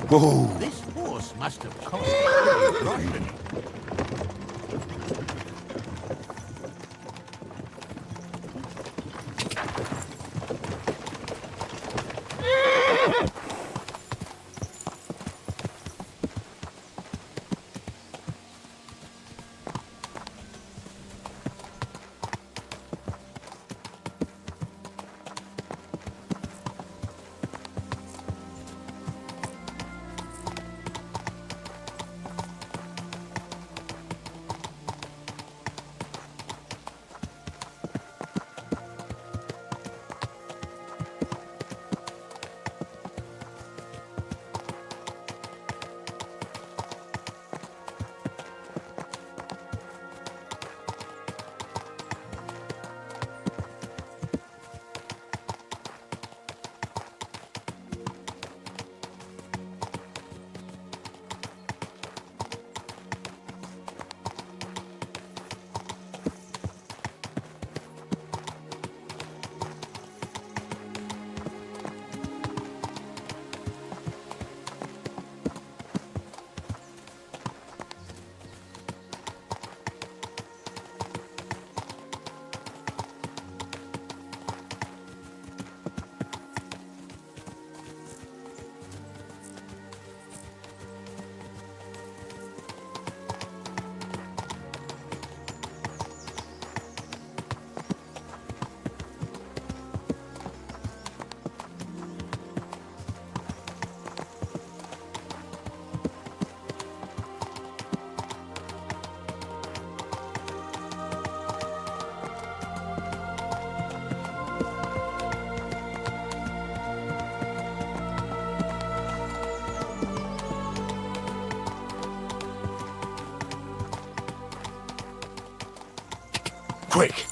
Whoa! This horse must have cost a groschen. Quick!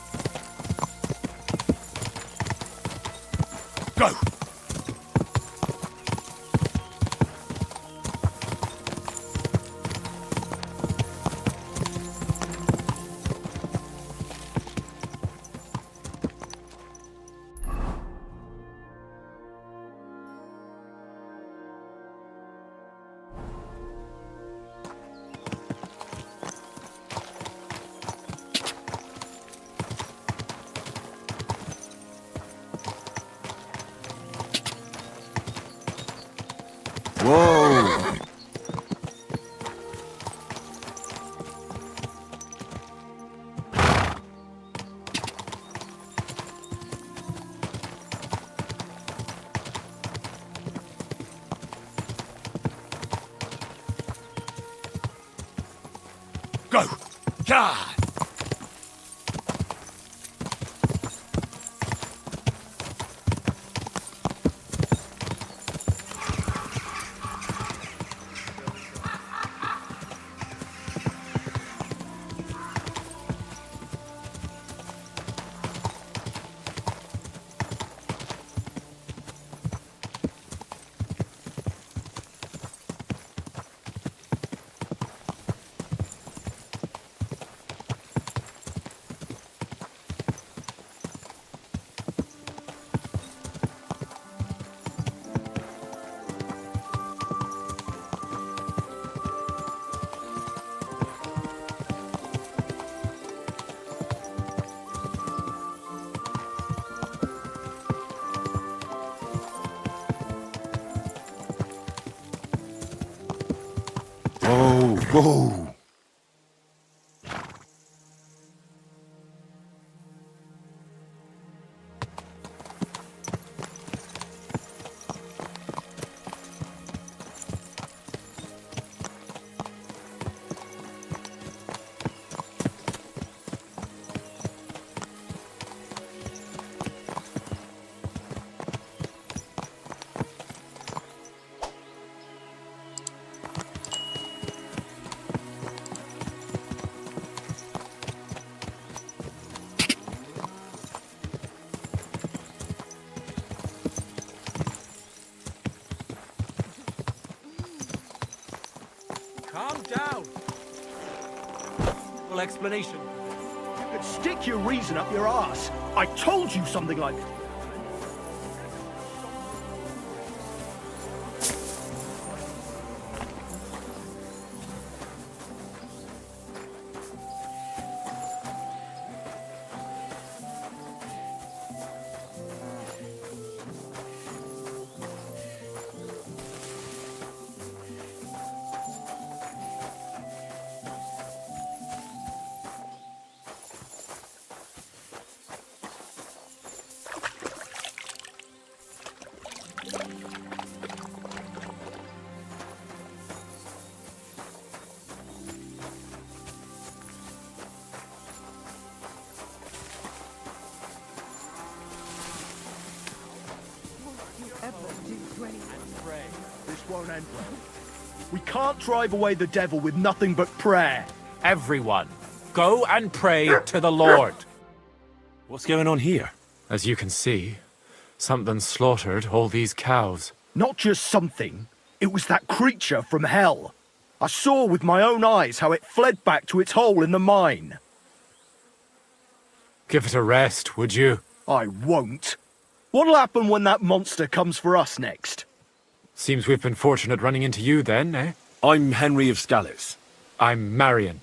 Go! Whoa! Go! God! Whoa, whoa. Calm down. Full explanation. You could stick your reason up your ass. I told you something like... won't end well. We can't drive away the devil with nothing but prayer. Everyone, go and pray to the Lord. What's going on here? As you can see, something slaughtered all these cows. Not just something. It was that creature from hell. I saw with my own eyes how it fled back to its hole in the mine. Give it a rest, would you? I won't. What'll happen when that monster comes for us next? Seems we've been fortunate running into you then, eh? I'm Henry of Scales. I'm Marion,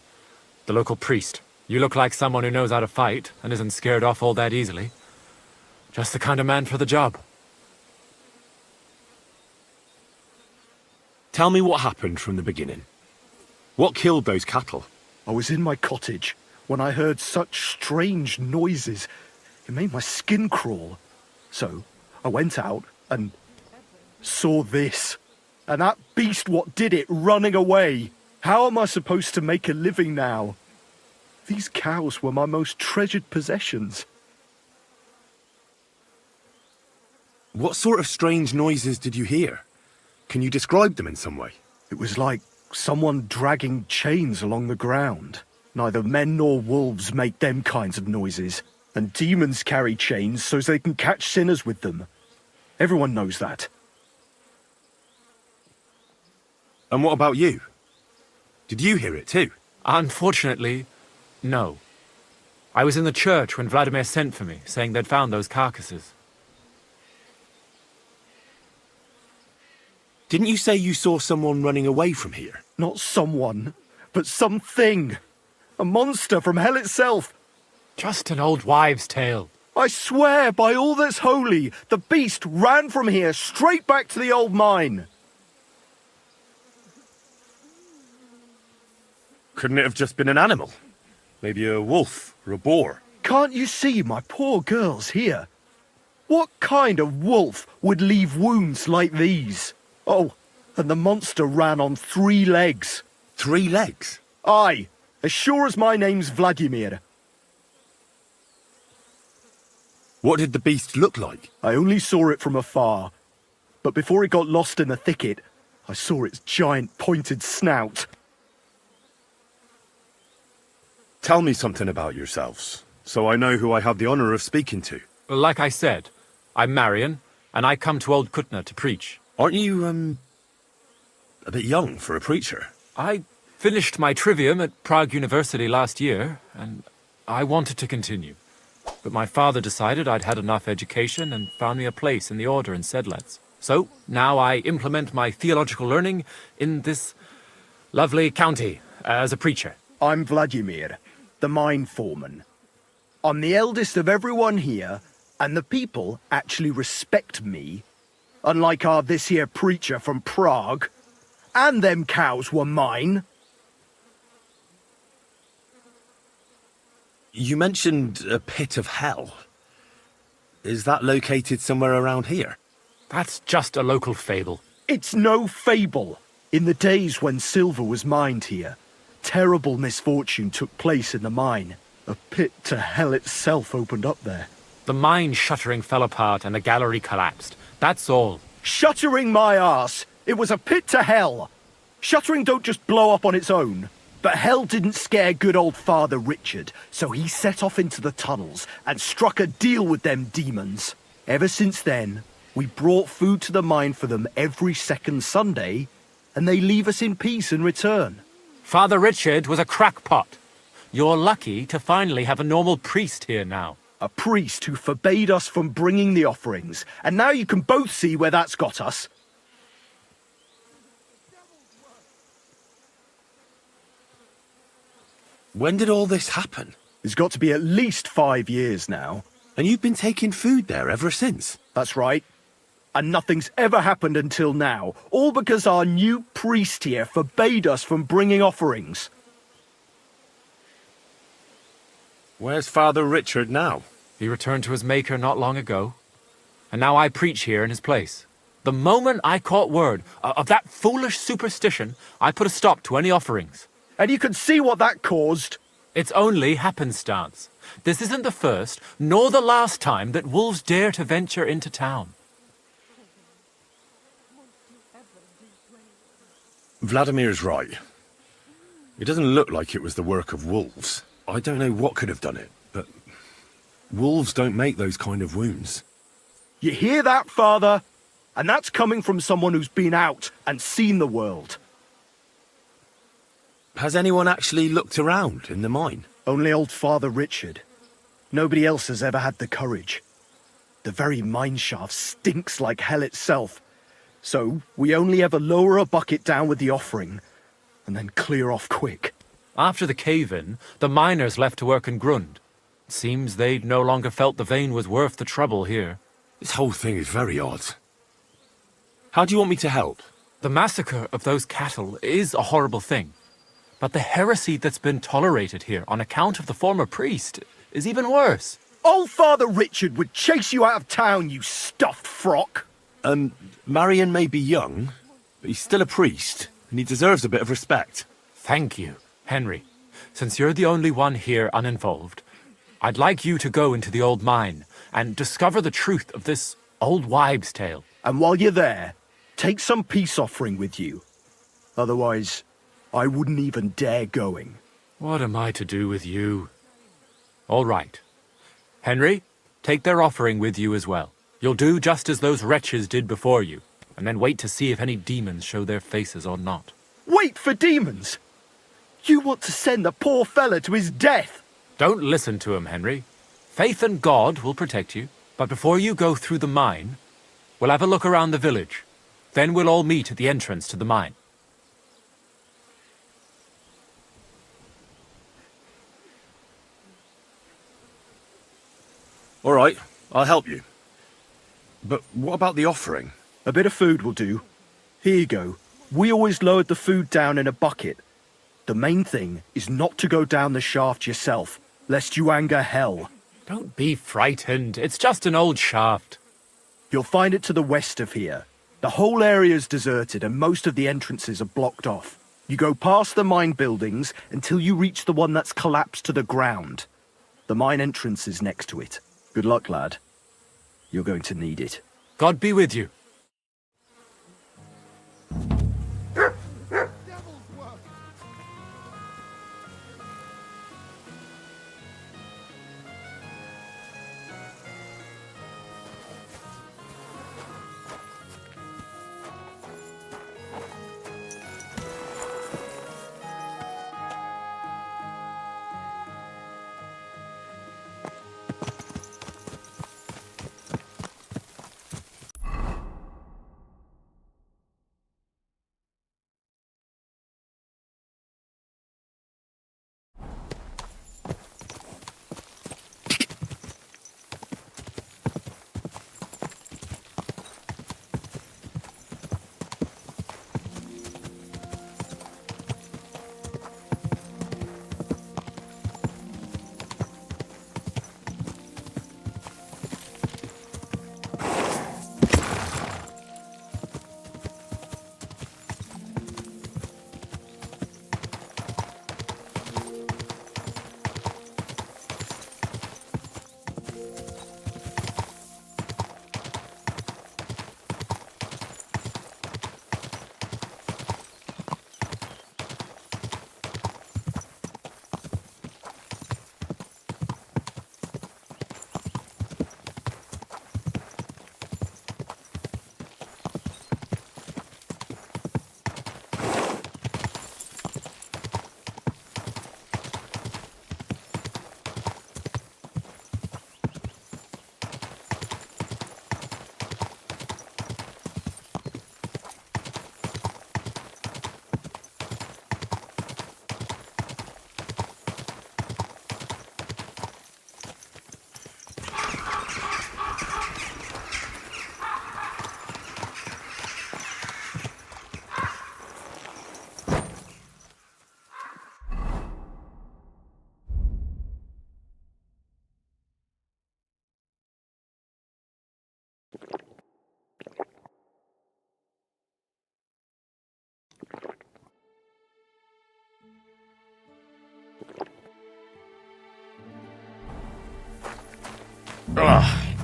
the local priest. You look like someone who knows how to fight and isn't scared off all that easily. Just the kind of man for the job. Tell me what happened from the beginning. What killed those cattle? I was in my cottage when I heard such strange noises. It made my skin crawl. So I went out and saw this. And that beast what did it running away. How am I supposed to make a living now? These cows were my most treasured possessions. What sort of strange noises did you hear? Can you describe them in some way? It was like someone dragging chains along the ground. Neither men nor wolves make them kinds of noises. And demons carry chains so they can catch sinners with them. Everyone knows that. And what about you? Did you hear it too? Unfortunately, no. I was in the church when Vladimir sent for me, saying they'd found those carcasses. Didn't you say you saw someone running away from here? Not someone, but something. A monster from hell itself. Just an old wives' tale. I swear by all that's holy, the beast ran from here straight back to the old mine. Couldn't it have just been an animal? Maybe a wolf or a boar? Can't you see my poor girls here? What kind of wolf would leave wounds like these? Oh, and the monster ran on 3 legs. 3 legs? Aye, as sure as my name's Vladimir. What did the beast look like? I only saw it from afar, but before it got lost in the thicket, I saw its giant pointed snout. Tell me something about yourselves, so I know who I have the honor of speaking to. Like I said, I'm Marion, and I come to Old Kutna to preach. Aren't you, a bit young for a preacher? I finished my trivium at Prague University last year, and I wanted to continue. But my father decided I'd had enough education and found me a place in the order in Sedlets. So now I implement my theological learning in this lovely county as a preacher. I'm Vladimir, the mine foreman. I'm the eldest of everyone here, and the people actually respect me. Unlike our this here preacher from Prague. And them cows were mine. You mentioned a pit of hell. Is that located somewhere around here? That's just a local fable. It's no fable. In the days when silver was mined here, terrible misfortune took place in the mine. A pit to hell itself opened up there. The mine shuttering fell apart and the gallery collapsed. That's all. Shuttering my arse! It was a pit to hell! Shuttering don't just blow up on its own. But hell didn't scare good old Father Richard, so he set off into the tunnels and struck a deal with them demons. Ever since then, we brought food to the mine for them every second Sunday, and they leave us in peace in return. Father Richard was a crackpot. You're lucky to finally have a normal priest here now. A priest who forbade us from bringing the offerings, and now you can both see where that's got us. When did all this happen? It's got to be at least 5 years now. And you've been taking food there ever since? That's right. And nothing's ever happened until now, all because our new priest here forbade us from bringing offerings. Where's Father Richard now? He returned to his maker not long ago, and now I preach here in his place. The moment I caught word of that foolish superstition, I put a stop to any offerings. And you can see what that caused. It's only happenstance. This isn't the first, nor the last time that wolves dare to venture into town. Vladimir's right. It doesn't look like it was the work of wolves. I don't know what could have done it, but wolves don't make those kind of wounds. You hear that, Father? And that's coming from someone who's been out and seen the world. Has anyone actually looked around in the mine? Only old Father Richard. Nobody else has ever had the courage. The very mine shaft stinks like hell itself. So we only ever lower a bucket down with the offering, and then clear off quick. After the cave-in, the miners left to work in Grund. It seems they'd no longer felt the vein was worth the trouble here. This whole thing is very odd. How do you want me to help? The massacre of those cattle is a horrible thing. But the heresy that's been tolerated here on account of the former priest is even worse. Old Father Richard would chase you out of town, you stuffed frock! Marion may be young, but he's still a priest, and he deserves a bit of respect. Thank you, Henry. Since you're the only one here uninvolved, I'd like you to go into the old mine and discover the truth of this old wives' tale. And while you're there, take some peace offering with you. Otherwise, I wouldn't even dare going. What am I to do with you? All right. Henry, take their offering with you as well. You'll do just as those wretches did before you, and then wait to see if any demons show their faces or not. Wait for demons? You want to send the poor fella to his death? Don't listen to him, Henry. Faith in God will protect you. But before you go through the mine, we'll have a look around the village. Then we'll all meet at the entrance to the mine. All right, I'll help you. But what about the offering? A bit of food will do. Here you go. We always lowered the food down in a bucket. The main thing is not to go down the shaft yourself, lest you anger hell. Don't be frightened. It's just an old shaft. You'll find it to the west of here. The whole area's deserted and most of the entrances are blocked off. You go past the mine buildings until you reach the one that's collapsed to the ground. The mine entrance is next to it. Good luck, lad. You're going to need it. God be with you. Ugh.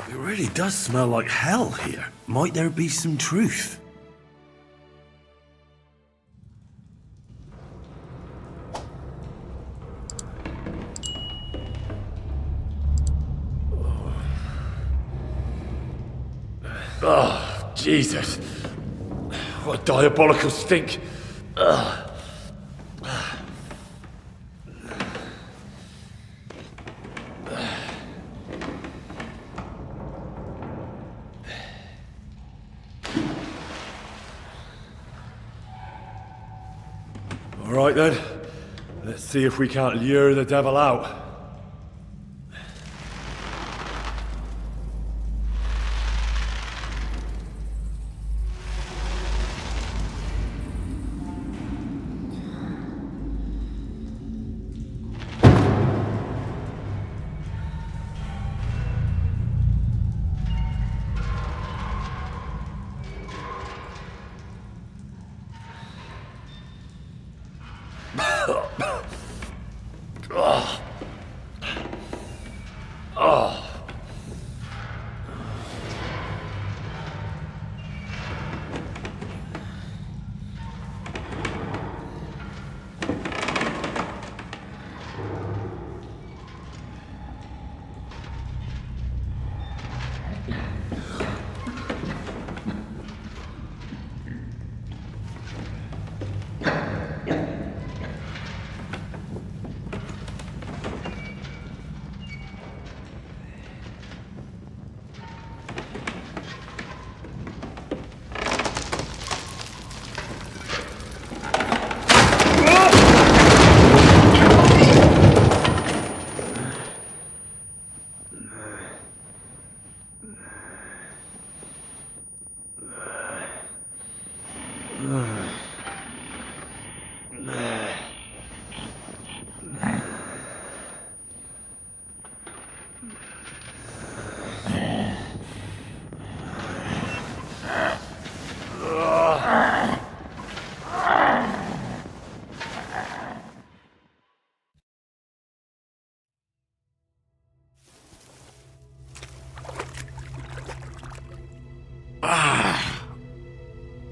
It really does smell like hell here. Might there be some truth? Oh, Jesus. What a diabolical stink. All right then. Let's see if we can't lure the devil out.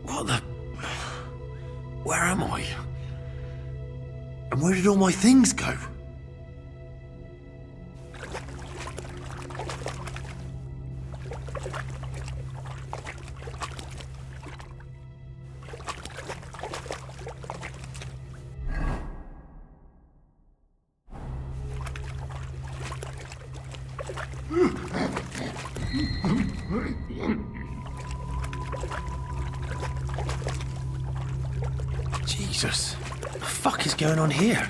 What the... Where am I? And where did all my things go? Jesus, what the fuck is going on here?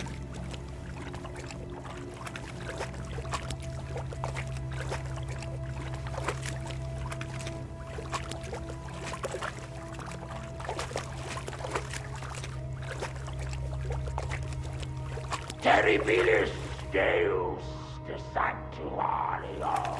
Terribilis Deus de Sanctuario.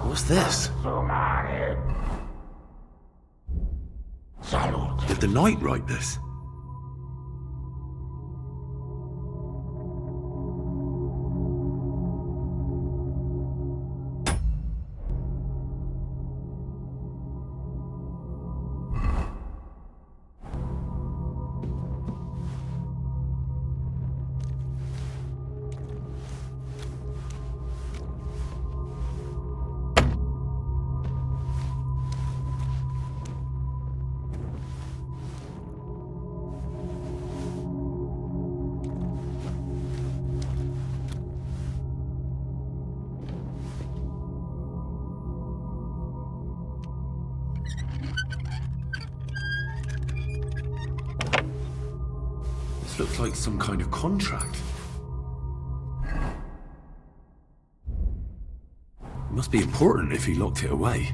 What's this? Did the knight write this? This looks like some kind of contract. Must be important if he locked it away.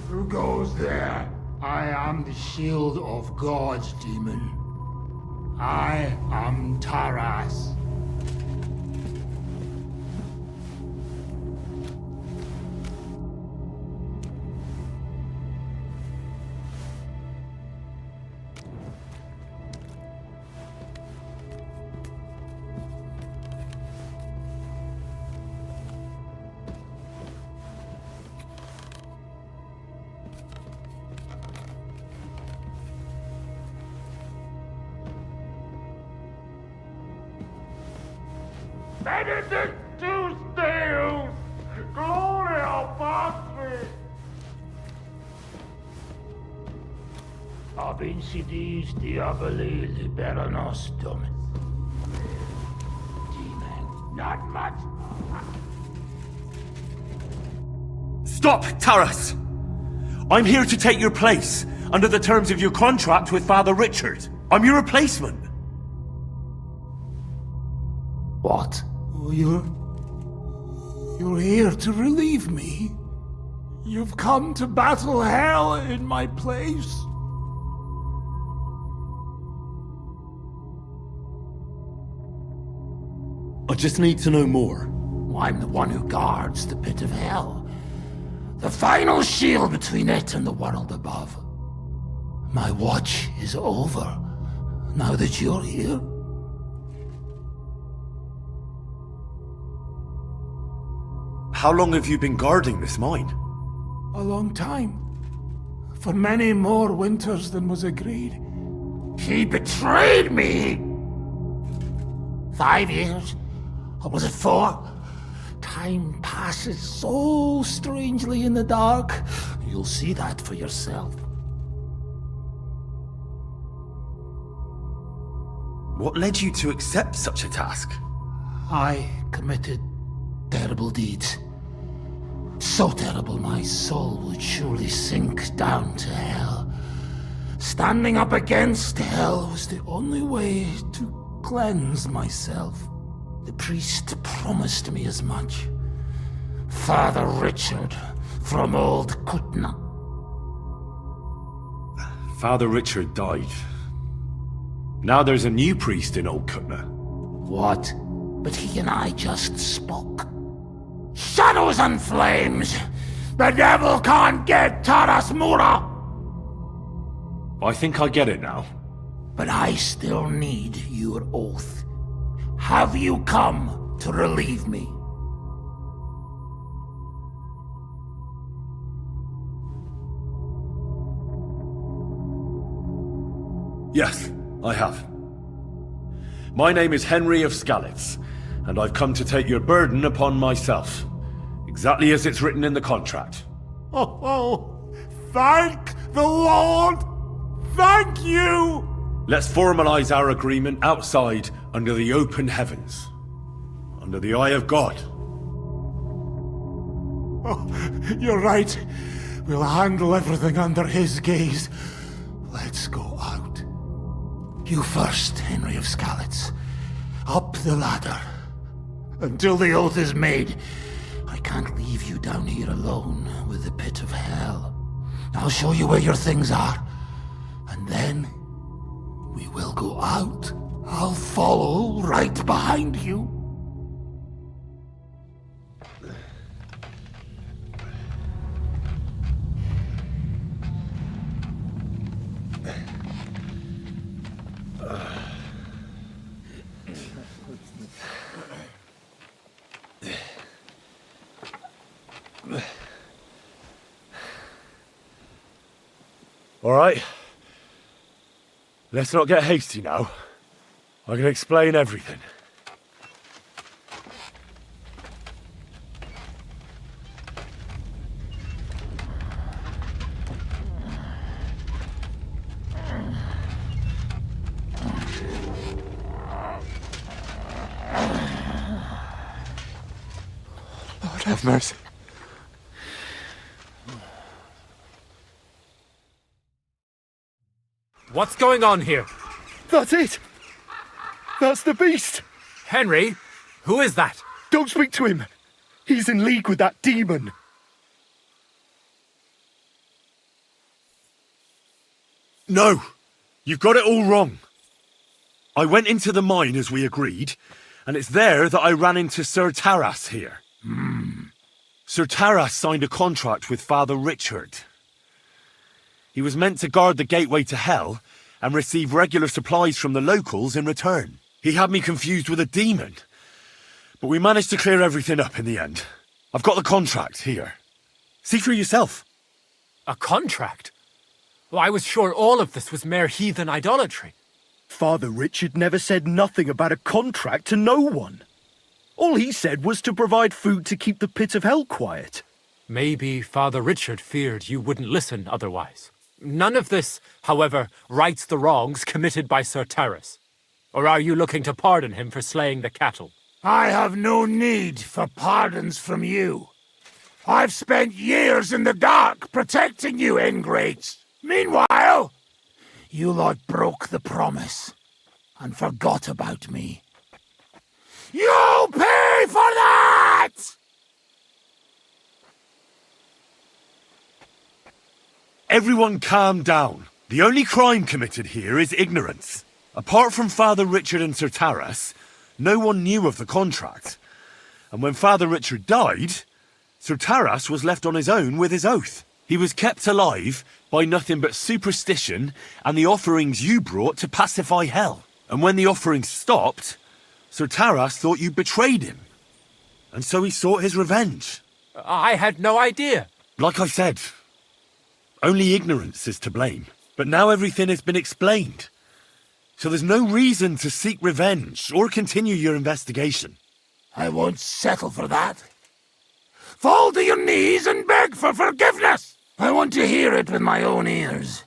Who goes there? I am the shield of gods, demon. I am Taras. Benedict II Deus! Gloria Patri! Ab insidis diaboli libera nos domus. Demon, not much. Stop, Taras! I'm here to take your place, under the terms of your contract with Father Richard. I'm your replacement. What? You're here to relieve me? You've come to battle hell in my place? I just need to know more. I'm the one who guards the pit of hell. The final shield between it and the world above. My watch is over, now that you're here. How long have you been guarding this mine? A long time. For many more winters than was agreed. He betrayed me! 5 years? Or was it 4? Time passes so strangely in the dark. You'll see that for yourself. What led you to accept such a task? I committed terrible deeds. So terrible my soul would surely sink down to hell. Standing up against hell was the only way to cleanse myself. The priest promised me as much. Father Richard from Old Kutna. Father Richard died. Now there's a new priest in Old Kutna. What? But he and I just spoke. Shadows and flames! The devil can't get Taras Mura! I think I get it now. But I still need your oath. Have you come to relieve me? Yes, I have. My name is Henry of Skalitz, and I've come to take your burden upon myself, exactly as it's written in the contract. Oh, thank the Lord! Thank you! Let's formalize our agreement outside under the open heavens, under the eye of God. Oh, you're right. We'll handle everything under his gaze. Let's go out. You first, Henry of Skalitz. Up the ladder. Until the oath is made, I can't leave you down here alone with the pit of hell. I'll show you where your things are. And then we will go out. I'll follow right behind you. All right. Let's not get hasty now. I can explain everything. Lord have mercy. What's going on here? That's it! That's the beast! Henry, who is that? Don't speak to him! He's in league with that demon! No! You've got it all wrong. I went into the mine as we agreed, and it's there that I ran into Sir Taras here. Sir Taras signed a contract with Father Richard. He was meant to guard the gateway to hell and receive regular supplies from the locals in return. He had me confused with a demon, but we managed to clear everything up in the end. I've got the contract here. See for yourself. A contract? Well, I was sure all of this was mere heathen idolatry. Father Richard never said nothing about a contract to no one. All he said was to provide food to keep the pit of hell quiet. Maybe Father Richard feared you wouldn't listen otherwise. None of this, however, rights the wrongs committed by Sir Taras. Or are you looking to pardon him for slaying the cattle? I have no need for pardons from you. I've spent years in the dark protecting you, ingrates. Meanwhile, you lot broke the promise and forgot about me. You'll pay for that! Everyone calm down. The only crime committed here is ignorance. Apart from Father Richard and Sir Taras, no one knew of the contract. And when Father Richard died, Sir Taras was left on his own with his oath. He was kept alive by nothing but superstition and the offerings you brought to pacify hell. And when the offerings stopped, Sir Taras thought you betrayed him. And so he sought his revenge. I had no idea. Like I said, only ignorance is to blame. But now everything has been explained. So there's no reason to seek revenge or continue your investigation. I won't settle for that. Fall to your knees and beg for forgiveness. I want to hear it with my own ears.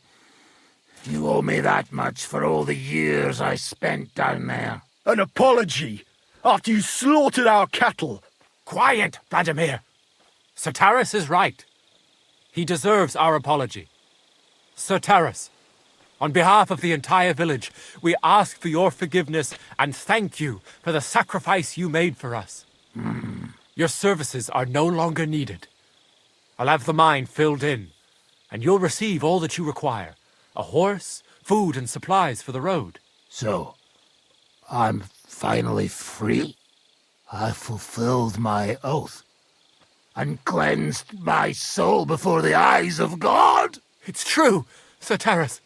You owe me that much for all the years I spent down there. An apology! After you slaughtered our cattle! Quiet, Vladimir. Sir Taras is right. He deserves our apology. Sir Taras, on behalf of the entire village, we ask for your forgiveness and thank you for the sacrifice you made for us. Your services are no longer needed. I'll have the mine filled in, and you'll receive all that you require. A horse, food, and supplies for the road. So, I'm finally free? I fulfilled my oath and cleansed my soul before the eyes of God? It's true, Sir Taras.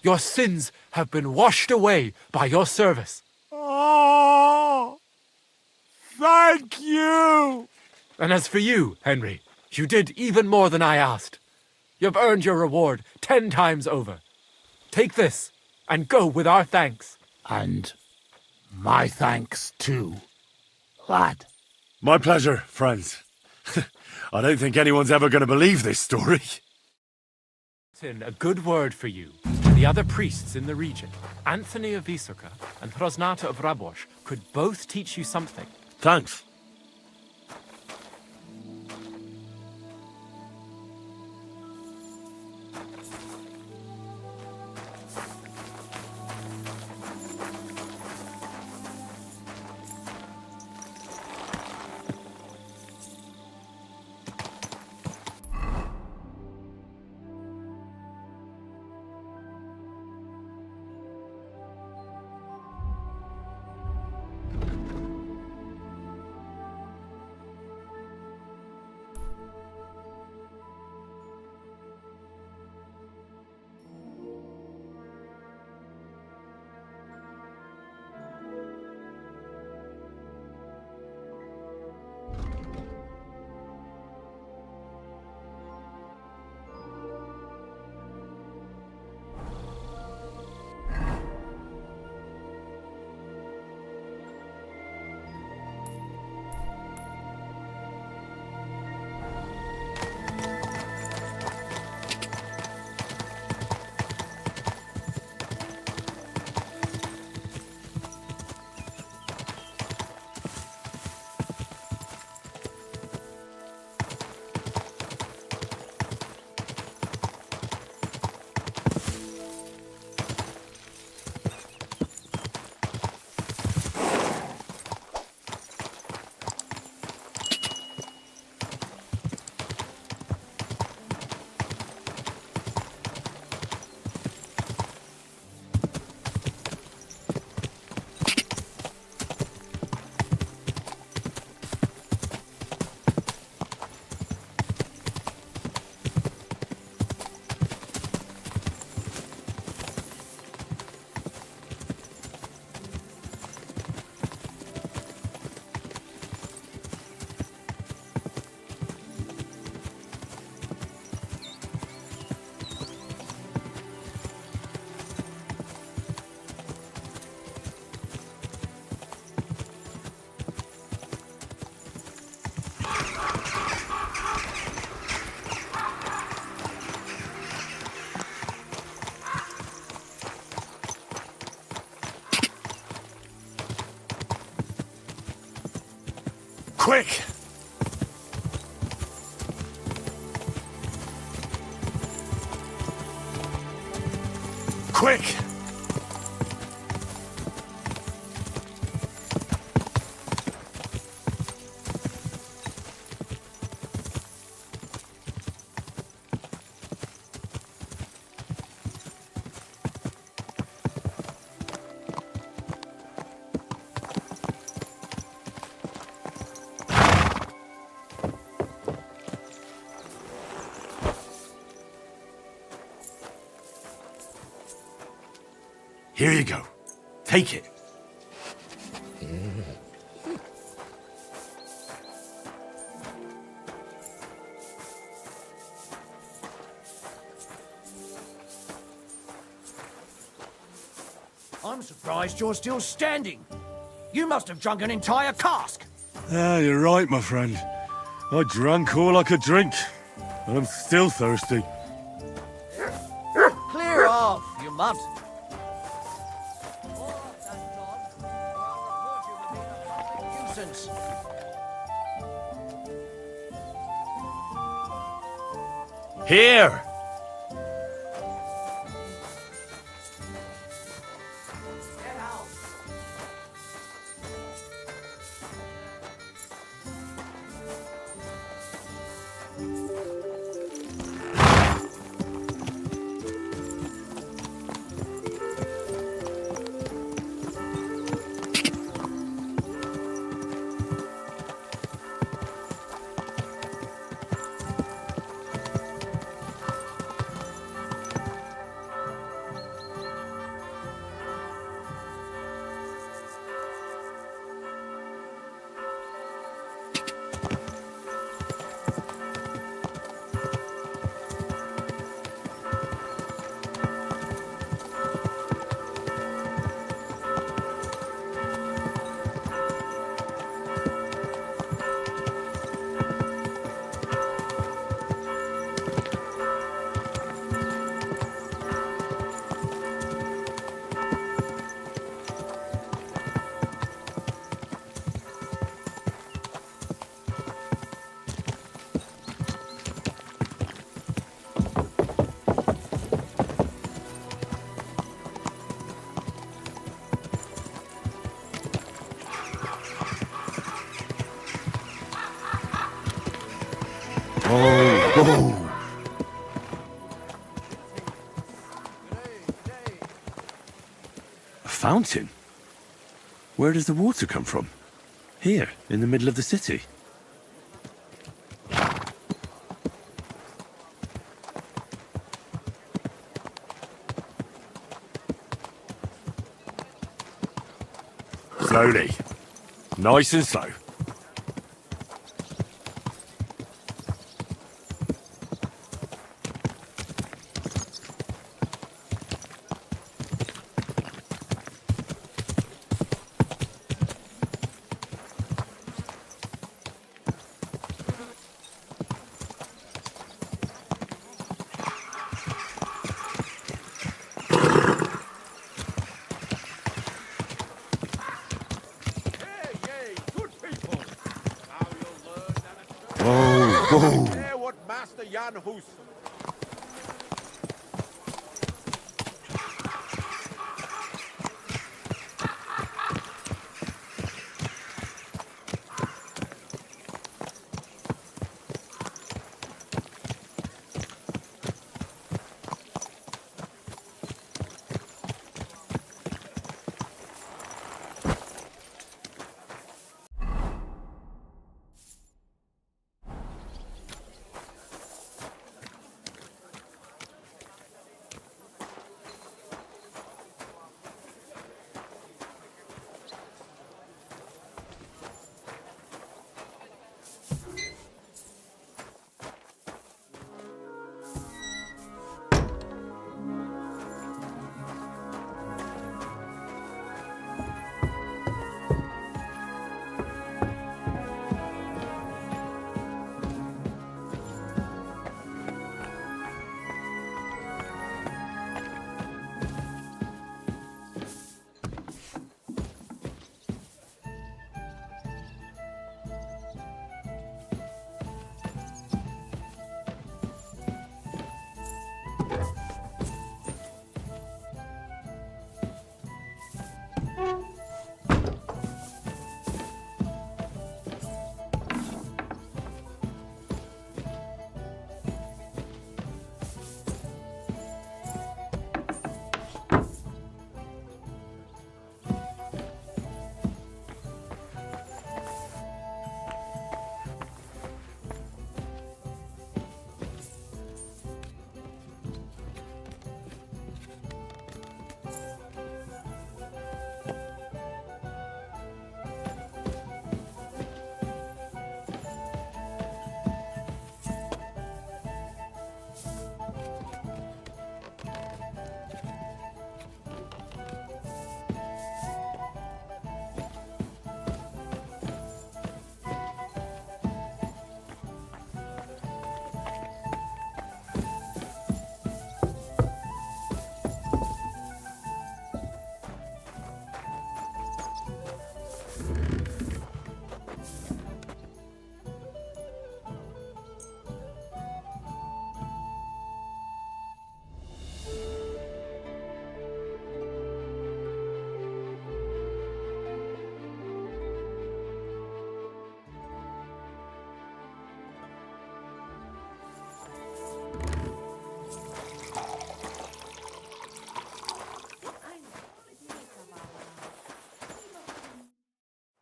Your sins have been washed away by your service. Oh, thank you! And as for you, Henry, you did even more than I asked. You've earned your reward 10 times over. Take this, and go with our thanks. And my thanks too, lad. My pleasure, friends. I don't think anyone's ever going to believe this story. In a good word for you to the other priests in the region. Anthony of Vysoka and Hrosnata of Rabosh could both teach you something. Thanks. Quick! Quick! Here you go. Take it. I'm surprised you're still standing. You must have drunk an entire cask. Ah, you're right, my friend. I drank all I could drink, and I'm still thirsty. Clear off, you mutt. Nuisance. Here! Whoa! A fountain? Where does the water come from? Here, in the middle of the city. Slowly. Nice and slow. Whoa! Hear what Master Jan Hus.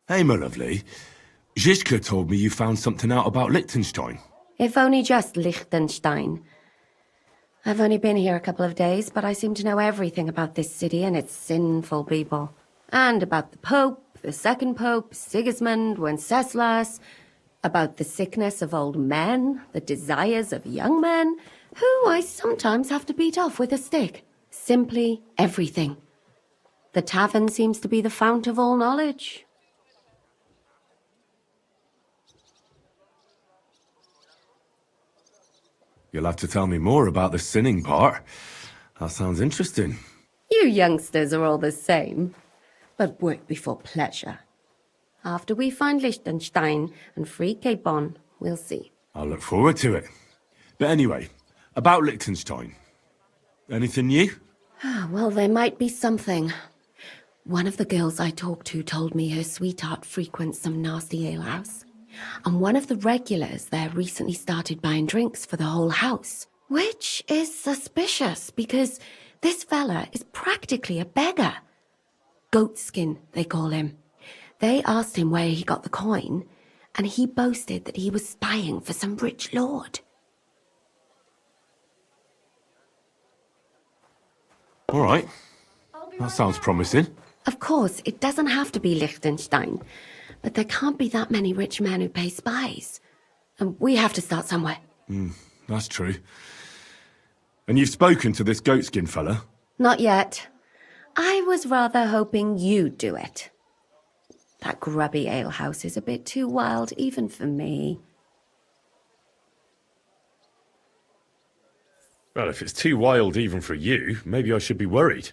Hey, my lovely. Zizka told me you found something out about Liechtenstein. If only just Liechtenstein. I've only been here a couple of days, but I seem to know everything about this city and its sinful people. And about the Pope, the second Pope, Sigismund, Wenceslas, about the sickness of old men, the desires of young men, who I sometimes have to beat off with a stick. Simply everything. The tavern seems to be the fount of all knowledge. You'll have to tell me more about the sinning part. That sounds interesting. You youngsters are all the same. But work before pleasure. After we find Liechtenstein and free Cape Bon, we'll see. I'll look forward to it. But anyway, about Liechtenstein. Anything new? Well, there might be something. One of the girls I talked to told me her sweetheart frequents some nasty alehouse. And one of the regulars there recently started buying drinks for the whole house. Which is suspicious, because this fella is practically a beggar. Goatskin, they call him. They asked him where he got the coin, and he boasted that he was spying for some rich lord. All right. That sounds promising. Of course, it doesn't have to be Liechtenstein, but there can't be that many rich men who pay spies. And we have to start somewhere. That's true. And you've spoken to this goatskin fella? Not yet. I was rather hoping you'd do it. That grubby alehouse is a bit too wild even for me. Well, if it's too wild even for you, maybe I should be worried.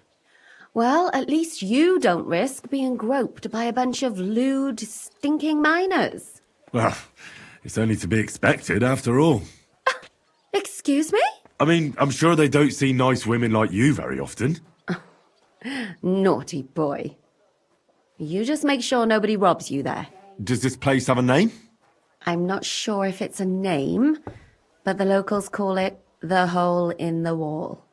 Well, at least you don't risk being groped by a bunch of lewd, stinking miners. Well, it's only to be expected after all. Excuse me? I mean, I'm sure they don't see nice women like you very often. Naughty boy. You just make sure nobody robs you there. Does this place have a name? I'm not sure if it's a name, but the locals call it the Hole in the Wall.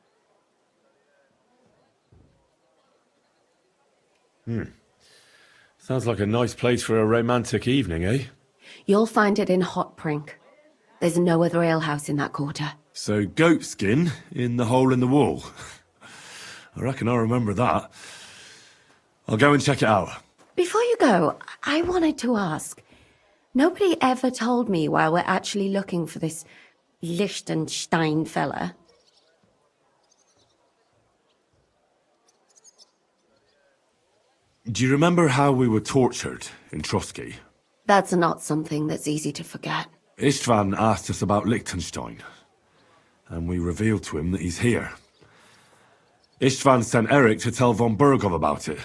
Sounds like a nice place for a romantic evening, eh? You'll find it in Hot Prink. There's no other alehouse in that quarter. So goatskin in the hole in the wall. I reckon I remember that. I'll go and check it out. Before you go, I wanted to ask. Nobody ever told me why we're actually looking for this Liechtenstein fella. Do you remember how we were tortured in Trotsky? That's not something that's easy to forget. Istvan asked us about Liechtenstein, and we revealed to him that he's here. Istvan sent Eric to tell von Burgov about it.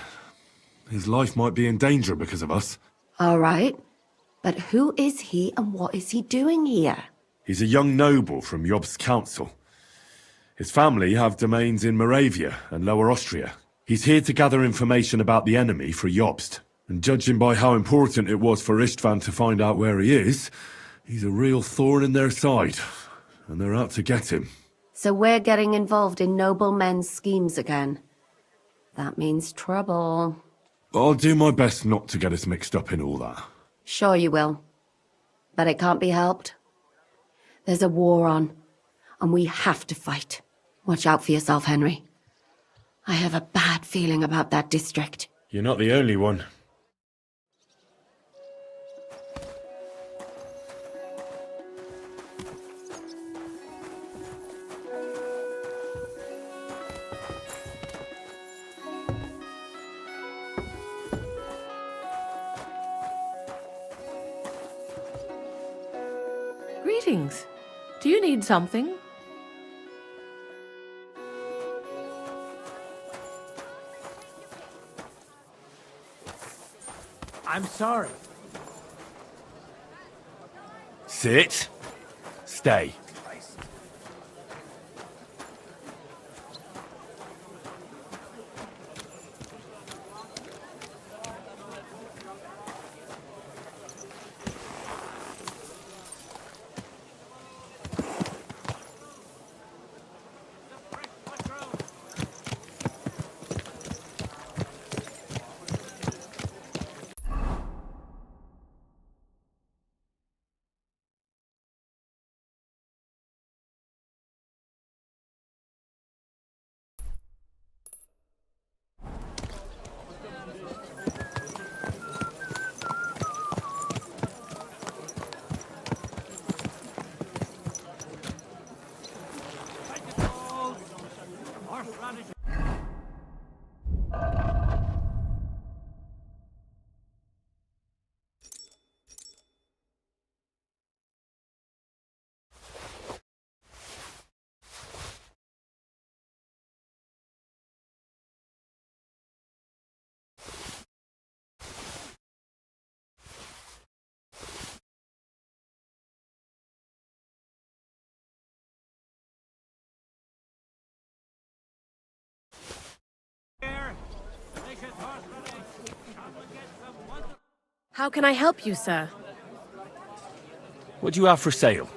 His life might be in danger because of us. All right. But who is he and what is he doing here? He's a young noble from Job's council. His family have domains in Moravia and Lower Austria. He's here to gather information about the enemy for Jobst. And judging by how important it was for Istvan to find out where he is, he's a real thorn in their side. And they're out to get him. So we're getting involved in noble men's schemes again. That means trouble. I'll do my best not to get us mixed up in all that. Sure you will. But it can't be helped. There's a war on, and we have to fight. Watch out for yourself, Henry. I have a bad feeling about that district. You're not the only one. Greetings. Do you need something? I'm sorry. Sit. Stay. How can I help you, sir? What do you have for sale?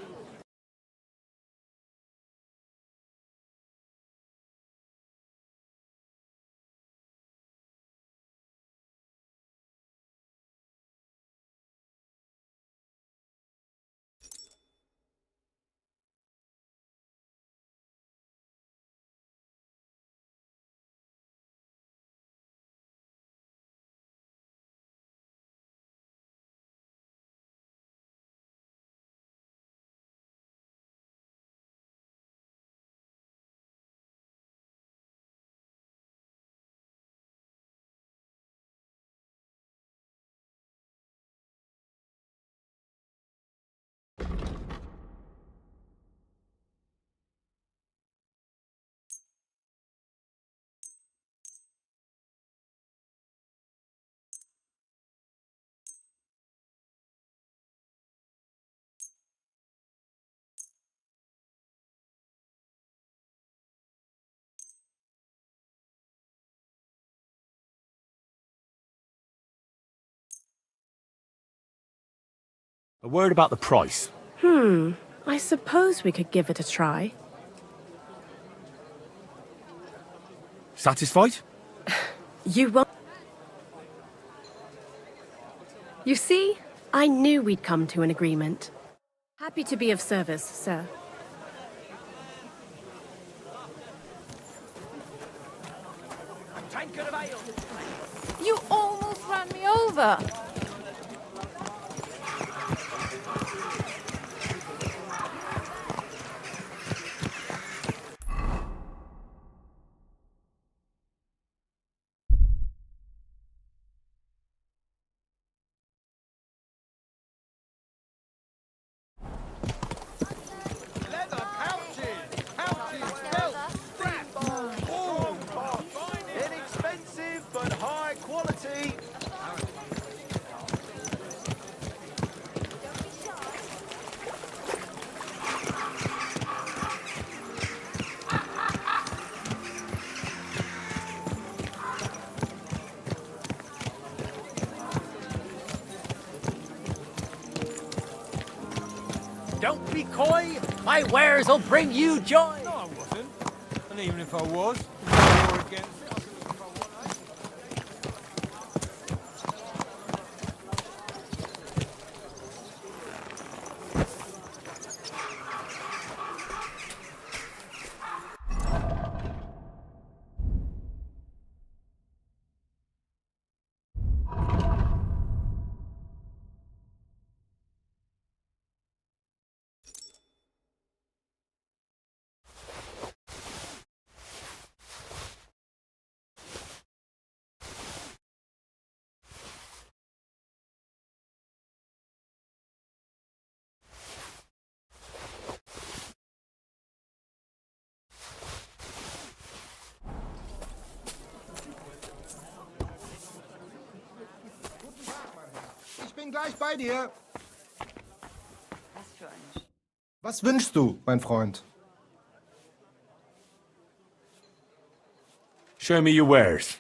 A word about the price. I suppose we could give it a try. Satisfied? You won't. You see, I knew we'd come to an agreement. Happy to be of service, sir. Tankard of ale. You almost ran me over. Leather pouches, belts, straps, strong parts. Inexpensive but high quality. Don't be coy. My wares will bring you joy. No, I wasn't. And even if I was, for or against it, I can look if I want, eh? Ich bin gleich bei dir. Was wünschst du, mein Freund? Show me your wares.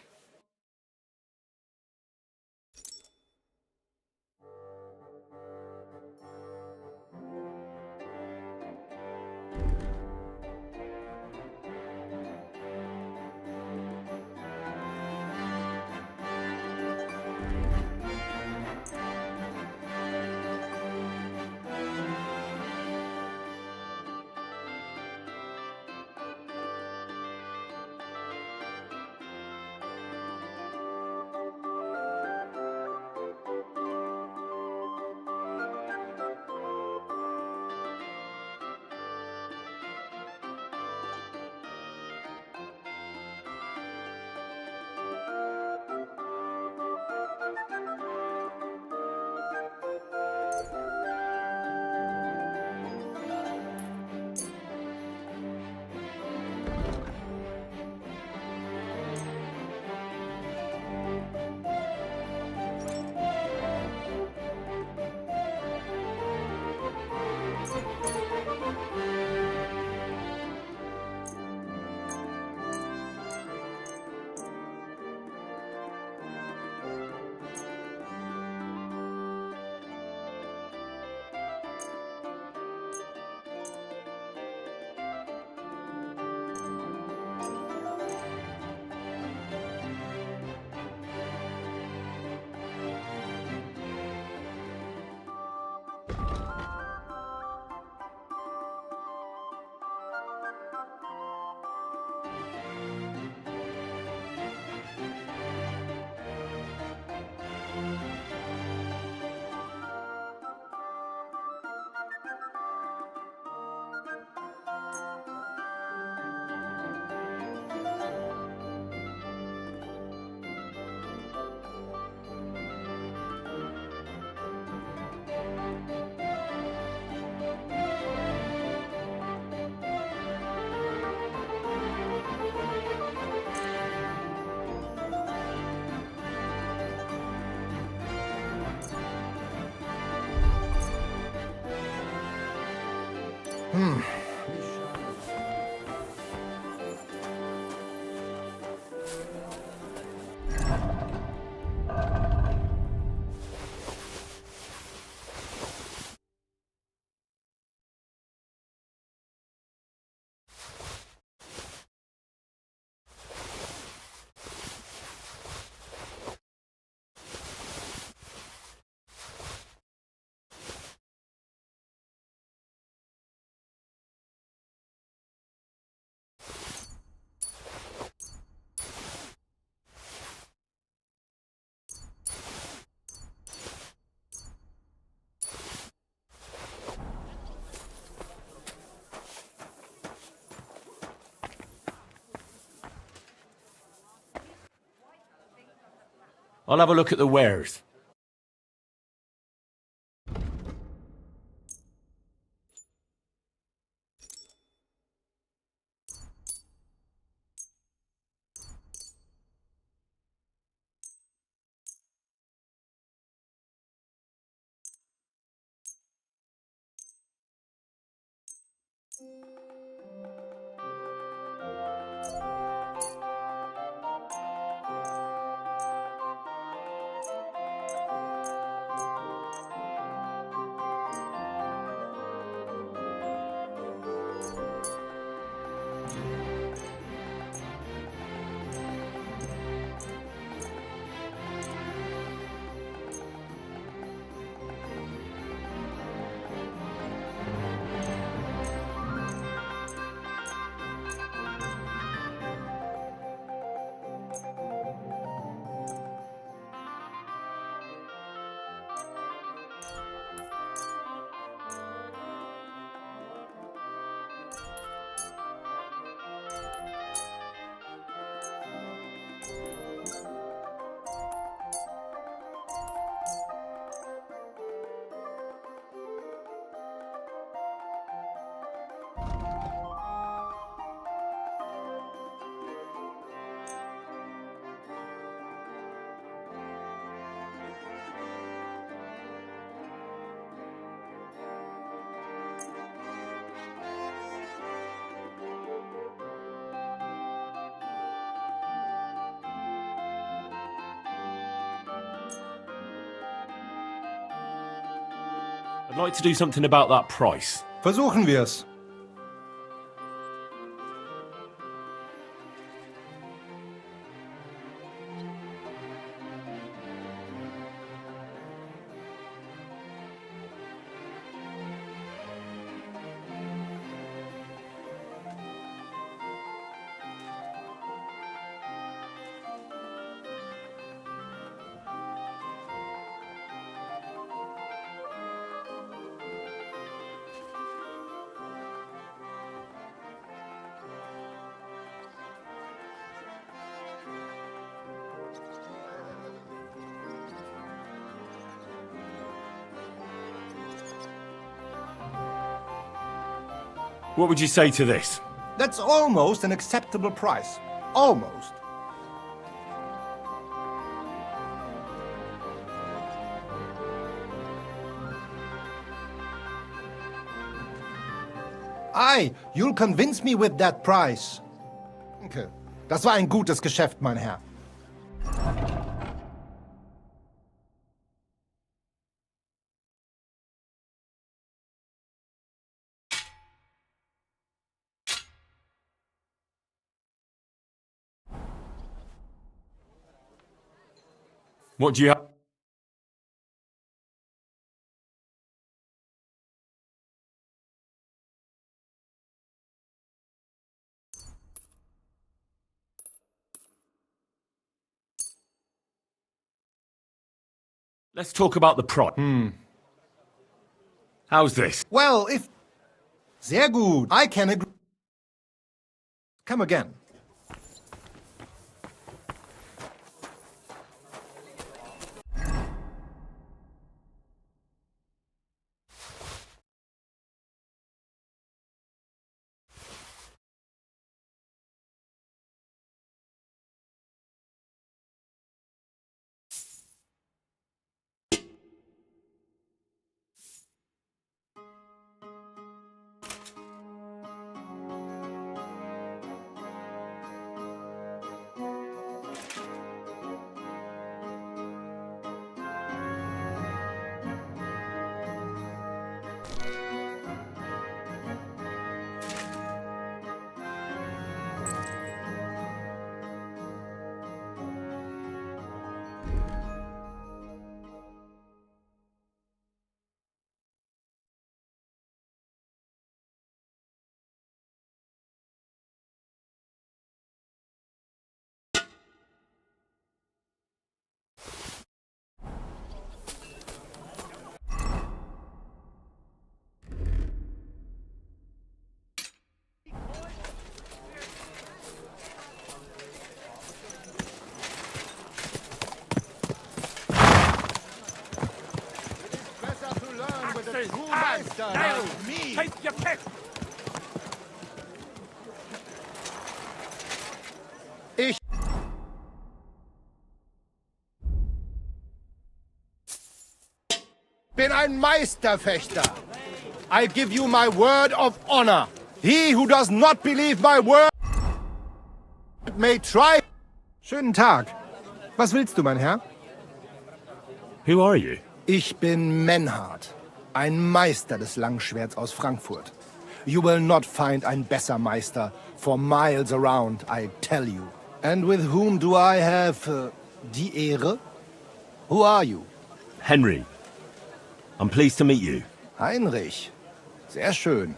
I'll have a look at the wares. I'd like to do something about that price. Versuchen wir's. What would you say to this? That's almost an acceptable price. Almost. Ei, you'll convince me with that price. Okay. Das war ein gutes Geschäft, mein Herr. What do you have? Let's talk about the price. How's this? Well, if... Sehr gut. I can agree. Come again. Now, take your pick. Ich bin ein Meisterfechter. I give you my word of honor. He who does not believe my word may try. Schönen Tag. Was willst du, mein Herr? Who are you? Ich bin Menhard, ein Meister des Langschwerts aus Frankfurt. You will not find ein besser Meister for miles around, I tell you. And with whom do I have die Ehre? Who are you? Henry. I'm pleased to meet you. Heinrich. Sehr schön.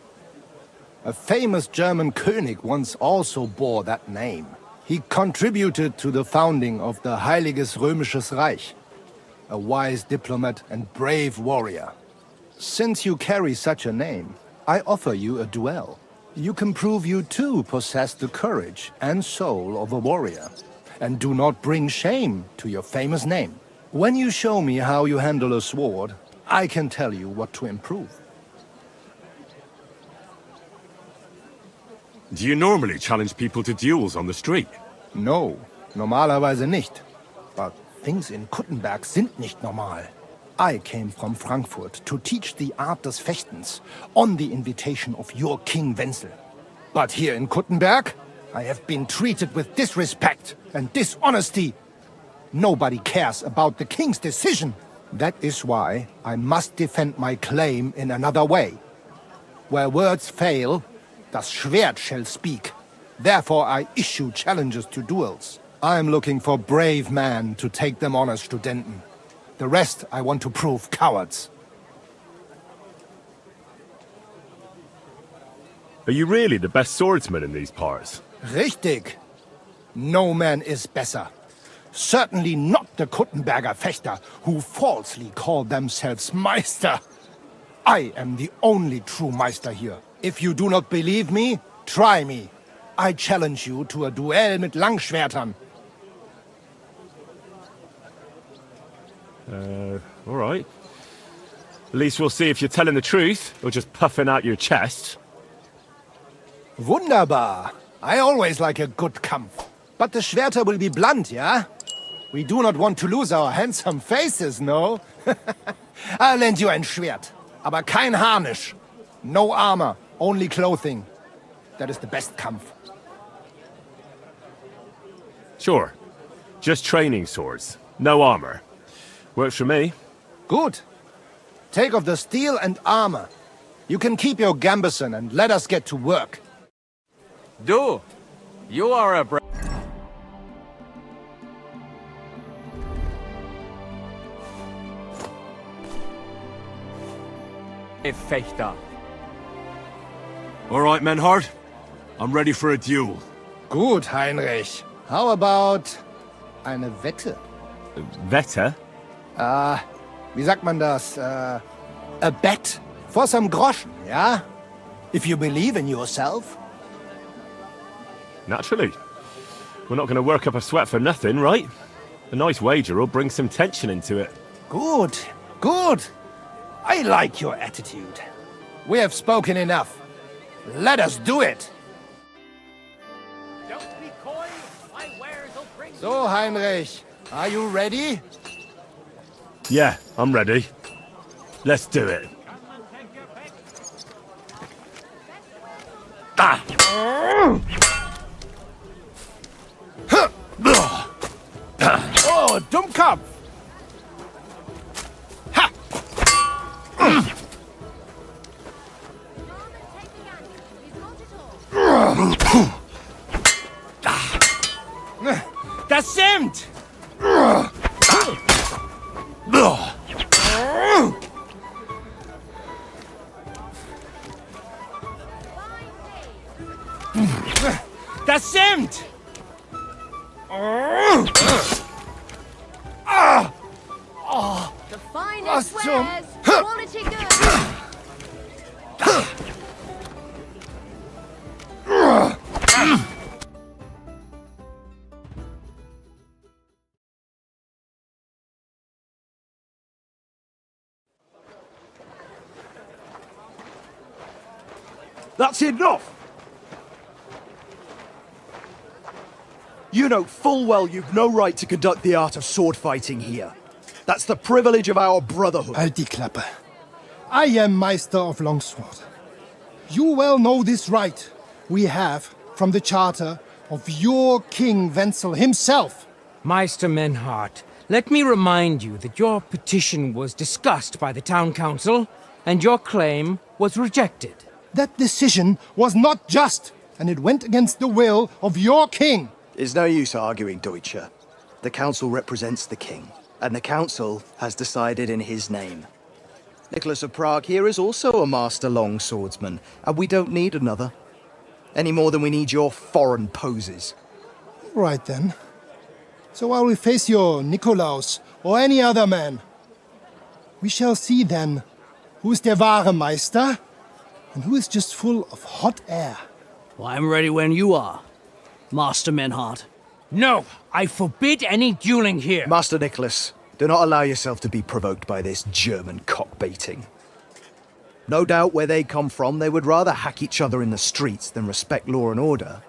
A famous German König once also bore that name. He contributed to the founding of the Heiliges Römisches Reich. A wise diplomat and brave warrior. Since you carry such a name, I offer you a duel. You can prove you too possess the courage and soul of a warrior. And do not bring shame to your famous name. When you show me how you handle a sword, I can tell you what to improve. Do you normally challenge people to duels on the street? No, normalerweise nicht. But things in Kuttenberg sind nicht normal. I came from Frankfurt to teach the art des Fechtens on the invitation of your King Wenzel. But here in Kuttenberg, I have been treated with disrespect and dishonesty. Nobody cares about the king's decision. That is why I must defend my claim in another way. Where words fail, das Schwert shall speak. Therefore I issue challenges to duels. I am looking for brave men to take them on as Studenten. The rest I want to prove cowards. Are you really the best swordsman in these parts? Richtig. No man is better. Certainly not the Kuttenberger Fechter, who falsely call themselves Meister. I am the only true Meister here. If you do not believe me, try me. I challenge you to a duel mit Langschwertern. All right. At least we'll see if you're telling the truth, or just puffing out your chest. Wunderbar. I always like a good Kampf. But the Schwerter will be blunt, yeah? We do not want to lose our handsome faces, no? I'll lend you ein Schwert. Aber kein Harnisch. No armor, only clothing. That is the best Kampf. Sure. Just training swords. No armor. Works for me. Good. Take off the steel and armor. You can keep your gambeson and let us get to work. Du, you are a brave Fechter. All right, Menhard. I'm ready for a duel. Gut, Heinrich. How about eine Wette? Wette? Wie sagt man das? A bet for some groschen, yeah? If you believe in yourself. Naturally. We're not going to work up a sweat for nothing, right? A nice wager will bring some tension into it. Good, good. I like your attitude. We have spoken enough. Let us do it. Don't be coy. My wares will bring So, Heinrich, are you ready? Yeah, I'm ready. Let's do it. Oh, Dummkopf! Ha! Das stimmt! Das stimmt! The finest Was zum- wares, quality goods. That's enough! You know full well you've no right to conduct the art of sword fighting here. That's the privilege of our brotherhood. Halt die Klappe. I am Meister of Longsword. You well know this right we have from the charter of your King Wenzel himself. Meister Menhart, let me remind you that your petition was discussed by the town council, and your claim was rejected. That decision was not just, and it went against the will of your king. It's no use arguing, Deutscher. The council represents the king, and the council has decided in his name. Nicholas of Prague here is also a master longswordsman, and we don't need another. Any more than we need your foreign poses. Right then. So I will face your Nikolaus or any other man. We shall see then who is der wahre Meister and who is just full of hot air. Well, I'm ready when you are, Master Menhart. No, I forbid any dueling here. Master Nicholas, do not allow yourself to be provoked by this German cock-baiting. No doubt where they come from, they would rather hack each other in the streets than respect law and order.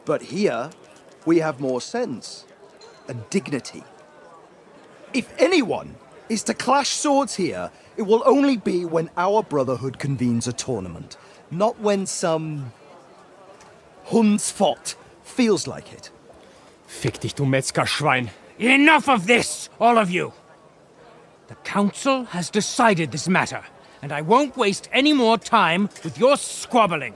But here, we have more sense and dignity. If anyone is to clash swords here, it will only be when our brotherhood convenes a tournament, not when some Hundsfott feels like it. Fick dich, du Metzgerschwein. Enough of this, all of you! The council has decided this matter, and I won't waste any more time with your squabbling.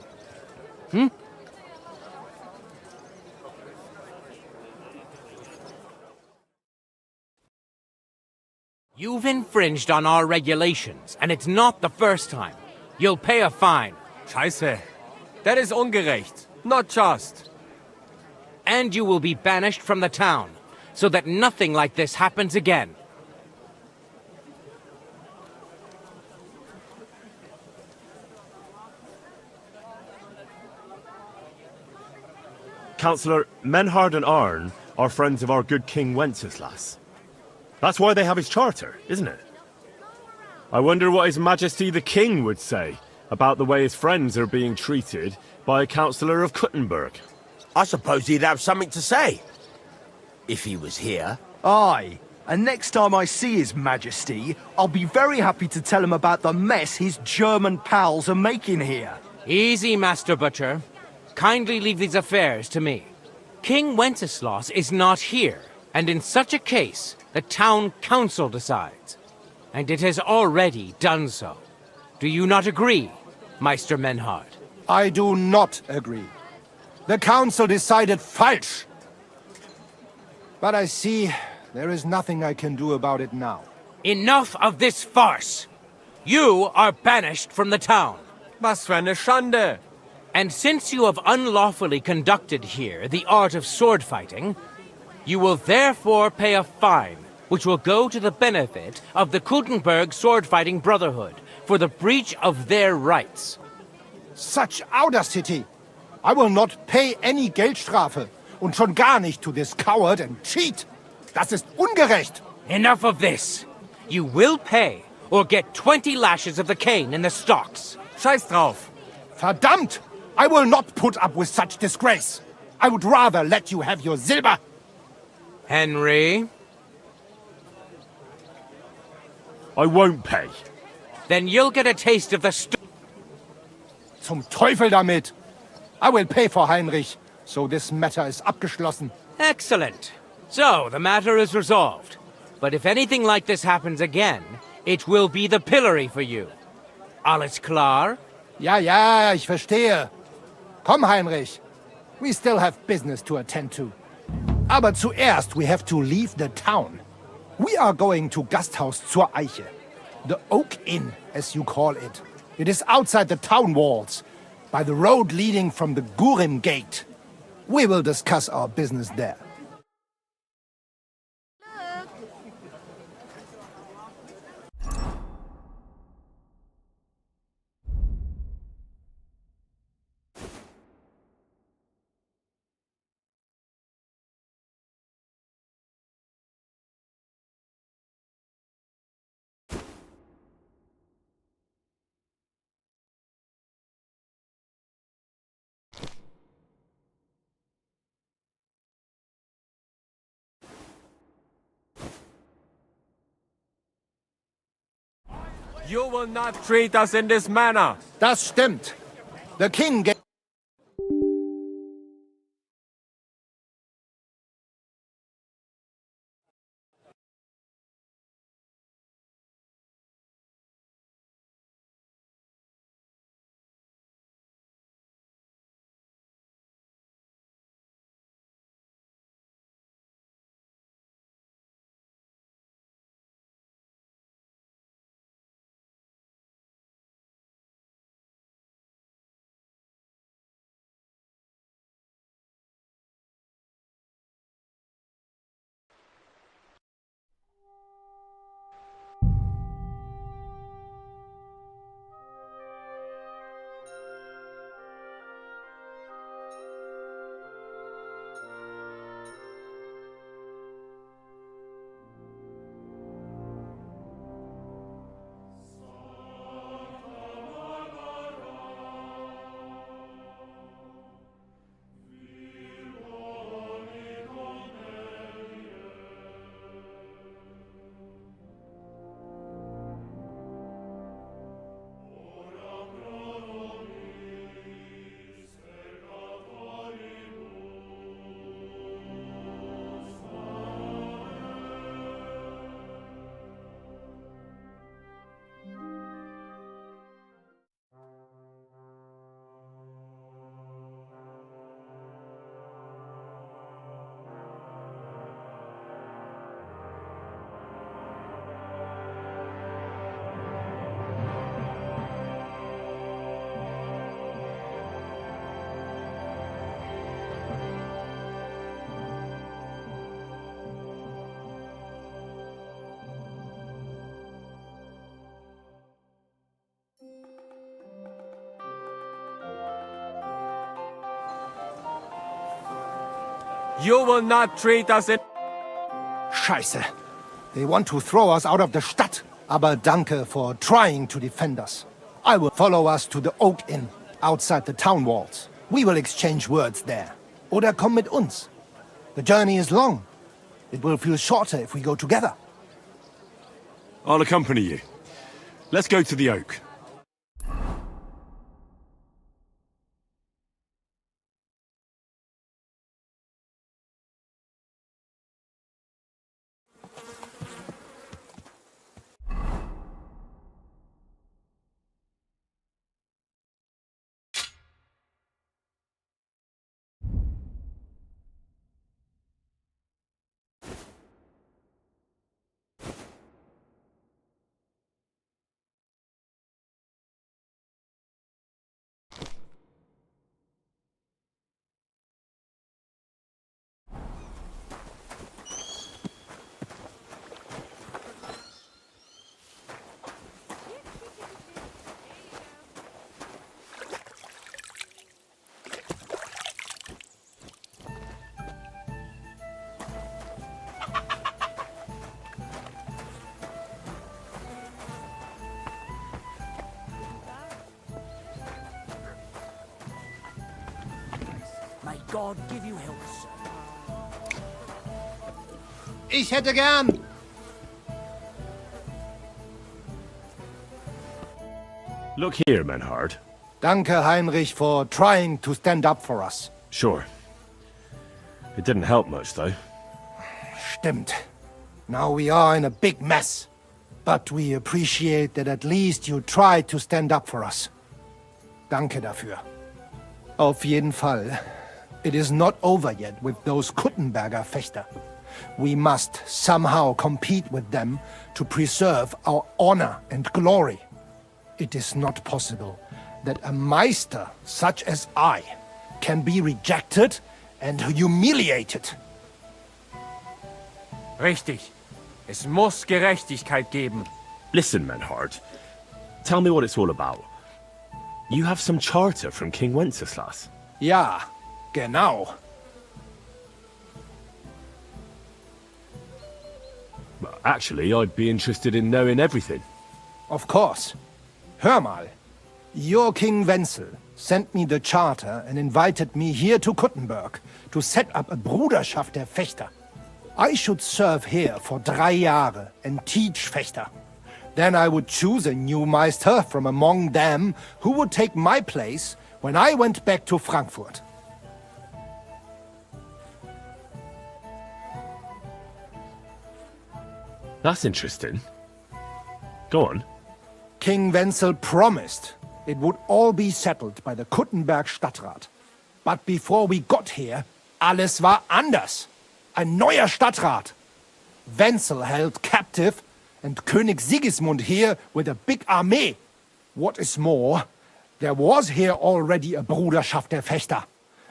You've infringed on our regulations, and it's not the first time. You'll pay a fine. Scheiße. That is ungerecht. Not just. And you will be banished from the town, so that nothing like this happens again. Councillor, Menhard and Arn are friends of our good King Wenceslas. That's why they have his charter, isn't it? I wonder what His Majesty the King would say about the way his friends are being treated by a councillor of Kuttenberg. I suppose he'd have something to say. If he was here. Aye, and next time I see His Majesty, I'll be very happy to tell him about the mess his German pals are making here. Easy, Master Butcher. Kindly leave these affairs to me. King Wenceslas is not here, and in such a case, the town council decides. And it has already done so. Do you not agree, Meister Menhard? I do not agree. The council decided falsch. But I see there is nothing I can do about it now. Enough of this farce! You are banished from the town. Was für eine Schande! And since you have unlawfully conducted here the art of sword fighting, you will therefore pay a fine, which will go to the benefit of the Kuttenberg Sword-Fighting Brotherhood for the breach of their rights. Such audacity! I will not pay any Geldstrafe. Und schon gar nicht to this coward and cheat. Das ist ungerecht. Enough of this. You will pay, or get 20 lashes of the cane in the stocks. Scheiß drauf! Verdammt! I will not put up with such disgrace. I would rather let you have your silber. Henry? I won't pay. Then you'll get a taste of the Zum Teufel damit! I will pay for Heinrich, so this matter is abgeschlossen. Excellent. So, the matter is resolved. But if anything like this happens again, it will be the pillory for you. Alles klar? Ja, ich verstehe. Komm, Heinrich. We still have business to attend to. Aber zuerst we have to leave the town. We are going to Gasthaus zur Eiche. The Oak Inn, as you call it. It is outside the town walls, by the road leading from the Gurim Gate. We will discuss our business there. You will not treat us in this manner. Das stimmt. The king gave... You will not treat us in... Scheiße. They want to throw us out of the Stadt. Aber danke for trying to defend us. I will follow us to the Oak Inn, outside the town walls. We will exchange words there. Oder komm mit uns. The journey is long. It will feel shorter if we go together. I'll accompany you. Let's go to the Oak. May God give you health, sir. Ich hätte gern... Look here, Menhard. Danke, Heinrich, for trying to stand up for us. Sure. It didn't help much, though. Stimmt. Now we are in a big mess. But we appreciate that at least you tried to stand up for us. Danke dafür. Auf jeden Fall. It is not over yet with those Kuttenberger Fechter. We must somehow compete with them to preserve our honor and glory. It is not possible that a Meister such as I can be rejected and humiliated. Richtig. Es muss Gerechtigkeit geben. Listen, Menhard. Tell me what it's all about. You have some charter from King Wenceslas. Ja, genau. Well, actually, I'd be interested in knowing everything. Of course. Hör mal. Your King Wenzel sent me the charter and invited me here to Kuttenberg to set up a Bruderschaft der Fechter. I should serve here for 3 Jahre and teach Fechter. Then I would choose a new Meister from among them who would take my place when I went back to Frankfurt. That's interesting. Go on. King Wenzel promised it would all be settled by the Kuttenberg Stadtrat. But before we got here, alles war anders. Ein neuer Stadtrat. Wenzel held captive and König Sigismund here with a big army. What is more, there was here already a Bruderschaft der Fechter.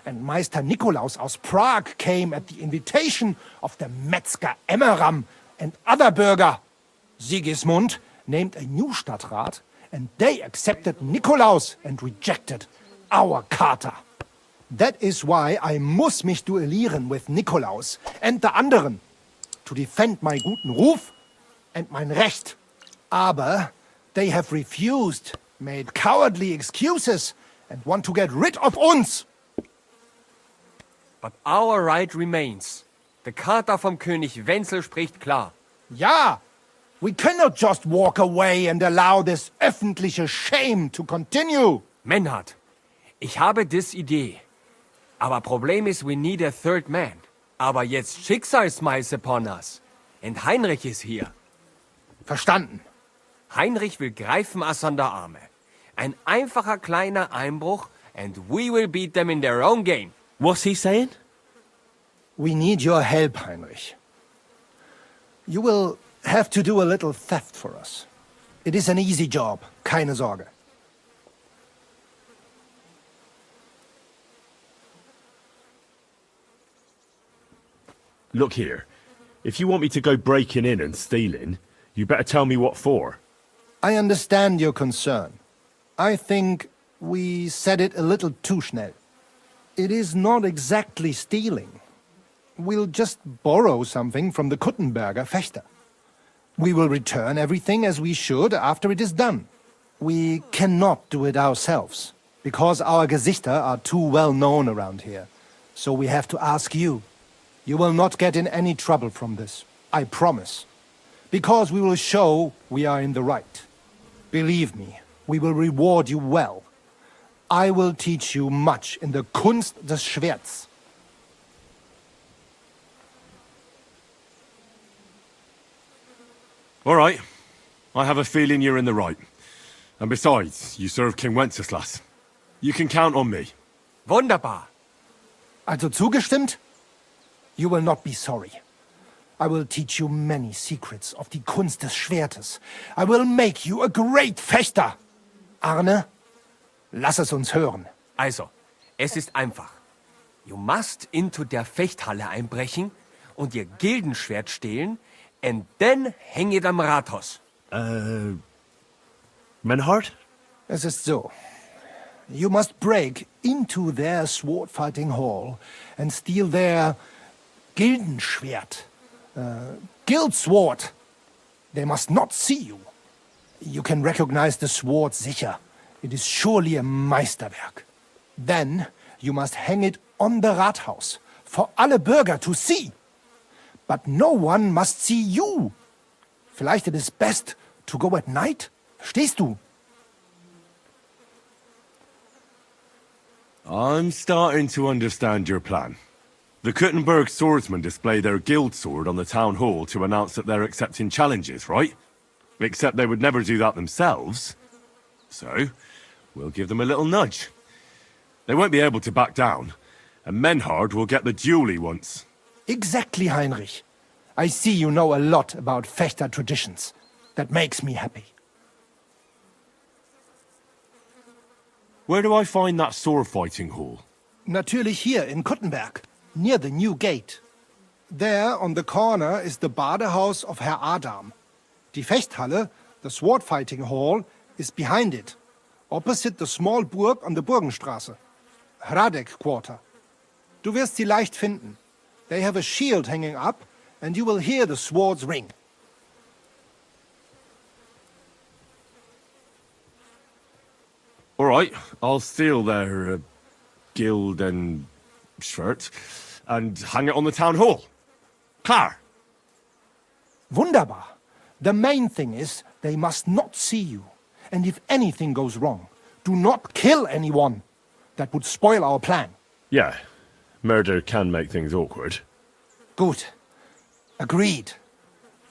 And Meister Nikolaus aus Prague came at the invitation of the Metzger Emmeram and other Bürger. Sigismund named a new Stadtrat, and they accepted Nikolaus and rejected our Charta. That is why I muss mich duellieren with Nikolaus and the anderen, to defend my guten Ruf and mein Recht. Aber they have refused, made cowardly excuses, and want to get rid of uns. But our right remains. The Charta vom König Wenzel spricht klar. Ja, we cannot just walk away and allow this öffentliche shame to continue. Menhard, ich habe dis Idee. Aber Problem ist, we need a third man. Aber jetzt Schicksalsmeis upon us. And Heinrich ist hier. Verstanden. Heinrich will greifen us an der Arme. Ein einfacher kleiner Einbruch and we will beat them in their own game. What's he saying? We need your help, Heinrich. You will have to do a little theft for us. It is an easy job, keine Sorge. Look here. If you want me to go breaking in and stealing, you better tell me what for. I understand your concern. I think we said it a little too schnell. It is not exactly stealing. We'll just borrow something from the Kuttenberger Fechter. We will return everything as we should after it is done. We cannot do it ourselves, because our Gesichter are too well known around here. So we have to ask you. You will not get in any trouble from this, I promise. Because we will show we are in the right. Believe me, we will reward you well. I will teach you much in the Kunst des Schwerts. All right. I have a feeling you're in the right. And besides, you serve King Wenceslas. You can count on me. Wunderbar. Also zugestimmt? You will not be sorry. I will teach you many secrets of die Kunst des Schwertes. I will make you a great Fechter. Arne, lass es uns hören. Also, es ist einfach. You must into der Fechthalle einbrechen und ihr Gildenschwert stehlen and then hang it am Rathaus. Menhard? Es ist so. You must break into their sword-fighting hall and steal their Gildenschwert. Guild sword. They must not see you. You can recognize the sword sicher. It is surely a Meisterwerk. Then you must hang it on the Rathaus for alle Bürger to see. But no one must see you. Vielleicht it is best to go at night? Verstehst du? I'm starting to understand your plan. The Kuttenberg swordsmen display their guild sword on the town hall to announce that they're accepting challenges, right? Except they would never do that themselves. So, we'll give them a little nudge. They won't be able to back down, and Menhard will get the duel he wants. Exactly, Heinrich. I see you know a lot about Fechter traditions. That makes me happy. Where do I find that sword-fighting hall? Natürlich hier in Kuttenberg, near the new gate. There, on the corner, is the Badehaus of Herr Adam. Die Fechthalle, the sword-fighting hall, is behind it, opposite the small Burg on the Burgenstraße. Hradek Quarter. Du wirst sie leicht finden. They have a shield hanging up, and you will hear the swords ring. All right, I'll steal their guild and shirt and hang it on the town hall. Klar. Wunderbar. The main thing is They must not see you. And if anything goes wrong, do not kill anyone. That would spoil our plan. Yeah, murder can make things awkward. Good. Agreed.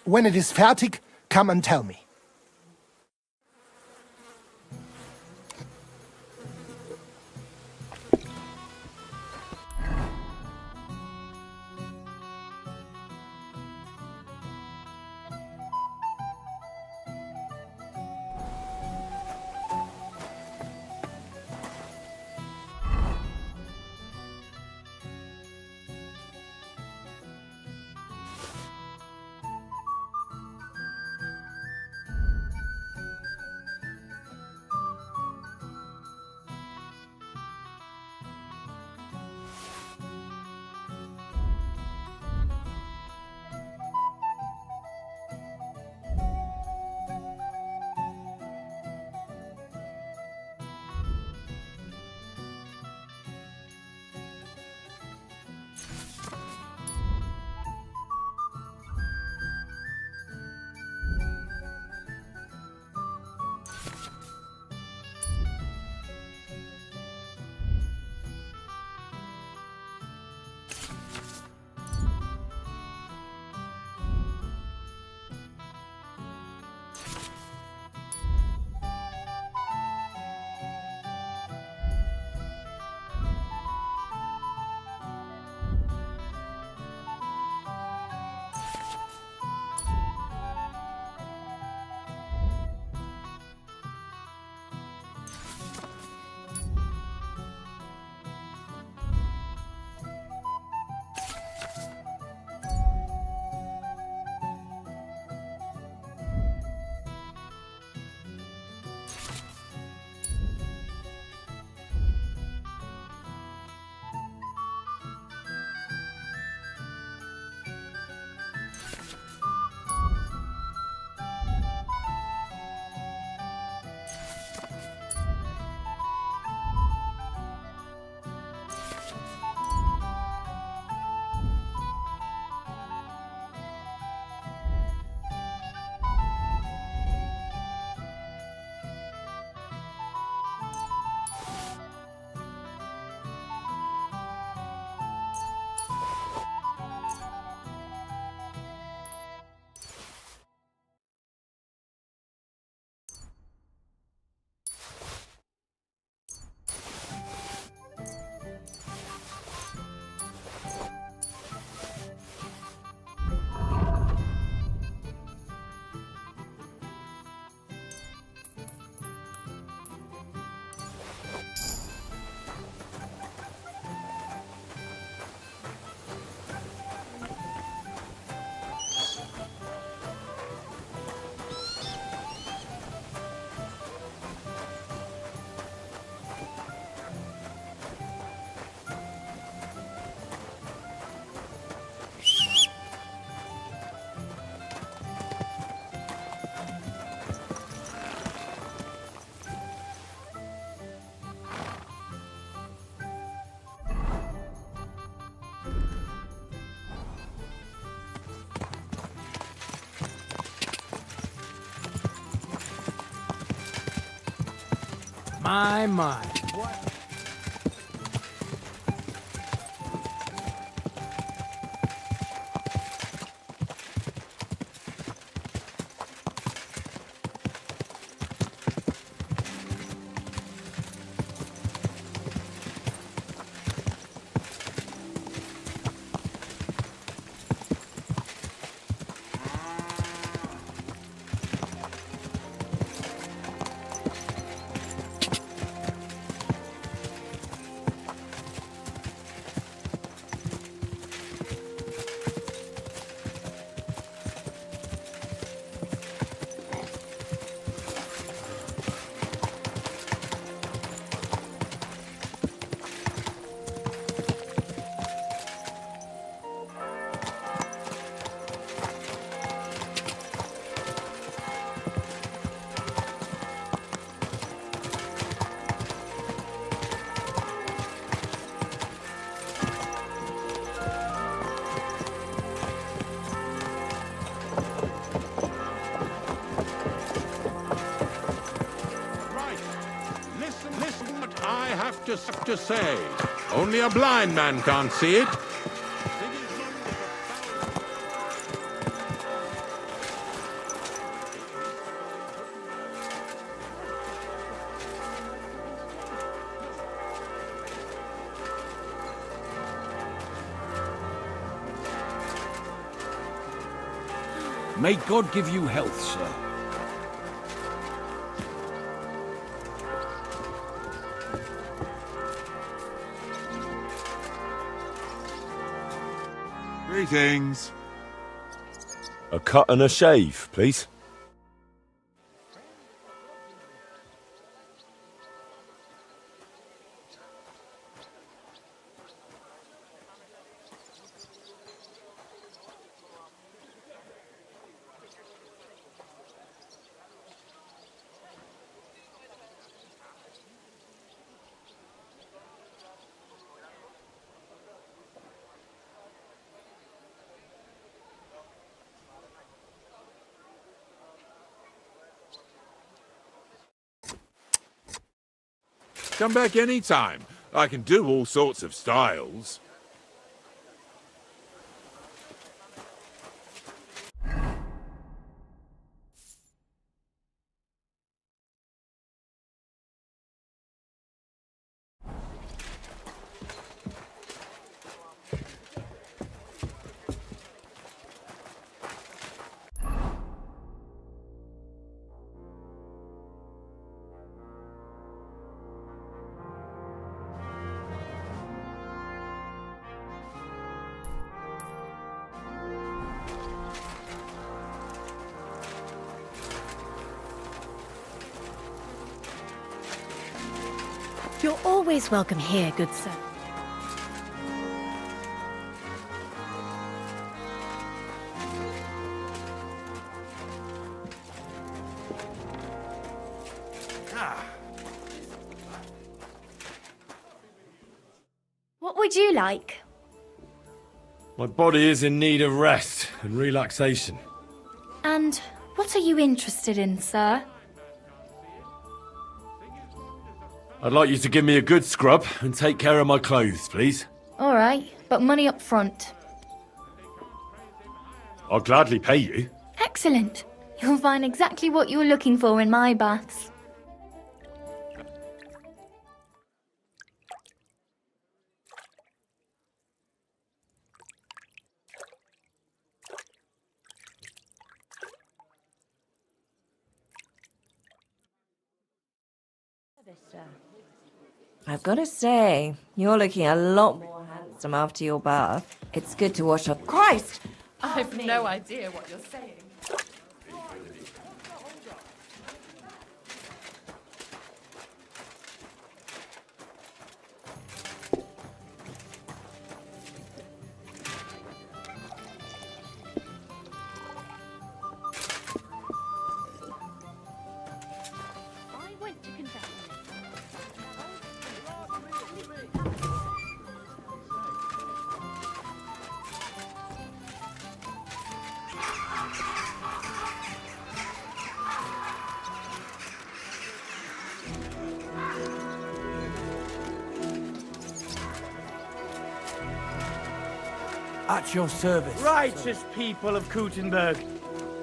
When it is fertig, come and tell me. My. just have to say. Only a blind man can't see it. May God give you health, sir. Greetings. A cut and a shave, please. Come back any time. I can do all sorts of styles. You're always welcome here, good sir. What would you like? My body is in need of rest and relaxation. And what are you interested in, sir? I'd like you to give me a good scrub and take care of my clothes, please. All right, but money up front. I'll gladly pay you. Excellent. You'll find exactly what you're looking for in my baths. I've got to say, you're looking a lot more handsome after your bath. It's good to wash off. Christ! I've no idea what you're saying. I went to confess. At your service. Righteous people of Kuttenberg,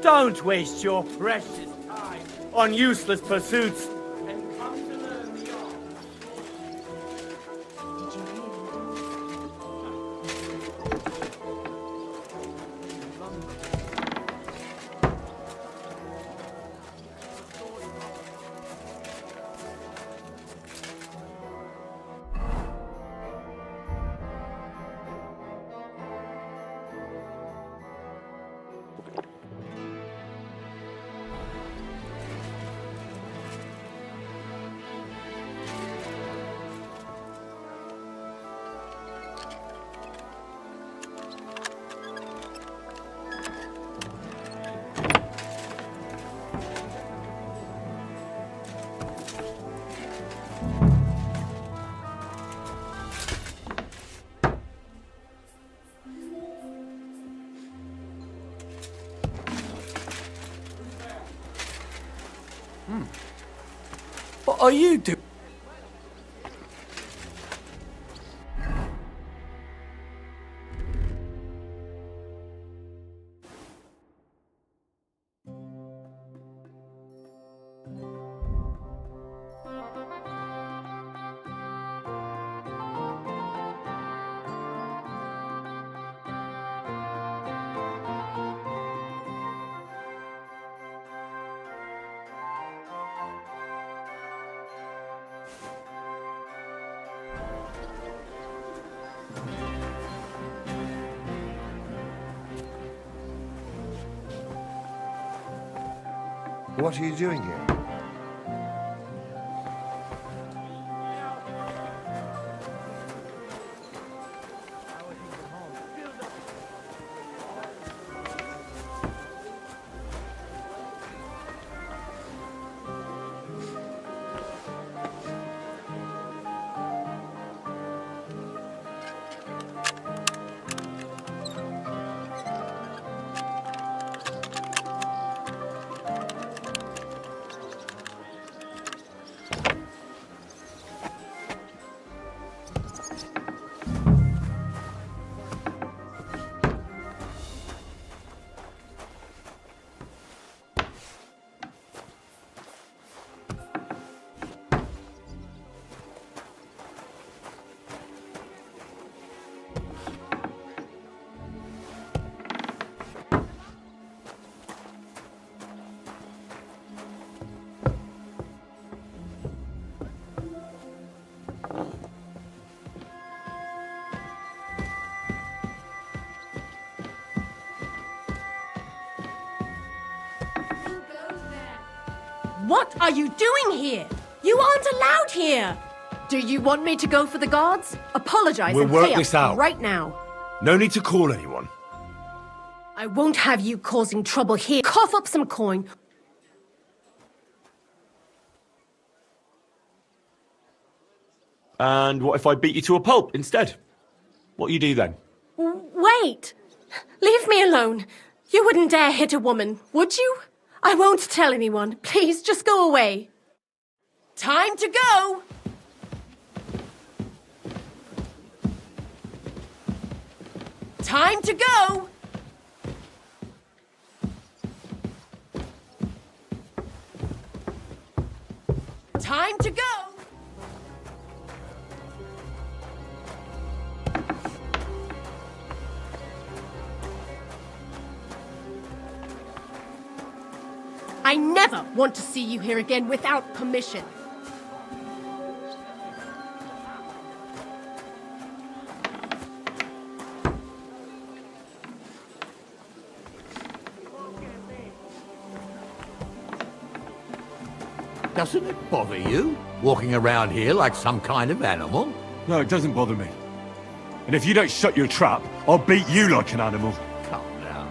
don't waste your precious time on useless pursuits and come to learn the art. What are you doing? What are you doing here? What are you doing here? You aren't allowed here! Do you want me to go for the guards? Apologize We'll and work pay up this out. right now. No need to call anyone. I won't have you causing trouble here. Cough up some coin. And what if I beat you to a pulp instead? What you do then? Wait! Leave me alone. You wouldn't dare hit a woman, would you? I won't tell anyone. Please, just go away. Time to go! Time to go! Time to go! I never want to see you here again without permission. Doesn't it bother you, walking around here like some kind of animal? No, it doesn't bother me. And if you don't shut your trap, I'll beat you like an animal. Calm down.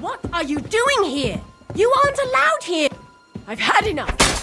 What are you doing here? You aren't allowed here! I've had enough!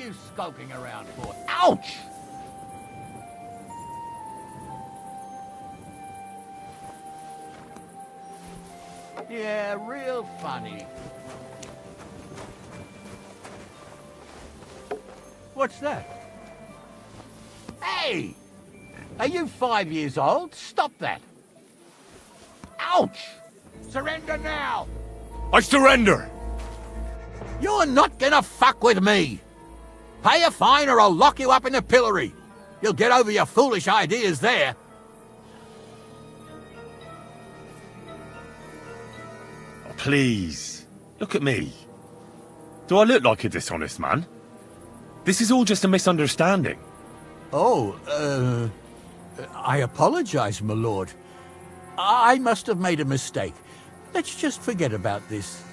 you skulking around for? Ouch! Yeah, real funny. What's that? Hey! Are you 5 years old? Stop that! Ouch! Surrender now! I surrender! You're not gonna fuck with me! Pay a fine or I'll lock you up in the pillory. You'll get over your foolish ideas there. Please, look at me. Do I look like a dishonest man? This is all just a misunderstanding. Oh, I apologize, my lord. I must have made a mistake. Let's just forget about this.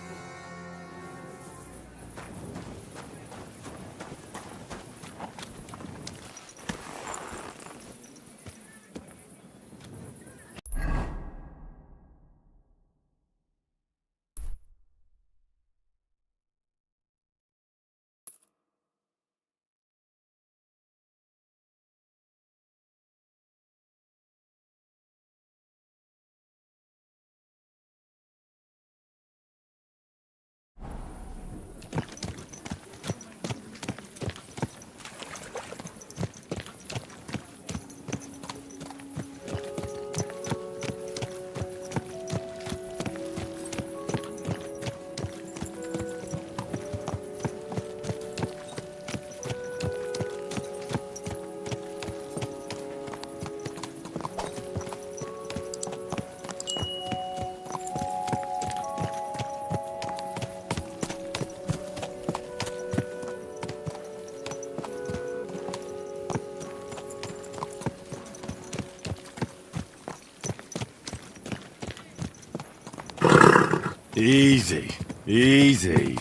Easy, easy.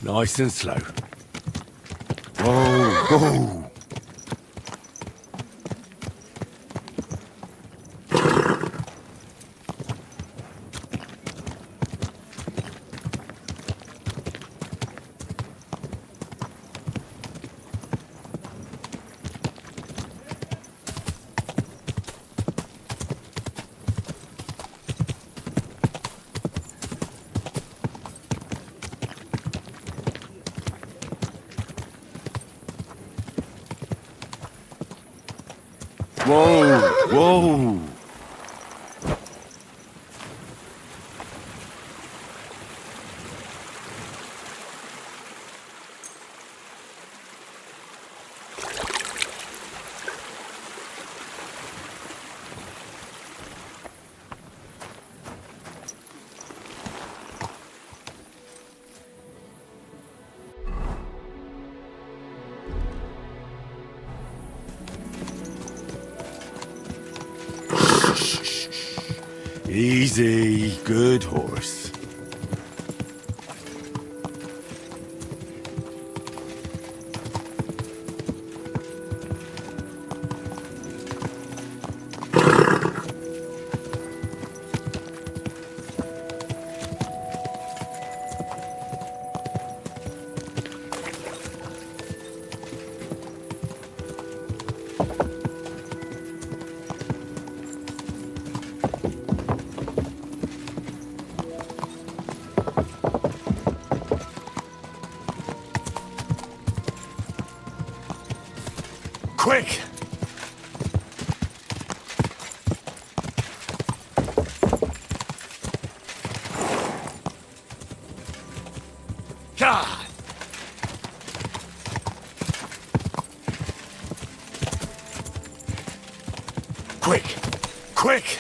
Nice and slow. Whoa, whoa. Whoa, whoa. Easy, good horse. Quick! God! Quick! Quick!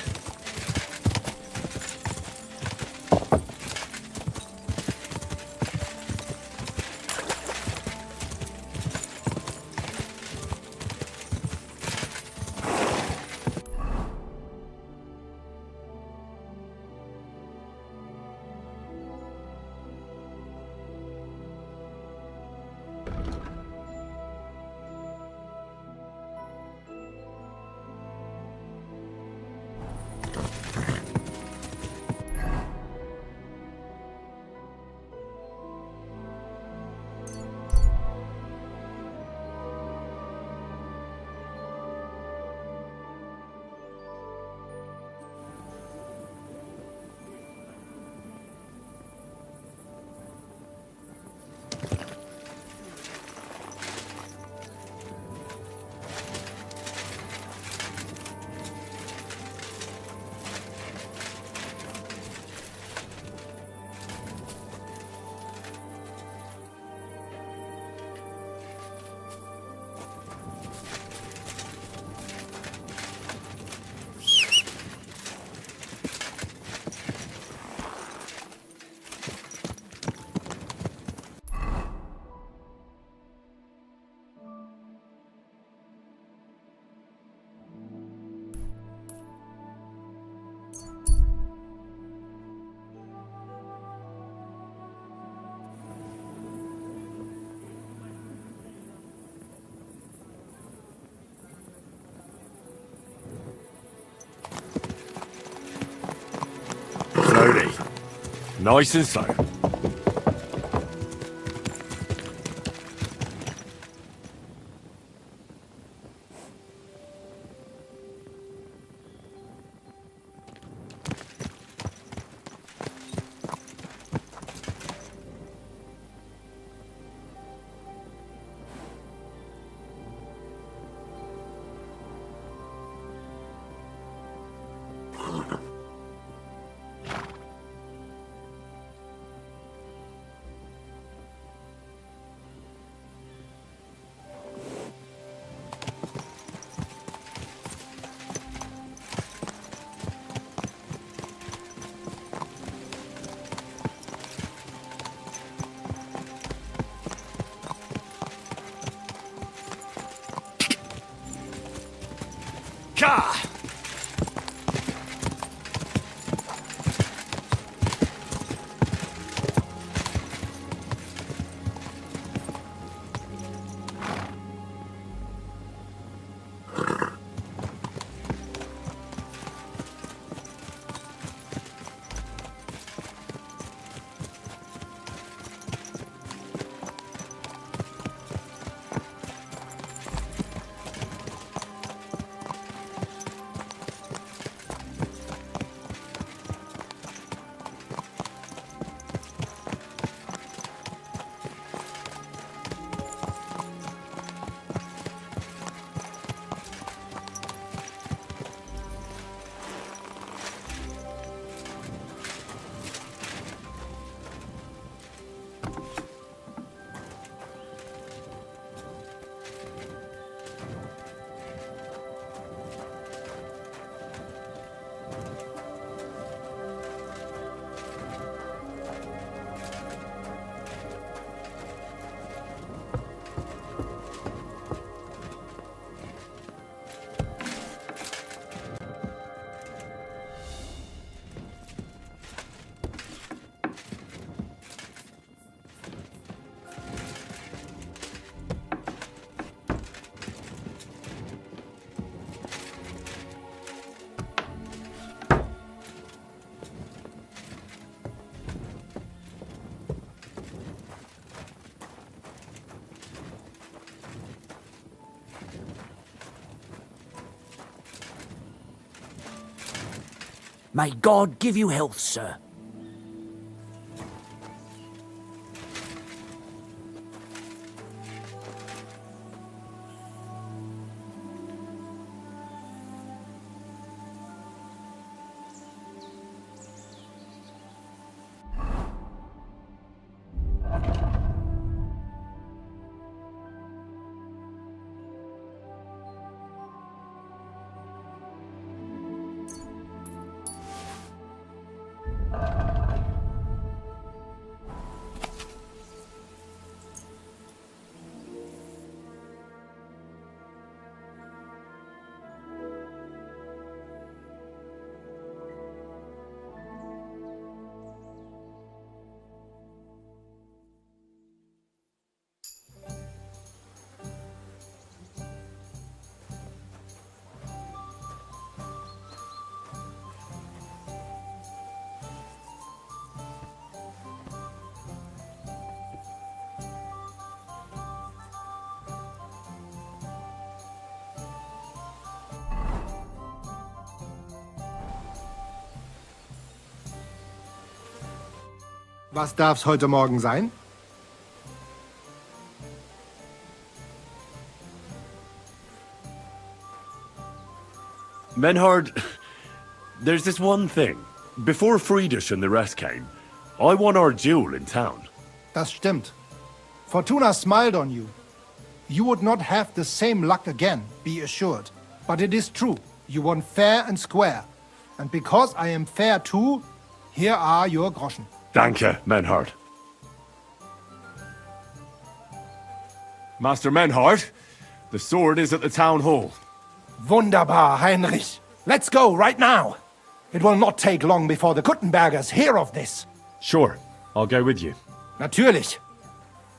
Nice and slow. Ka! May God give you health, sir. Was darf's heute Morgen sein? Menhard, there's this one thing. Before Friedrich and the rest came, I won our duel in town. Das stimmt. Fortuna smiled on you. You would not have the same luck again, be assured. But it is true. You won fair and square. And because I am fair too, here are your Groschen. Danke, Menhard. Master Menhard, the sword is at the town hall. Wunderbar, Heinrich. Let's go right now. It will not take long before the Kuttenbergers hear of this. Sure, I'll go with you. Natürlich.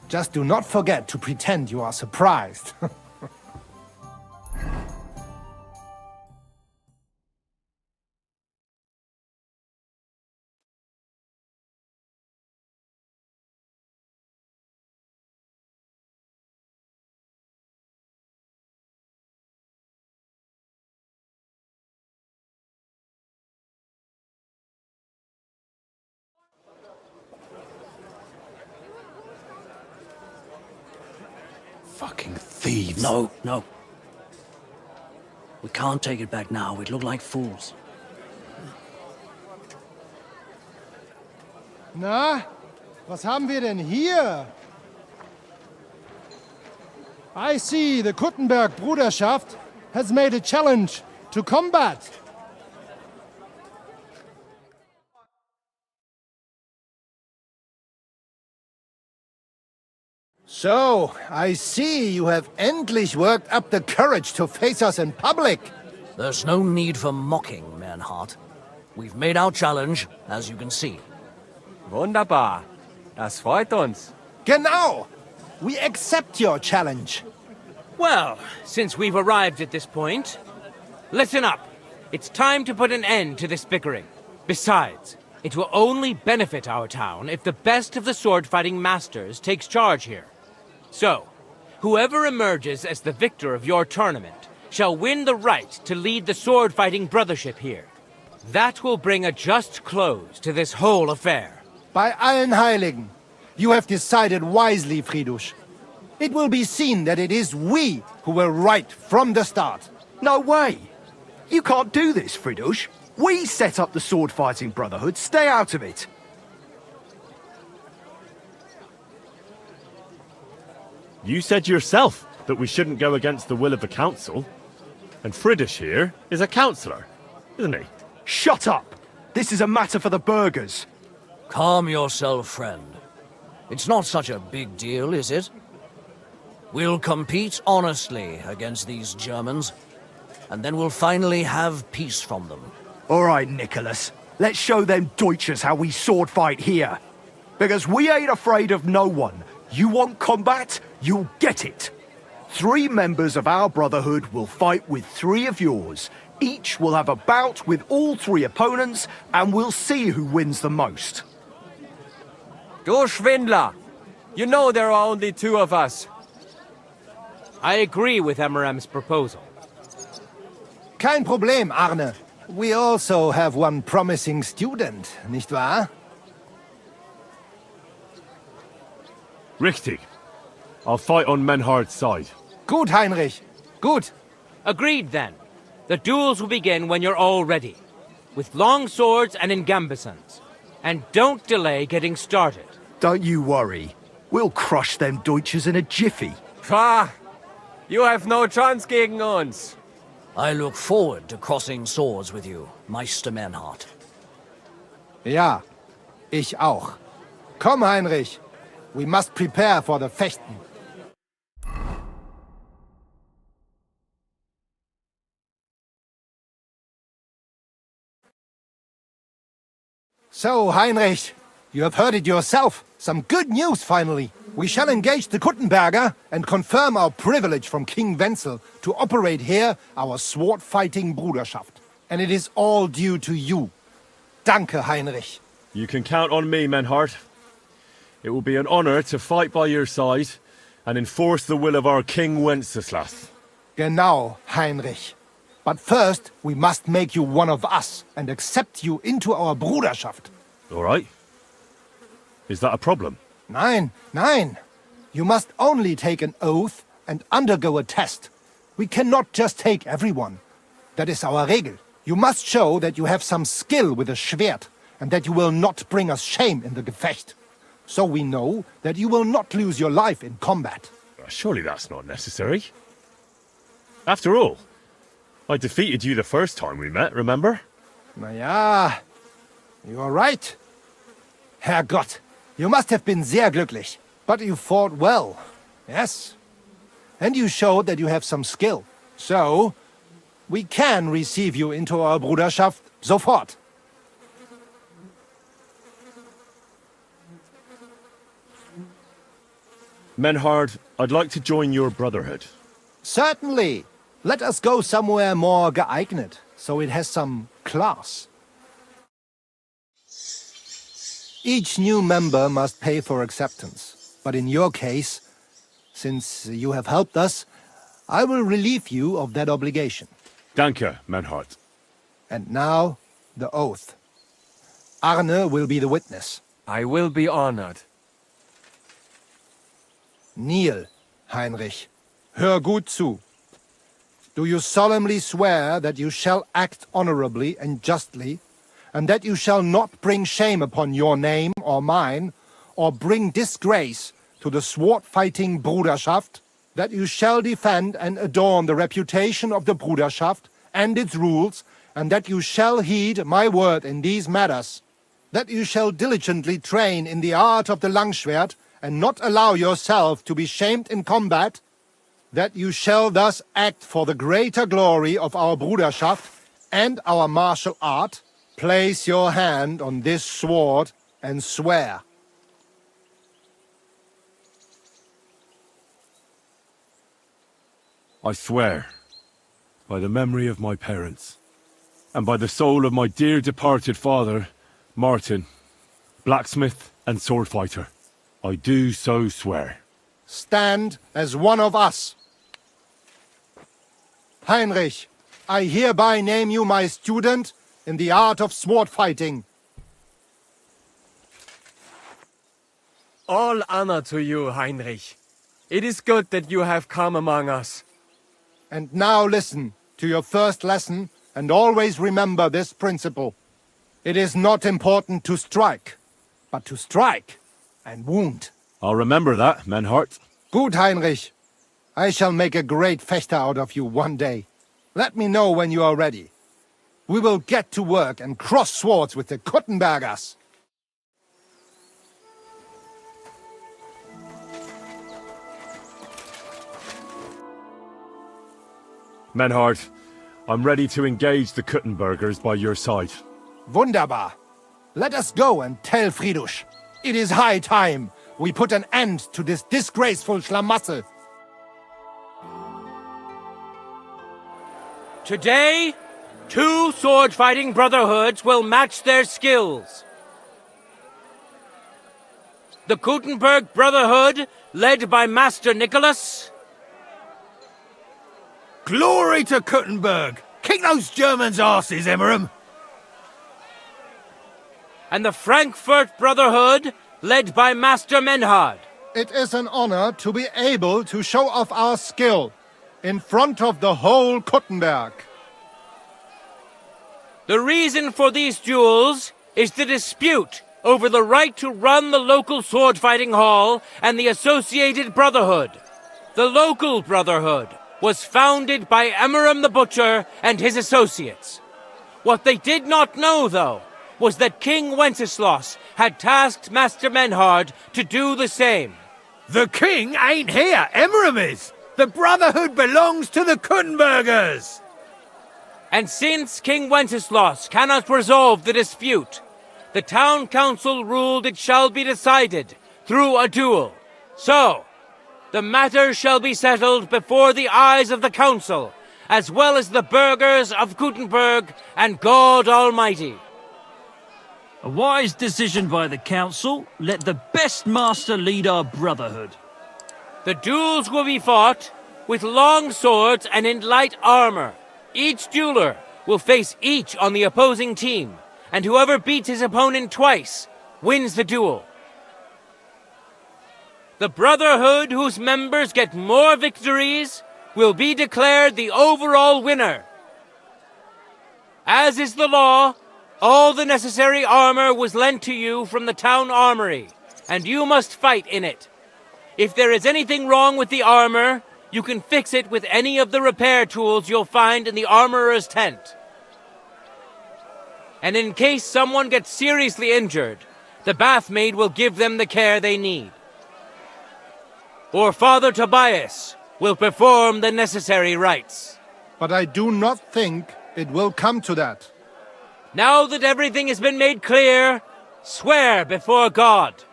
Just do not forget to pretend you are surprised. Fucking thieves. No, no. We can't take it back now. We'd look like fools. Na, was haben wir denn hier? I see the Kuttenberg Bruderschaft has made a challenge to combat. So, I see you have endlich worked up the courage to face us in public. There's no need for mocking, Mernhardt. We've made our challenge, as you can see. Wunderbar. Das freut uns. Genau. We accept your challenge. Well, since we've arrived at this point, listen up. It's time to put an end to this bickering. Besides, it will only benefit our town if the best of the sword-fighting masters takes charge here. So, whoever emerges as the victor of your tournament shall win the right to lead the sword-fighting brothership here. That will bring a just close to this whole affair. Bei allen Heiligen, you have decided wisely, Fridush. It will be seen that it is we who were right from the start. No way! You can't do this, Fridush. We set up the sword-fighting brotherhood. Stay out of it. You said yourself that we shouldn't go against the will of the council. And Friedrich here is a councillor, isn't he? Shut up! This is a matter for the burghers. Calm yourself, friend. It's not such a big deal, is it? We'll compete honestly against these Germans, and then we'll finally have peace from them. All right, Nicholas. Let's show them Deutschers how we sword fight here. Because we ain't afraid of no one. You want combat? You'll get it. 3 members of our brotherhood will fight with 3 of yours. Each will have a bout with all 3 opponents, and we'll see who wins the most. Du Schwindler! You know there are only 2 of us. I agree with Emerem's proposal. Kein Problem, Arne. We also have one promising student, nicht wahr? Richtig. I'll fight on Menhard's side. Gut, Heinrich. Gut. Agreed, then. The duels will begin when you're all ready, with long swords and in gambesons. And don't delay getting started. Don't you worry. We'll crush them Deutschers in a jiffy. Pah! You have no chance gegen uns. I look forward to crossing swords with you, Meister Mernhardt. Ja, ich auch. Komm, Heinrich. We must prepare for the Fechten. So, Heinrich, you have heard it yourself. Some good news, finally. We shall engage the Kuttenberger and confirm our privilege from King Wenzel to operate here our sword-fighting Bruderschaft. And it is all due to you. Danke, Heinrich. You can count on me, Menhard. It will be an honor to fight by your side and enforce the will of our King Wenceslas. Genau, Heinrich. But first, we must make you one of us and accept you into our Bruderschaft. All right. Is that a problem? Nein, nein. You must only take an oath and undergo a test. We cannot just take everyone. That is our Regel. You must show that you have some skill with a Schwert and that you will not bring us shame in the Gefecht. So we know that you will not lose your life in combat. Surely that's not necessary. After all, I defeated you the first time we met, remember? Na ja, you are right. Herrgott, you must have been sehr glücklich. But you fought well, yes. And you showed that you have some skill. So, we can receive you into our Bruderschaft sofort. Menhard, I'd like to join your brotherhood. Certainly. Let us go somewhere more geeignet, so it has some class. Each new member must pay for acceptance. But in your case, since you have helped us, I will relieve you of that obligation. Danke, Menhard. And now, the oath. Arne will be the witness. I will be honored. Kneel, Heinrich. hör gut zu. Do you solemnly swear that you shall act honorably and justly, and that you shall not bring shame upon your name or mine, or bring disgrace to the sword-fighting Bruderschaft, that you shall defend and adorn the reputation of the Bruderschaft and its rules, and that you shall heed my word in these matters, that you shall diligently train in the art of the Langschwert, and not allow yourself to be shamed in combat, that you shall thus act for the greater glory of our Bruderschaft and our martial art, place your hand on this sword and swear. I swear, by the memory of my parents, and by the soul of my dear departed father, Martin, blacksmith and sword fighter, I do so swear. Stand as one of us. Heinrich, I hereby name you my student in the art of sword fighting. All honor to you, Heinrich. It is good that you have come among us. And now listen to your first lesson, and always remember this principle. It is not important to strike, but to strike and wound. I'll remember that, Menhart. Gut, Heinrich. I shall make a great fechter out of you one day. Let me know when you are ready. We will get to work and cross swords with the Kuttenbergers. Menhart, I'm ready to engage the Kuttenbergers by your side. Wunderbar. Let us go and tell Friedrich. It is high time we put an end to this disgraceful schlamassel. Today, 2 sword-fighting brotherhoods will match their skills. The Kuttenberg Brotherhood, led by Master Nicholas. Glory to Kuttenberg! Kick those Germans' asses, Emmeram! And the Frankfurt Brotherhood, led by Master Menhard. It is an honor to be able to show off our skill in front of the whole Kuttenberg. The reason for these duels is the dispute over the right to run the local sword-fighting hall and the associated brotherhood. The local brotherhood was founded by Emmeram the Butcher and his associates. What they did not know, though, was that King Wenceslas had tasked Master Menhard to do the same. The king ain't here, Emmeram is! The Brotherhood belongs to the Kuttenbergers! And since King Wenceslas cannot resolve the dispute, the town council ruled it shall be decided through a duel. So, the matter shall be settled before the eyes of the council, as well as the burghers of Kuttenberg and God Almighty. A wise decision by the council. Let the best master lead our brotherhood. The duels will be fought with long swords and in light armor. Each dueler will face each on the opposing team, and whoever beats his opponent twice wins the duel. The brotherhood whose members get more victories will be declared the overall winner. As is the law, all the necessary armor was lent to you from the town armory, and you must fight in it. If there is anything wrong with the armor, you can fix it with any of the repair tools you'll find in the armorer's tent. And in case someone gets seriously injured, the bathmaid will give them the care they need. Or Father Tobias will perform the necessary rites. But I do not think it will come to that. Now that everything has been made clear, swear before God.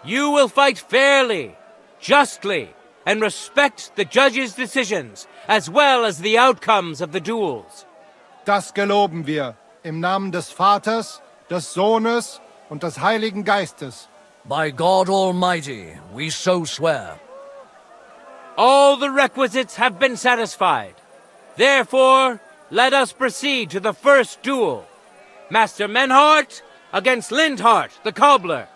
You will fight fairly, justly, and respect the judge's decisions, as well as the outcomes of the duels. Das geloben wir, im Namen des Vaters, des Sohnes und des Heiligen Geistes. By God Almighty, we so swear. All the requisites have been satisfied. Therefore, let us proceed to the first duel. Master Menhart against Lindhart, the cobbler.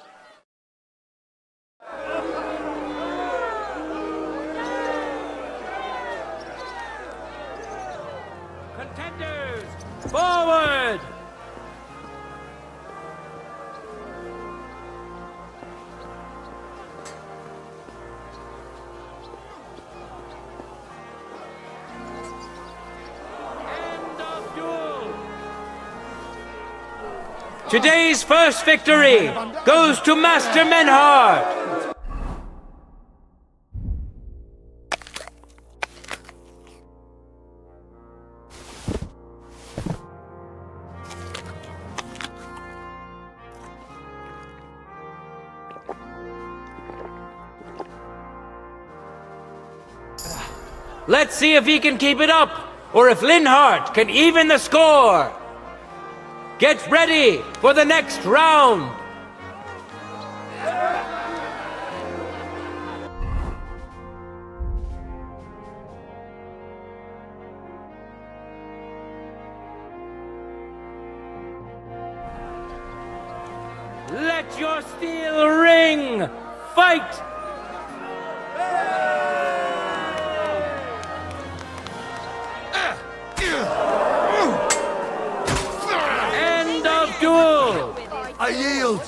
Today's first victory goes to Master Menhard. Let's see if he can keep it up, or if Linhardt can even the score. Get ready for the next round. Let your steel ring. Fight! End of duel! I yield!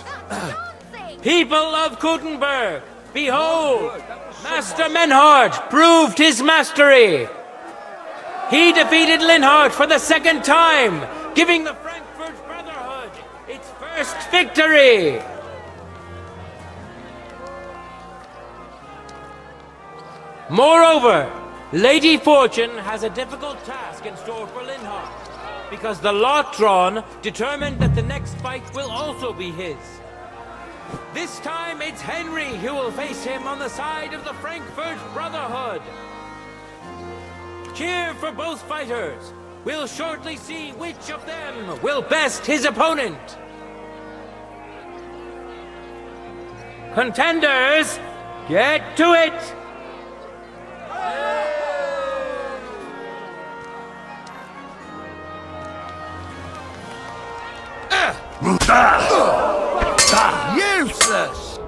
People of Kuttenberg, behold! Master Menhard proved his mastery! He defeated Linhardt for the second time, giving the Frankfurt Brotherhood its first victory! Moreover, Lady Fortune has a difficult task in store for Linhardt, because the lot drawn determined that the next fight will also be his. This time it's Henry who will face him on the side of the Frankfurt Brotherhood. Cheer for both fighters. We'll shortly see which of them will best his opponent. Contenders, get to it! Useless!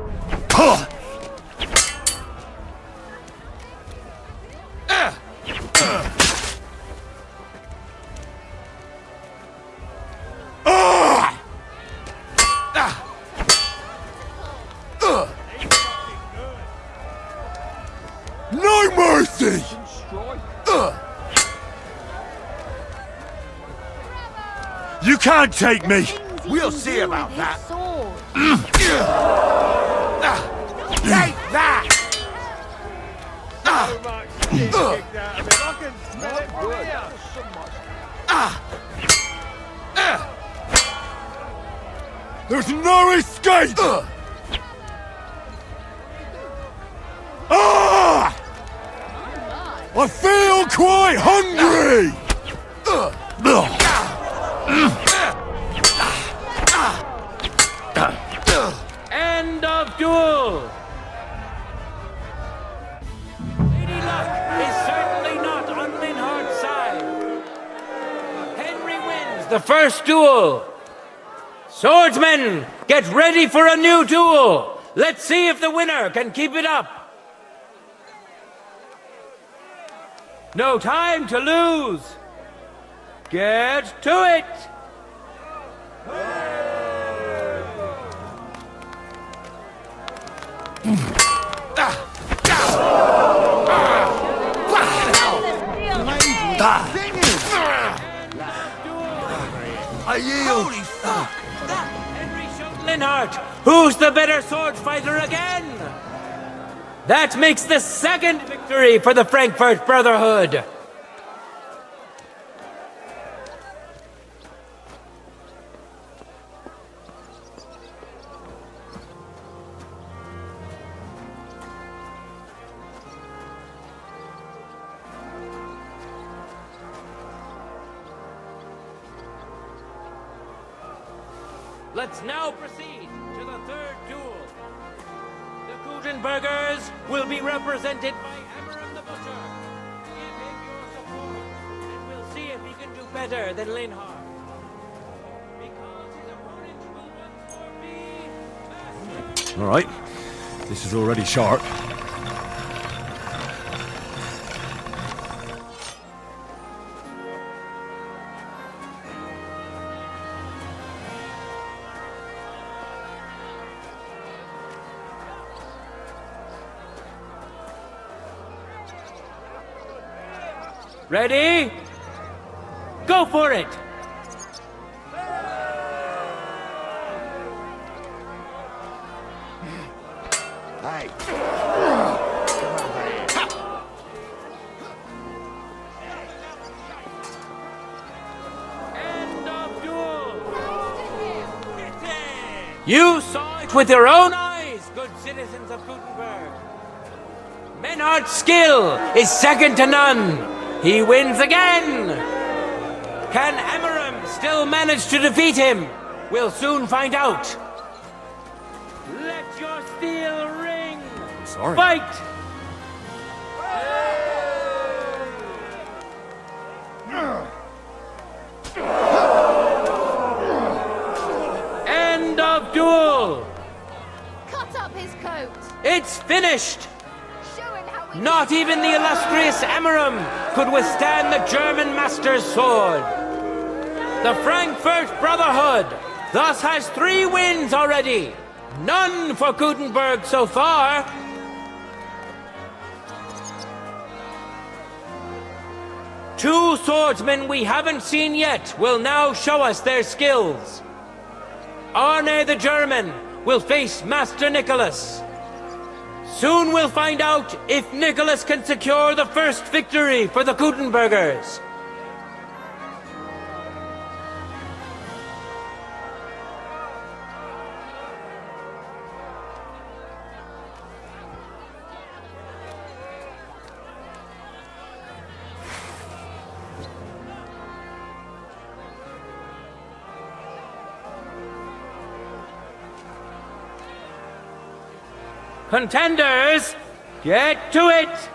No mercy! You can't take me! We'll see about that. Take that! There's no escape! I feel quite hungry! End of duel! Lady Luck is certainly not on Linhardt's side. Henry wins the first duel. Swordsmen, get ready for a new duel. Let's see if the winner can keep it up. No time to lose. Get to it. I yield! Holy fuck! Henry showed Linhardt, who's the better sword fighter again? That makes the second victory for the Frankfurt Brotherhood. Let's now proceed to the third duel. The Kuttenbergers will be represented by Emmeram the Butcher. Give him your support, and we'll see if he can do better than Linhardt. Because his opponent will once more be... All right, this is already sharp. Ready? Go for it! You saw it with your own eyes, good citizens of Gutenberg. Menhardt's skill is second to none. He wins again. Can Amaram still manage to defeat him? We'll soon find out. Let your steel ring. Sorry. Fight! End of duel. Cut up his coat. It's finished. Not even the illustrious Amaram could withstand the German master's sword. The Frankfurt Brotherhood thus has 3 wins already. None for Gutenberg so far. Two swordsmen we haven't seen yet will now show us their skills. Arne the German will face Master Nicholas. Soon we'll find out if Nicholas can secure the first victory for the Gutenbergers. Contenders, get to it!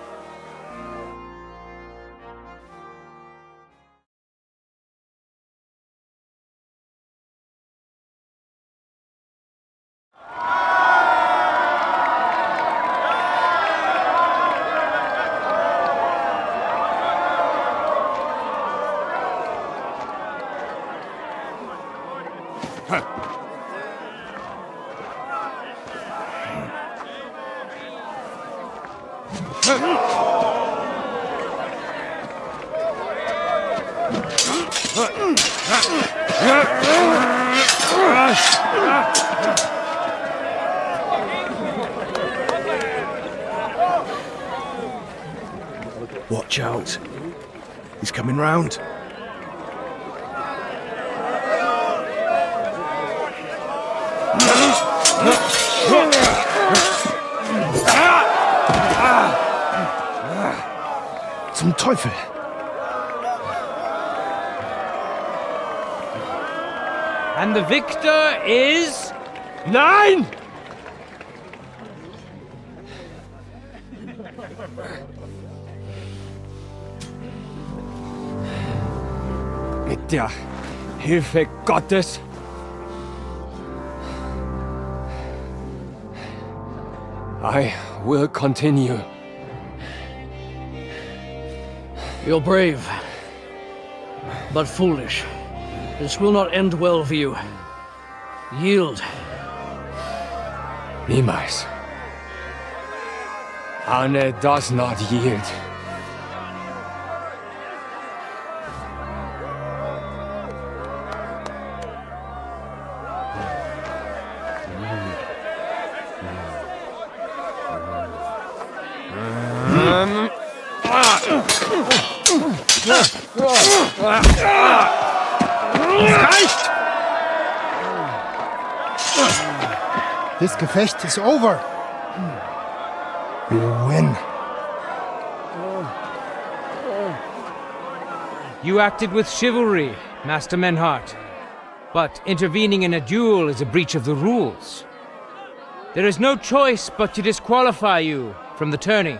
Watch out. He's coming round. Zum Teufel! And the victor is... Nein! Mit der Hilfe Gottes. I will continue. You're brave, but foolish. This will not end well for you. Yield. Niemals. Arne does not yield. This Gefecht is over. We win. You acted with chivalry, Master Menhardt. But intervening in a duel is a breach of the rules. There is no choice but to disqualify you from the tourney.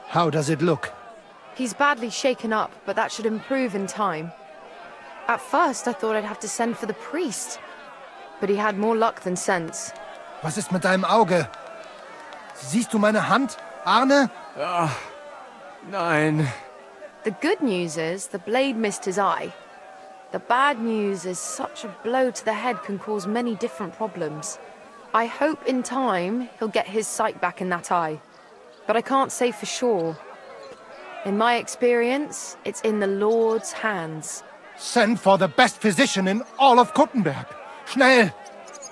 How does it look? He's badly shaken up, but that should improve in time. At first, I thought I'd have to send for the priest. But he had more luck than sense. Was ist mit deinem Auge? Siehst du meine Hand, Arne? Nein. The good news is the blade missed his eye. The bad news is such a blow to the head can cause many different problems. I hope in time he'll get his sight back in that eye, but I can't say for sure. In my experience, it's in the Lord's hands. Send for the best physician in all of Kuttenberg. Schnell!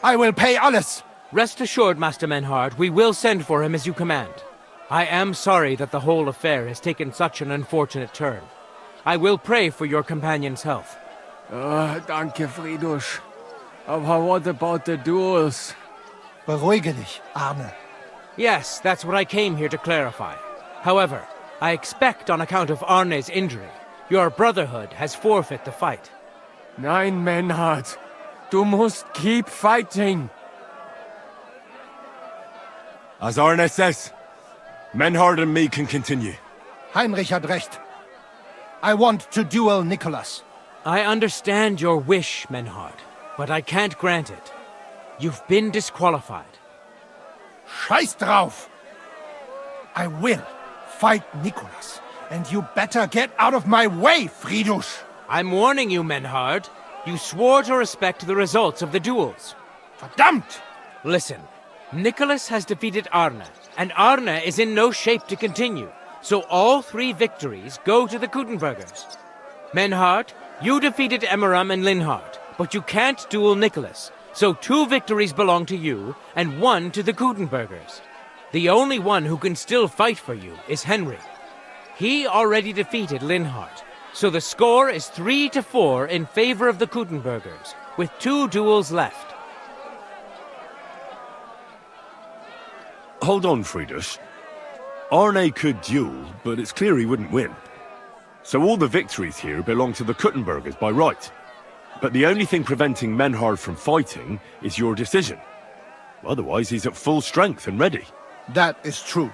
I will pay alles. Rest assured, Master Menhard, we will send for him as you command. I am sorry that the whole affair has taken such an unfortunate turn. I will pray for your companion's health. Danke, Friedrich. Aber what about the duels? Beruhige dich, Arne. Yes, that's what I came here to clarify. However, I expect on account of Arne's injury, your brotherhood has forfeit the fight. Nein, Menhard. Du musst keep fighting. As Arne says, Menhard and me can continue. Heinrich had recht. I want to duel Nicholas. I understand your wish, Menhard, but I can't grant it. You've been disqualified. Scheiß drauf! I will fight Nicholas, and you better get out of my way, Friedrich! I'm warning you, Menhard. You swore to respect the results of the duels. Verdammt! Listen, Nicholas has defeated Arne, and Arne is in no shape to continue, so all 3 victories go to the Kuttenbergers. Menhard, you defeated Emmeram and Linhard, but you can't duel Nicholas, so 2 victories belong to you, and 1 to the Kuttenbergers. The only one who can still fight for you is Henry. He already defeated Linhard, so the score is 3-4 in favor of the Kuttenbergers, with 2 duels left. Hold on, Friedrich. Arne could duel, but it's clear he wouldn't win. So all the victories here belong to the Kuttenbergers by right. But the only thing preventing Menhard from fighting is your decision. Otherwise, he's at full strength and ready. That is true.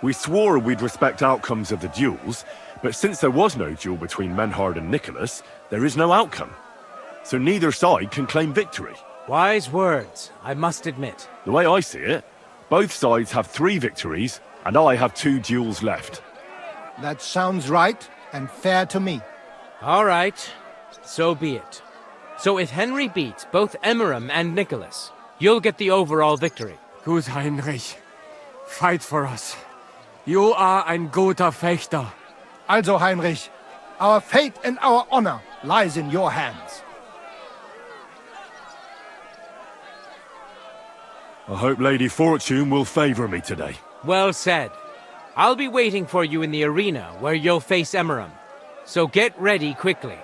We swore we'd respect outcomes of the duels, but since there was no duel between Menhard and Nicholas, there is no outcome. So neither side can claim victory. Wise words, I must admit. The way I see it, both sides have 3 victories, and I have 2 duels left. That sounds right and fair to me. All right, so be it. So if Henry beats both Emmeram and Nicholas, you'll get the overall victory. Gut, Heinrich. Fight for us. You are ein guter Fechter. Also, Heinrich, our fate and our honor lies in your hands. I hope Lady Fortune will favor me today. Well said. I'll be waiting for you in the arena where you'll face Emmeram. So get ready quickly.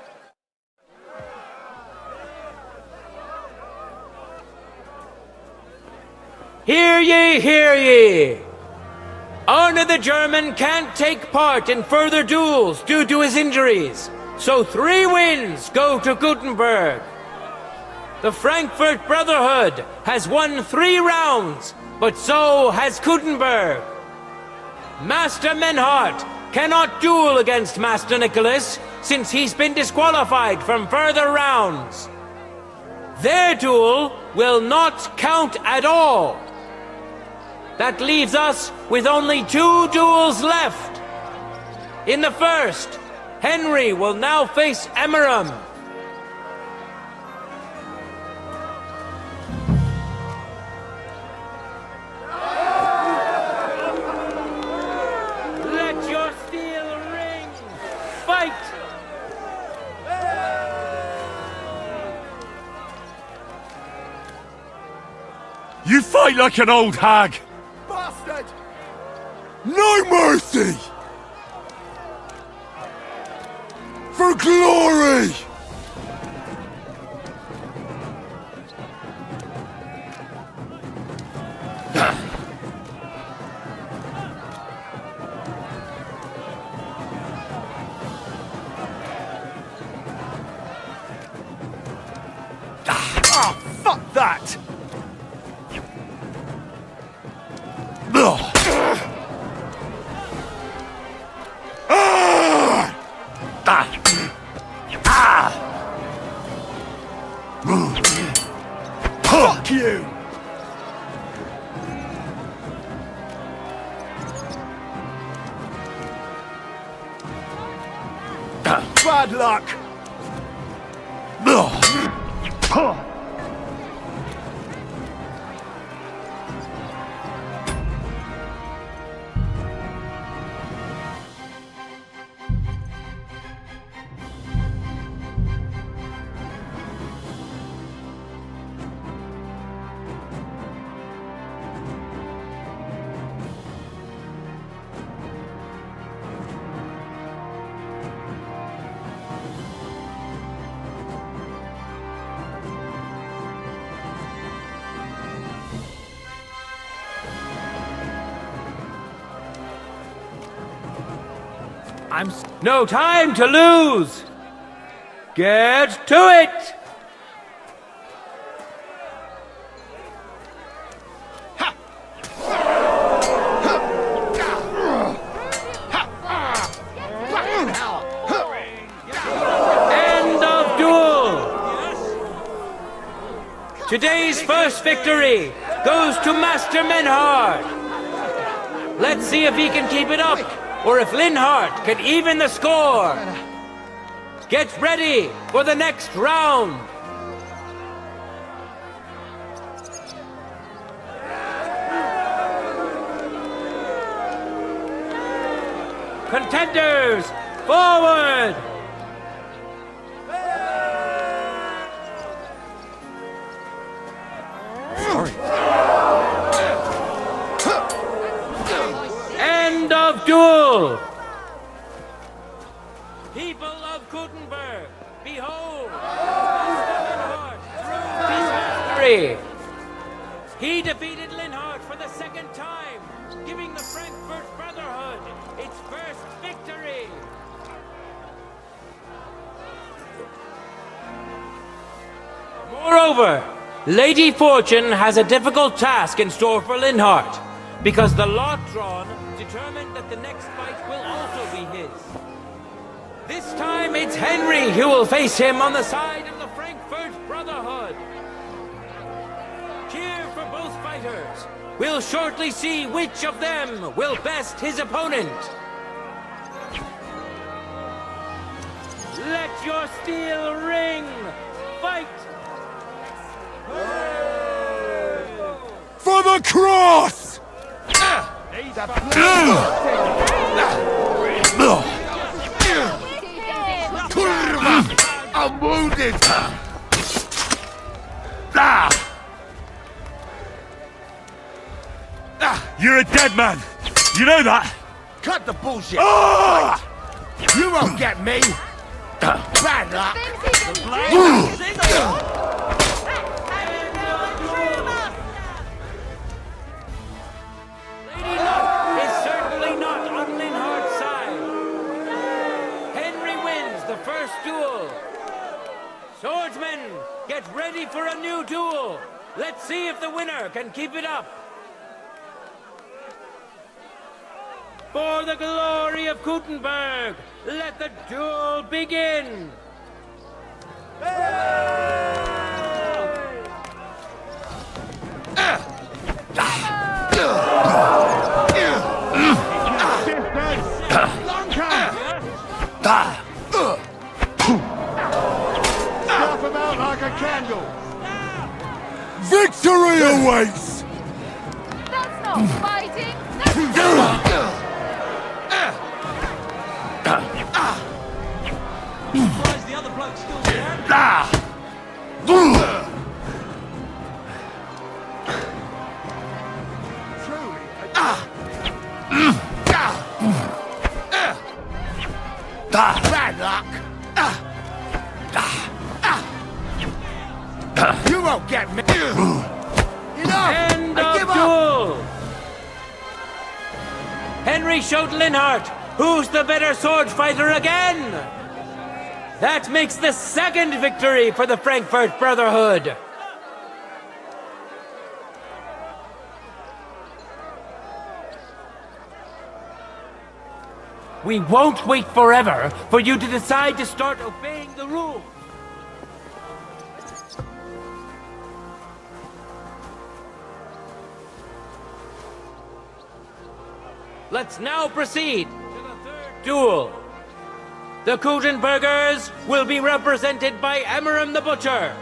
Hear ye, hear ye! Arne the German can't take part in further duels due to his injuries, so 3 wins go to Gutenberg. The Frankfurt Brotherhood has won 3 rounds, but so has Gutenberg. Master Menhard cannot duel against Master Nicholas since he's been disqualified from further rounds. Their duel will not count at all. That leaves us with only 2 duels left. In the first, Henry will now face Emmeram. Let your steel ring. Fight! You fight like an old hag! Bastard! No mercy! For glory! Ah, fuck that! Fuck you! Bad luck! No time to lose! Get to it! End of duel! Today's first victory goes to Master Menhard. Let's see if he can keep it up, or if Linhardt can even the score. Get ready for the next round. Contenders, forward! End of duel! People of Gutenberg, behold! Master Linhardt proved his mastery! He defeated Linhardt for the second time, giving the Frankfurt Brotherhood its first victory! Moreover, Lady Fortune has a difficult task in store for Linhardt, because the lot drawn determined that the next fight will also be his. This time it's Henry who will face him on the side of the Frankfurt Brotherhood. Cheer for both fighters. We'll shortly see which of them will best his opponent. Let your steel ring. Fight! For the cross! I'm wounded! You're a dead man! You know that? Cut the bullshit! Ah! You won't get me! Bad luck! Lady Luck is certainly not on Linhardt's side. Henry wins the first duel. Swordsmen, get ready for a new duel. Let's see if the winner can keep it up. For the glory of Gutenberg, let the duel begin! Snuff him out like a candle! Victory awaits! That's not fighting! Surprised the other bloke's still there. Bad luck! You won't get me! End of duel! Henry showed Linhardt who's the better sword fighter again! That makes the second victory for the Frankfurt Brotherhood! We won't wait forever for you to decide to start obeying the rules! Let's now proceed to the third duel. The Kuttenbergers will be represented by Emmeram the Butcher.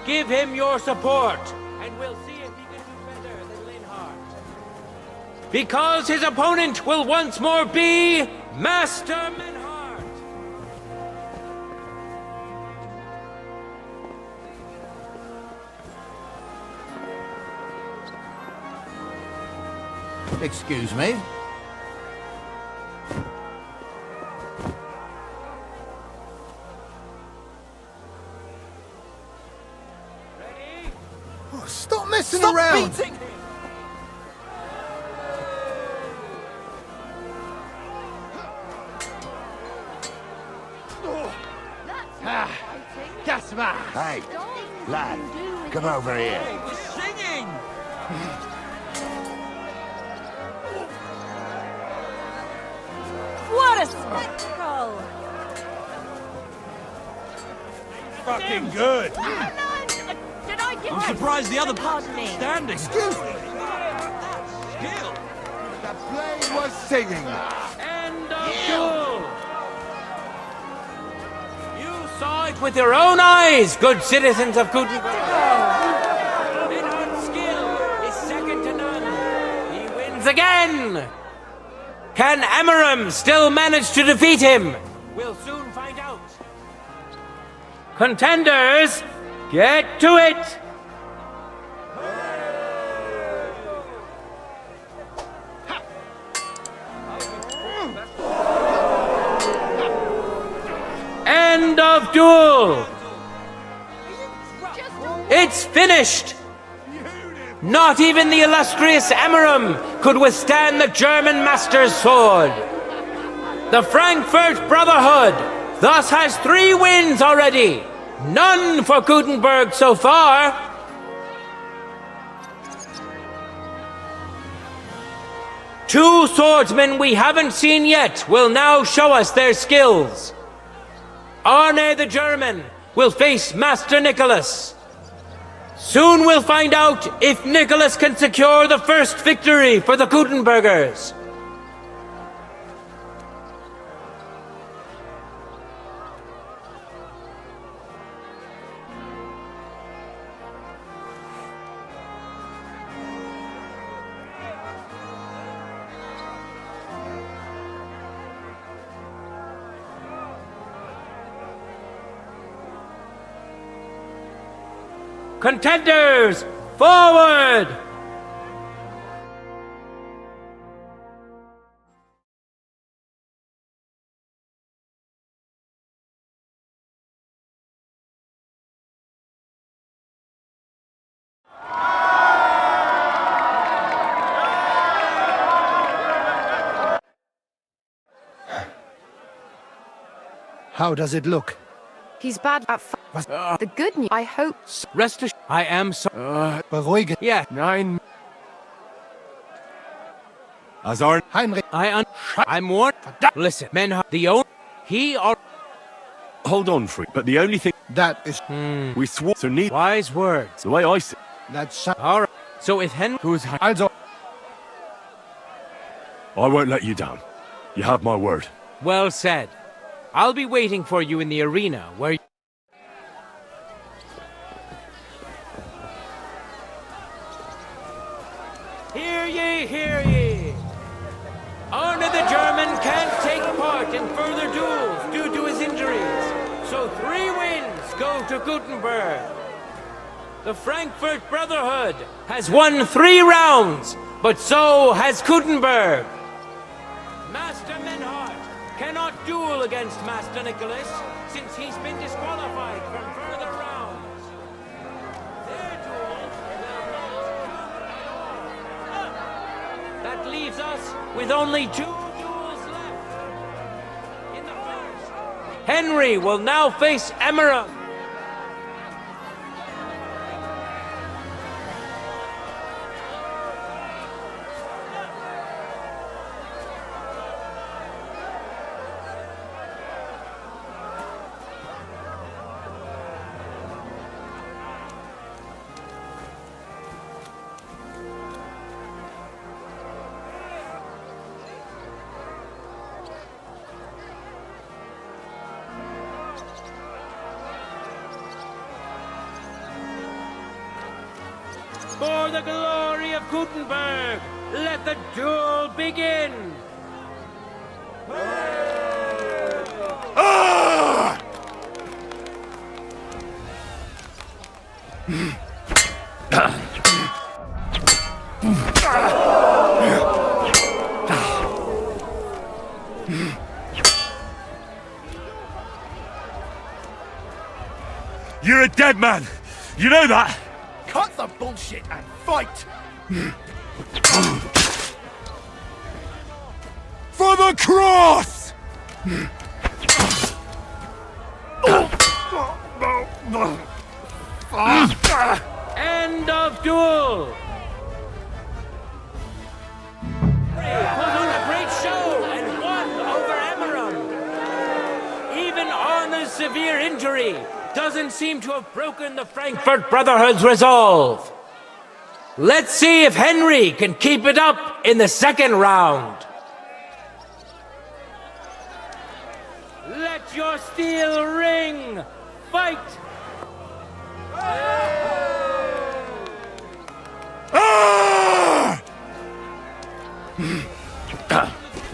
Give him your support, and we'll see if he can do better than Linhart. Because his opponent will once more be Master Menhart. Excuse me. Oh, stop messing around! Hey, lad, come over here. Singing! What a spectacle! Fucking good. Did I get I'm surprised the other Pardon me. standing. Excuse me. Skill. The blade was singing. End of duel! You saw it with your own eyes, good citizens of Kuttenberg. Menhardt's skill is second to none. He wins again! Can Emmeram still manage to defeat him? We'll soon find out. Contenders, get to it! End of duel! It's finished! Not even the illustrious Emmeram could withstand the German master's sword. The Frankfurt Brotherhood thus has 3 wins already. None for Kuttenberg so far. Two swordsmen we haven't seen yet will now show us their skills. Arne the German will face Master Nicholas. Soon we'll find out if Nicholas can secure the first victory for the Kuttenbergers. Contenders, forward! How does it look? He's bad at the good news. I hope. Rest assured, I am so. Beruhige. Yeah, nein. Azar. Heinrich. I'm warned. Listen, Menhart, the owner. He are. Hold on, freak. But the only thing that is. We swore to need. Wise words. The way I see. That's. All right. So if Henry. Who's. Also. I won't let you down. You have my word. Well said. I'll be waiting for you in the arena where. Hear ye, hear ye! Arne the German can't take part in further duels due to his injuries, so 3 wins go to Kuttenberg. The Frankfurt Brotherhood has won 3 rounds, but so has Kuttenberg. Master Menhart cannot duel against Master Nicholas since he's been disqualified from further rounds. Their duel will not count. That leaves us with only 2 duels left. In the first, Henry will now face Emmeram. For the glory of Gutenberg, let the duel begin! Ah! You're a dead man! You know that? Cut the bullshit and fight! For the cross! End of duel! Put on a great show and won over Emmeram. Even Arna's severe injury doesn't seem to have broken the Frankfurt Brotherhood's resolve. Let's see if Henry can keep it up in the second round. Let your steel ring! Fight! Ah!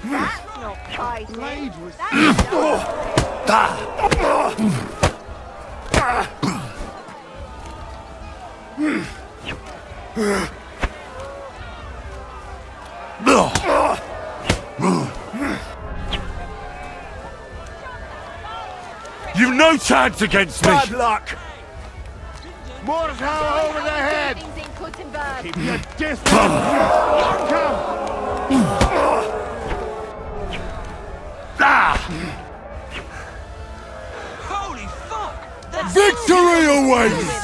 That's not fighting. You've no chance against me! Bad luck! Mortar over the head! Keep your distance! Come! Holy fuck! That's Victory awaits!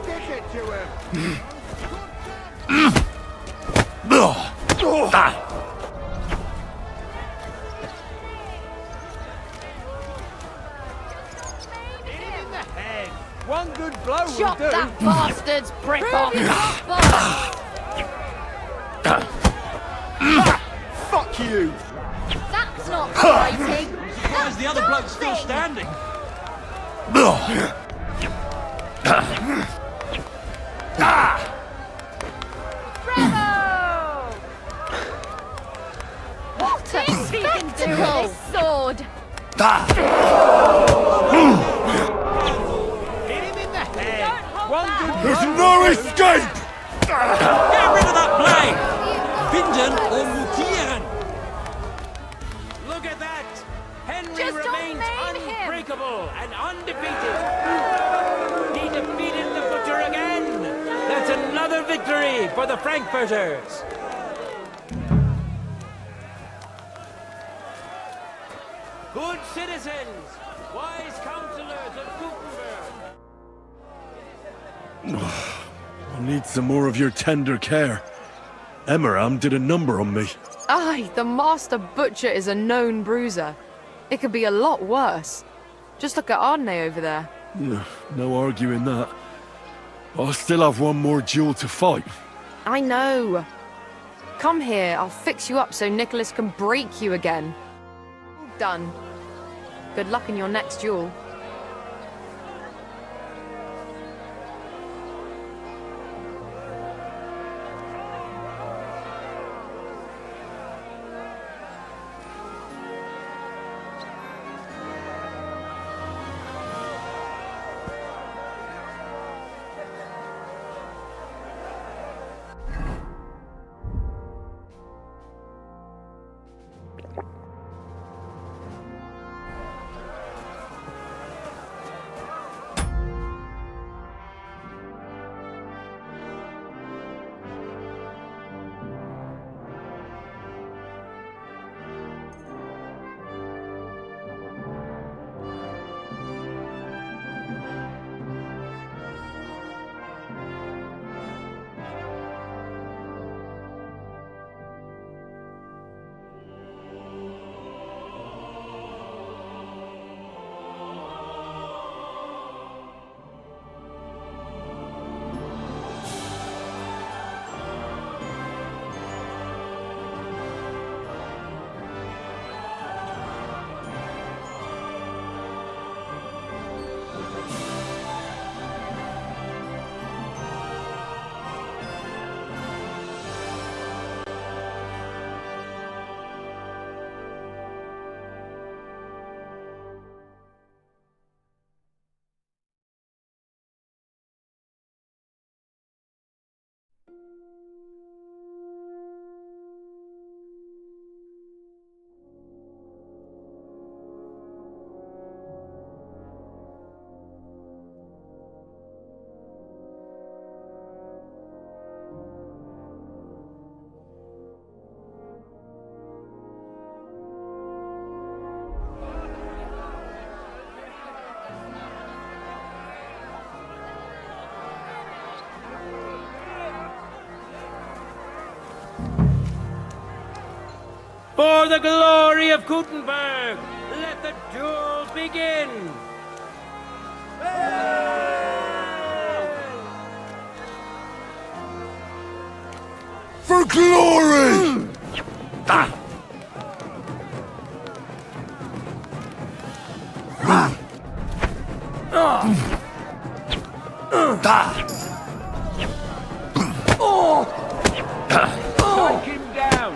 Stick it to him! One good blow will Chop do. that bastard's prick off! Fuck you! That's not fighting! Why is the other bloke still standing? What a spectacle! This sword! Hit him in the head! One good There's blow no will do. escape! Get rid of that blade! Binden or mutieren! Look at that! Henry Just don't remains maim him. unbreakable and undefeated. He defeated the Butcher again. That's another victory for the Frankfurters. Good citizens, wise counselors of Gutenberg. I need some more of your tender care. Emmeram did a number on me. Aye, the Master Butcher is a known bruiser. It could be a lot worse. Just look at Arne over there. No arguing that. I'll still have one more duel to fight. I know. Come here, I'll fix you up so Nicholas can break you again. Done. Good luck in your next duel. For the glory of Gutenberg, let the duel begin! For glory! Strike him down!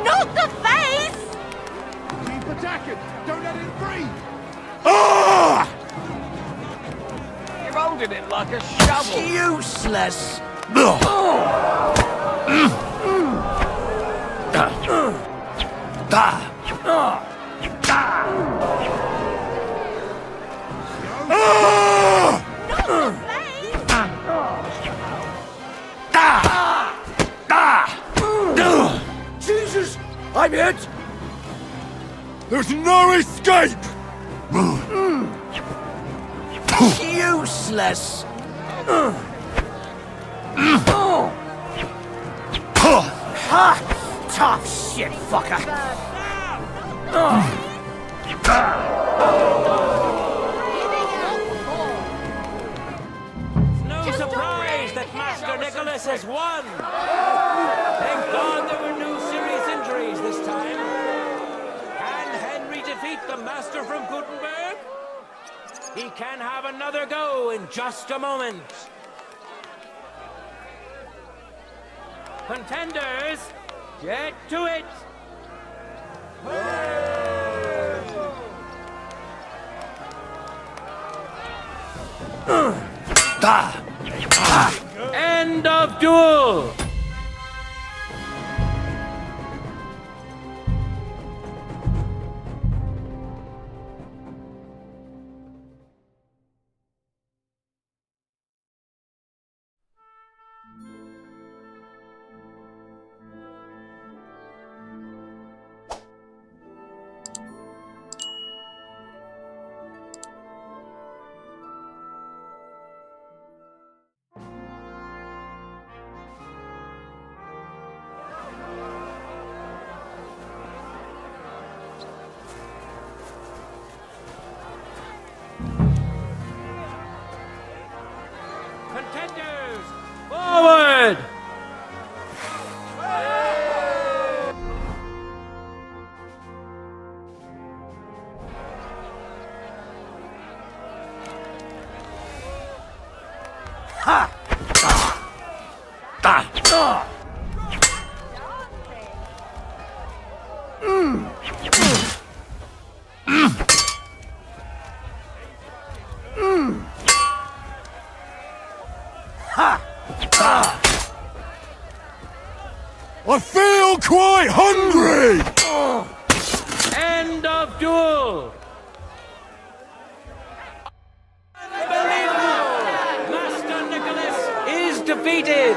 Not the face! Keep attacking! Don't let him free! You're holding it like a shovel. Useless! Jesus! I'm hit! There's no escape! Useless! Ha! Tough shit, fucker! No surprise that Master Nicholas has won! Thank God there were no serious injuries this time. Can Henry defeat the Master from Gutenberg? He can have another go in just a moment. Contenders, get to it! End of duel! Contenders, forward! I feel quite hungry! End of duel! Unbelievable! Master Nicholas is defeated!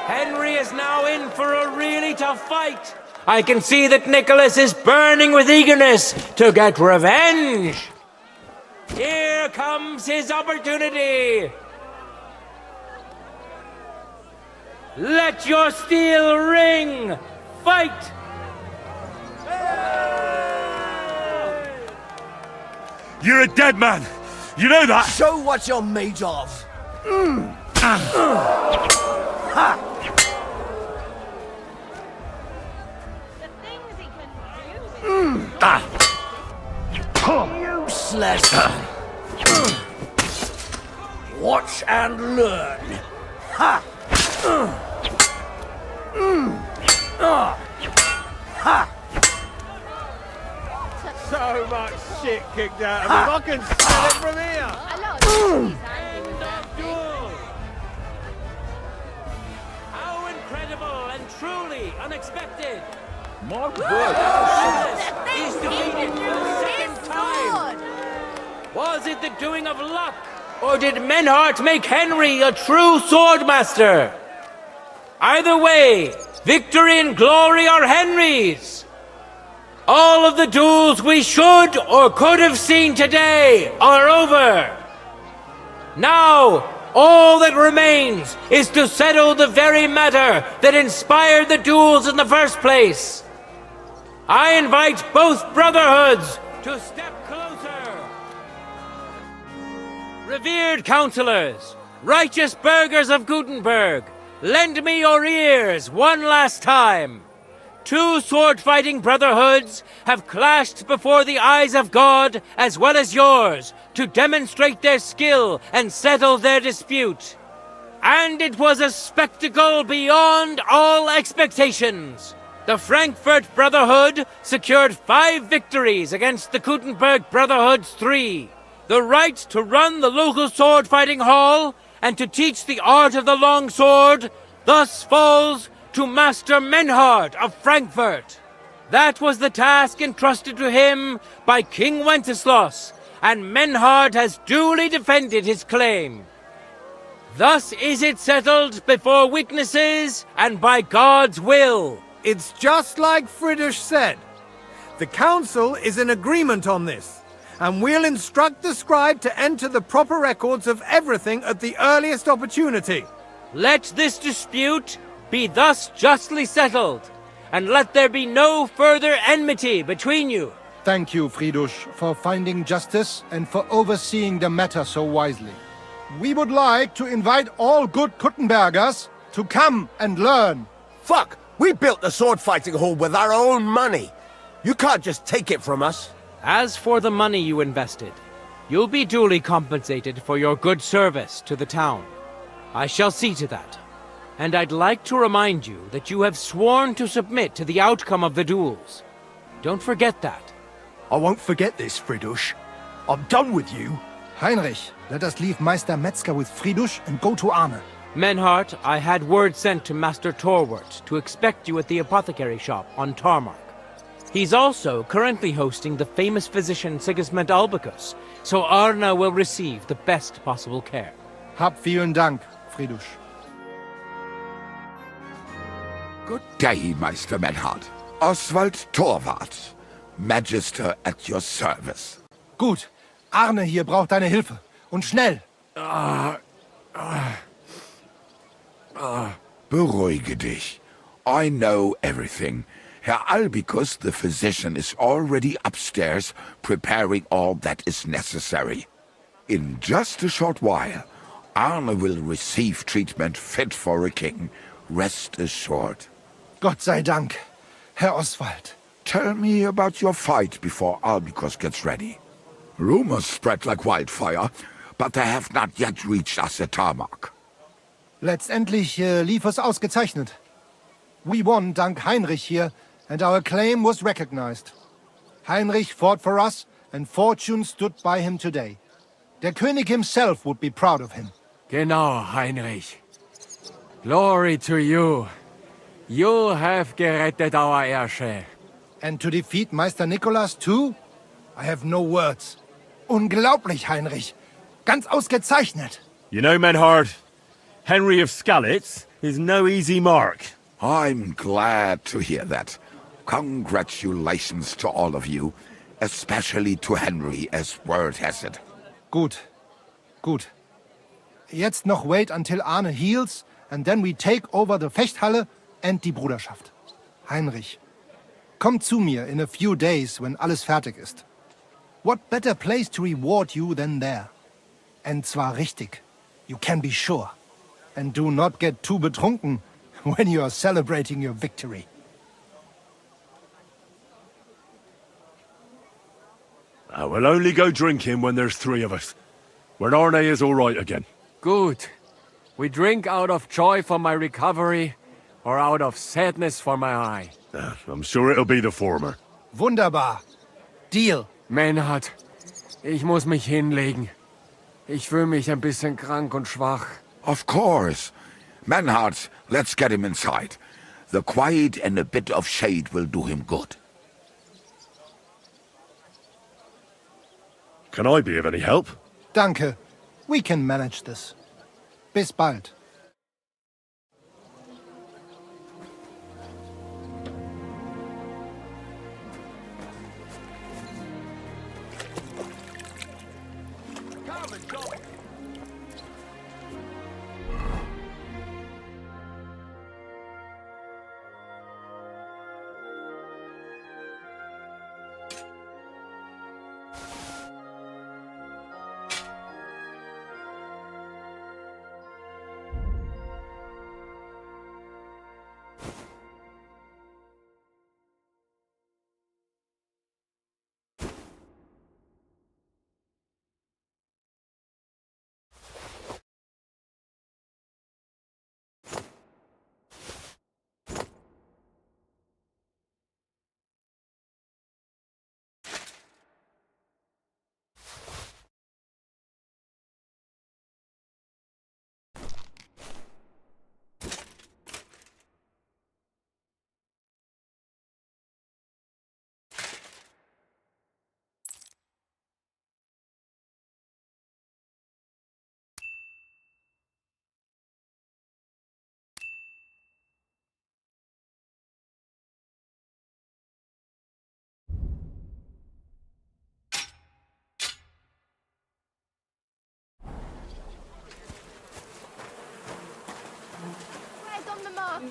Henry is now in for a really tough fight. I can see that Nicholas is burning with eagerness to get revenge. Here comes his opportunity. Let your steel ring! Fight! You're a dead man! You know that! Show what you're made of! Useless! Watch and learn! Ha! So much shit kicked out of him. I can smell it from here. How incredible and truly unexpected! My He's defeated for the second time! Was it the doing of luck? Or did Menhart make Henry a true swordmaster? Either way, victory and glory are Henry's! All of the duels we should or could have seen today are over! Now, All that remains is to settle the very matter that inspired the duels in the first place. I invite both brotherhoods to step closer. Revered counselors, righteous burghers of Gutenberg, lend me your ears one last time. Two sword-fighting brotherhoods have clashed before the eyes of God as well as yours to demonstrate their skill and settle their dispute. And it was a spectacle beyond all expectations. The Frankfurt Brotherhood secured 5 victories against the Gutenberg Brotherhood's 3. The right to run the local sword-fighting hall and to teach the art of the long sword thus falls to Master Menhard of Frankfurt. That was the task entrusted to him by King Wenceslas, and Menhard has duly defended his claim. Thus is it settled before witnesses and by God's will. It's just like Friedrich said. The council is in agreement on this, and we'll instruct the scribe to enter the proper records of everything at the earliest opportunity. Let this dispute be thus justly settled, and let there be no further enmity between you. Thank you, Friedrich, for finding justice and for overseeing the matter so wisely. We would like to invite all good Kuttenbergers to come and learn. Fuck! We built the sword-fighting hall with our own money. You can't just take it from us. As for the money you invested, you'll be duly compensated for your good service to the town. I shall see to that. And I'd like to remind you that you have sworn to submit to the outcome of the duels. Don't forget that. I won't forget this, Friedrich. I'm done with you. Heinrich, let us leave Meister Metzger with Friedrich and go to Arne. Menhart, I had word sent to Master Torwart to expect you at the apothecary shop on Tarmark. He's also currently hosting the famous physician Sigismund Albicus, so Arne will receive the best possible care. Hab vielen Dank, Friedrich. Good day, Meister Menhard. Oswald Torwart, Magister at your service. Gut. Arne hier braucht deine Hilfe. Und schnell. Beruhige dich. I know everything. Herr Albicus, the physician, is already upstairs preparing all that is necessary. In just a short while, Arne will receive treatment fit for a king. Rest assured. Gott sei Dank, Herr Oswald. Tell me about your fight before Albicus gets ready. Rumors spread like wildfire, but they have not yet reached us at Tarmac. Letztendlich lief es ausgezeichnet. We won dank Heinrich here, and our claim was recognized. Heinrich fought for us, and fortune stood by him today. Der König himself would be proud of him. Genau, Heinrich. Glory to you. You have gerettet our Ersche. And to defeat Meister Nicholas too? I have no words. Unglaublich, Heinrich. Ganz ausgezeichnet. You know, Menhard, Henry of Skalitz is no easy mark. I'm glad to hear that. Congratulations to all of you, especially to Henry, as word has it. Gut. Gut. Jetzt noch wait until Arne heals, and then we take over the Fechthalle and die Bruderschaft. Heinrich, komm zu mir in a few days when alles fertig ist. What better place to reward you than there? And zwar richtig. You can be sure. And do not get too betrunken when you are celebrating your victory. We'll only go drinking when there's 3 of us. When Arne is all right again. Good. We drink out of joy for my recovery, or out of sadness for my eye. I'm sure it'll be the former. Wunderbar. Deal. Menhard, ich muss mich hinlegen. Ich fühle mich ein bisschen krank und schwach. Of course. Menhard, let's get him inside. The quiet and a bit of shade will do him good. Can I be of any help? Danke. We can manage this. Bis bald.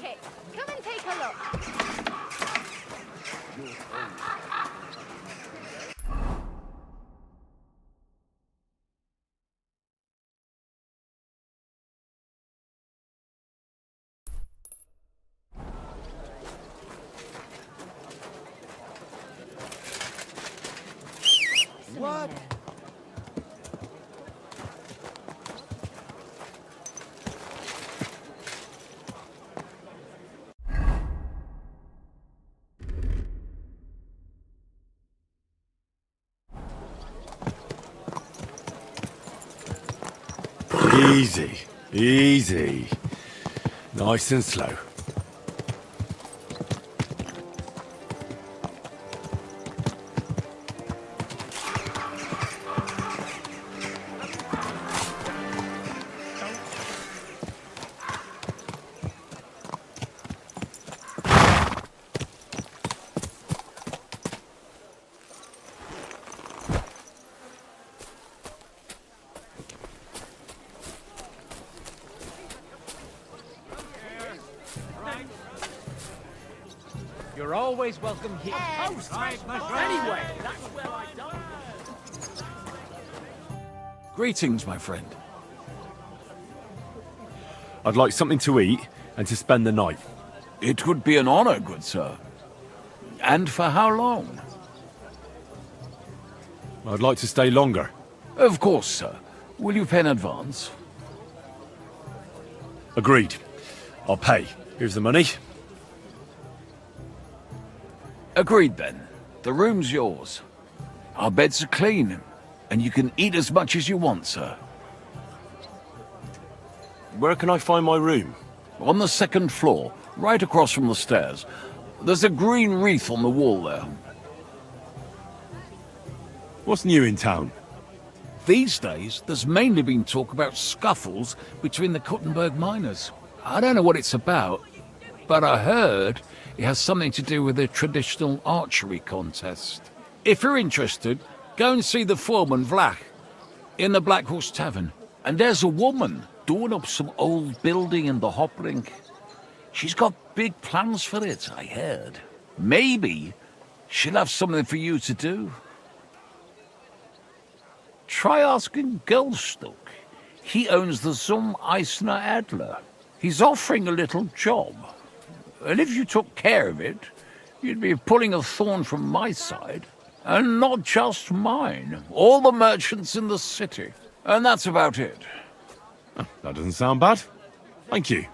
got it. Come and take a look. What? Easy, easy. Nice and slow. You're always welcome here. Anyway, that's where I don't. Greetings, my friend. I'd like something to eat and to spend the night. It would be an honor, good sir. And for how long? I'd like to stay longer. Of course, sir. Will you pay in advance? Agreed. I'll pay. Here's the money. Agreed, then. The room's yours. Our beds are clean, and you can eat as much as you want, sir. Where can I find my room? On the second floor, right across from the stairs. There's a green wreath on the wall there. What's new in town? These days, there's mainly been talk about scuffles between the Kuttenberg miners. I don't know what it's about, but I heard it has something to do with a traditional archery contest. If you're interested, go and see the foreman, Vlach, in the Black Horse Tavern. And there's a woman doing up some old building in the Hoplink. She's got big plans for it, I heard. Maybe she'll have something for you to do. Try asking Goldstock. He owns the Zum Eisner Adler. He's offering a little job. And if you took care of it, you'd be pulling a thorn from my side. And not just mine. All the merchants in the city. And that's about it. Oh, that doesn't sound bad. Thank you.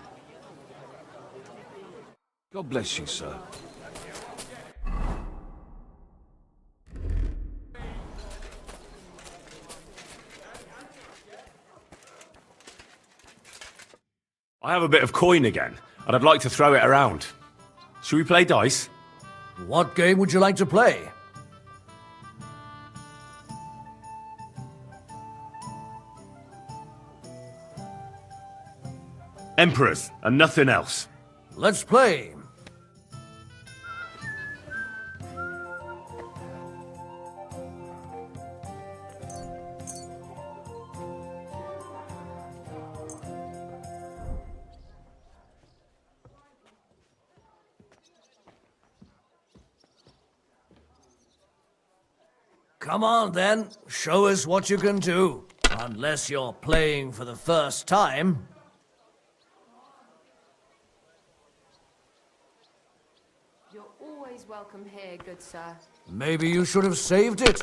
God bless you, sir. I have a bit of coin again, and I'd like to throw it around. Should we play dice? What game would you like to play? Emperors, and nothing else. Let's play. Come on, then. Show us what you can do. Unless you're playing for the first time. You're always welcome here, good sir. Maybe you should have saved it.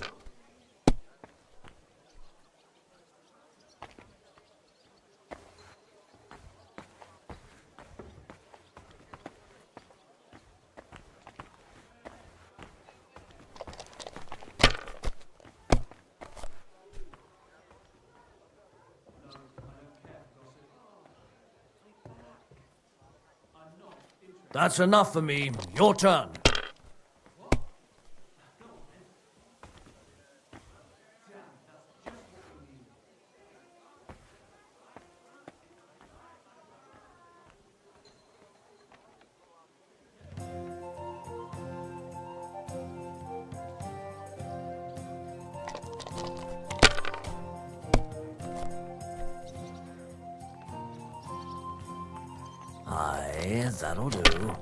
That's enough for me. Your turn. Aye, that'll do.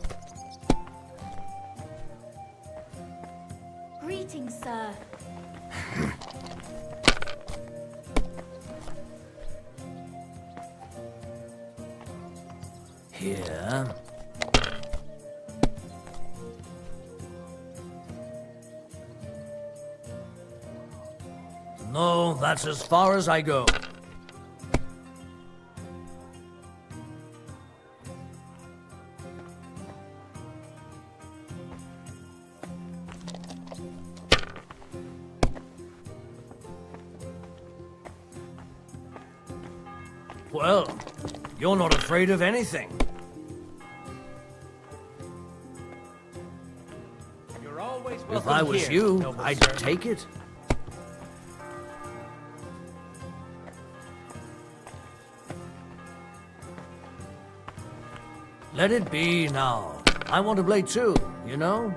Greetings, sir. Here. No, that's as far as I go. Well, you're not afraid of anything. You're always If welcome I was here, you, noble I'd sir. take it. Let it be now. I want to play too, you know?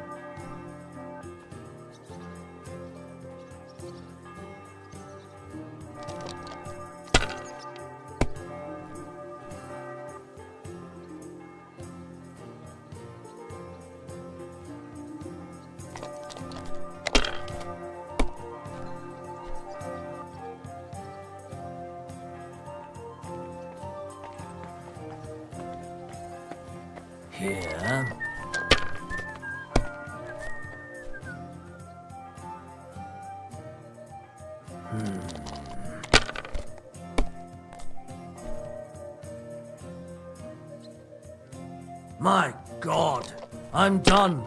Here. My God, I'm done.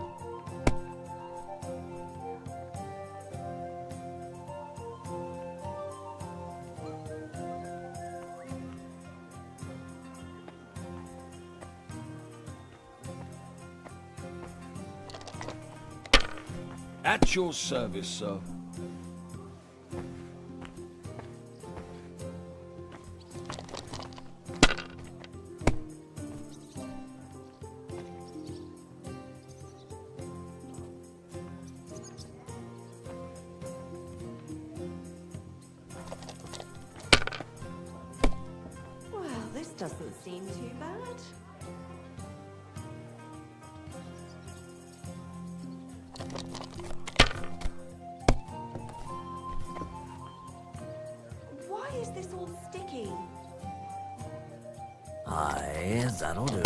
At your service, sir. Well, this doesn't seem too bad. Why is this all sticky? Aye, that'll do.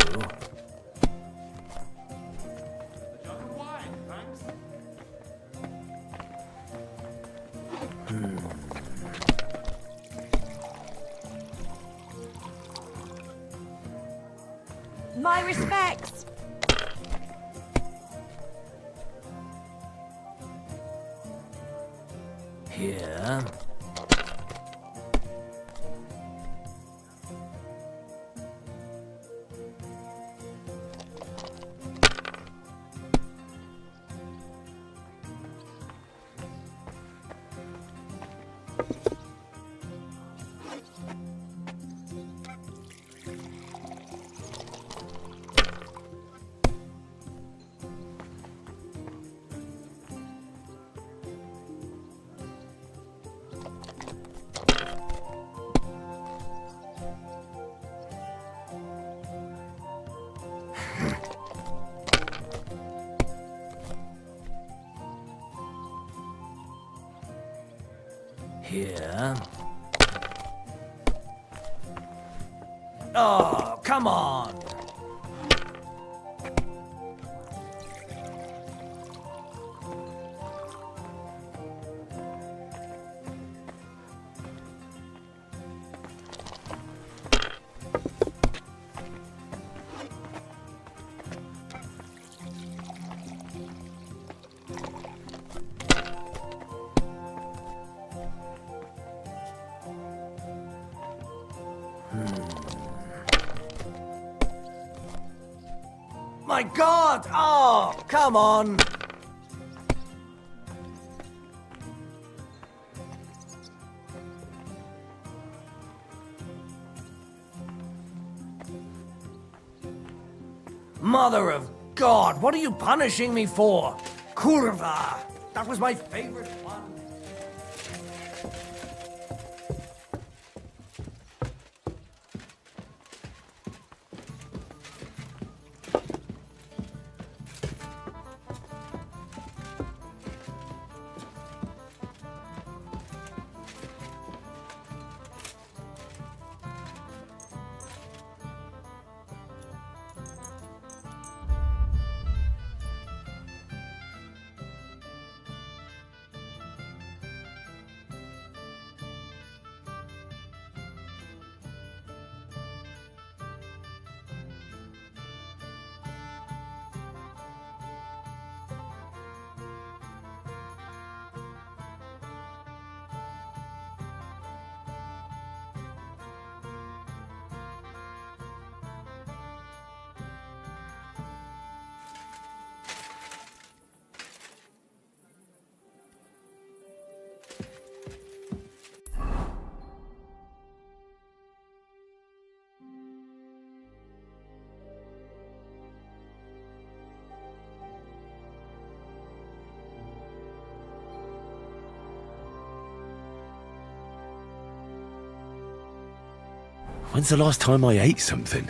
My respects. Here. Here. Oh, come on! My God! Oh, come on! Mother of God, what are you punishing me for? Kurva! That was my favorite one. When's the last time I ate something?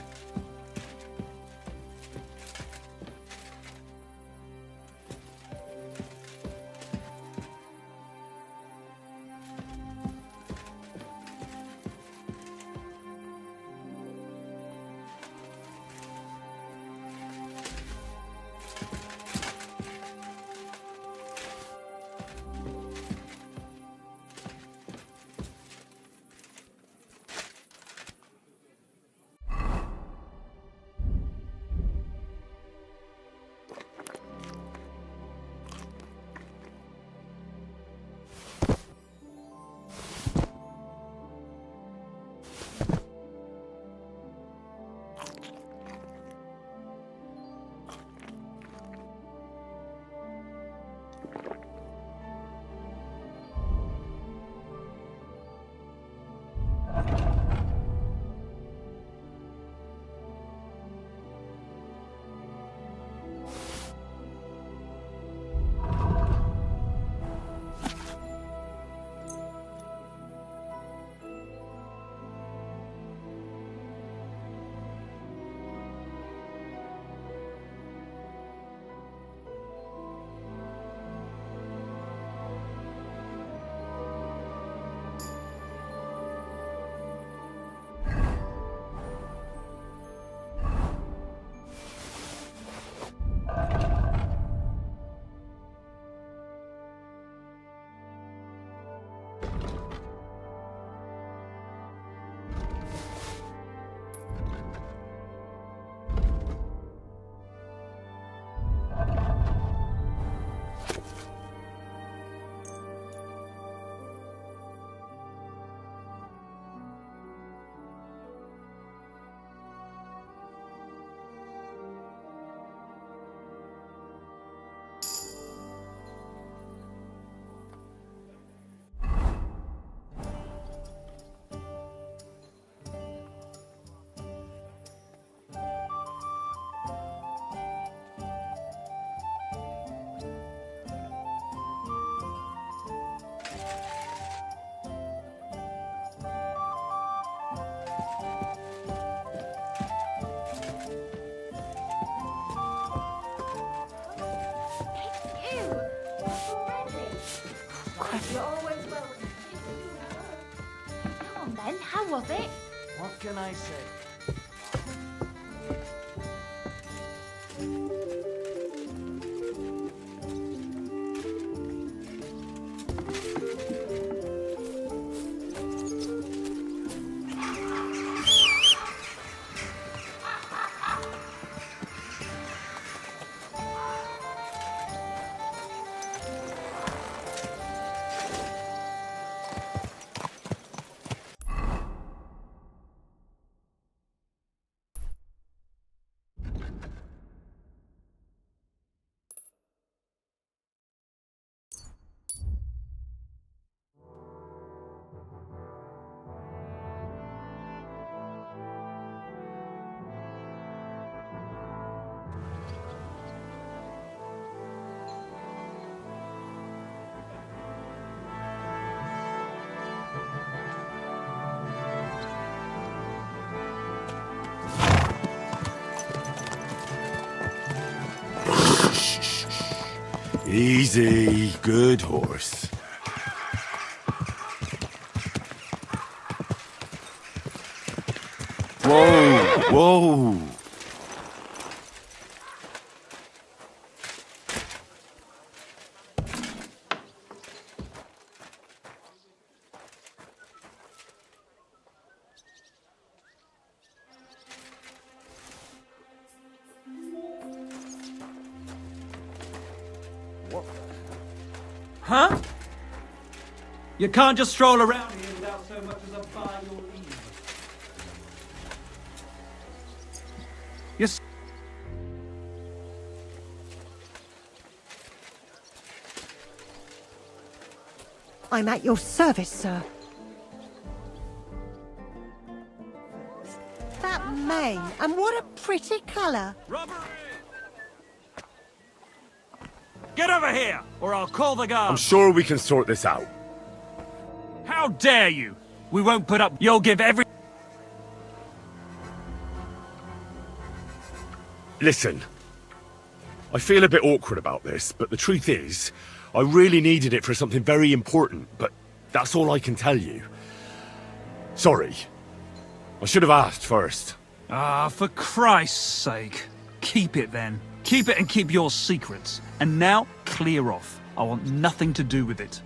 How was it? What can I say? Easy, good horse. Whoa, whoa. Huh? You can't just stroll around here without so much as a by your leave. Yes. I'm at your service, sir. That mane, and what a pretty colour. Get over here, or I'll call the guard. I'm sure we can sort this out. How dare you? We won't put up. You'll give every... Listen, I feel a bit awkward about this, but the truth is, I really needed it for something very important, but that's all I can tell you. Sorry. I should have asked first. Ah, for Christ's sake. Keep it then. Keep it and keep your secrets. And now, clear off. I want nothing to do with it.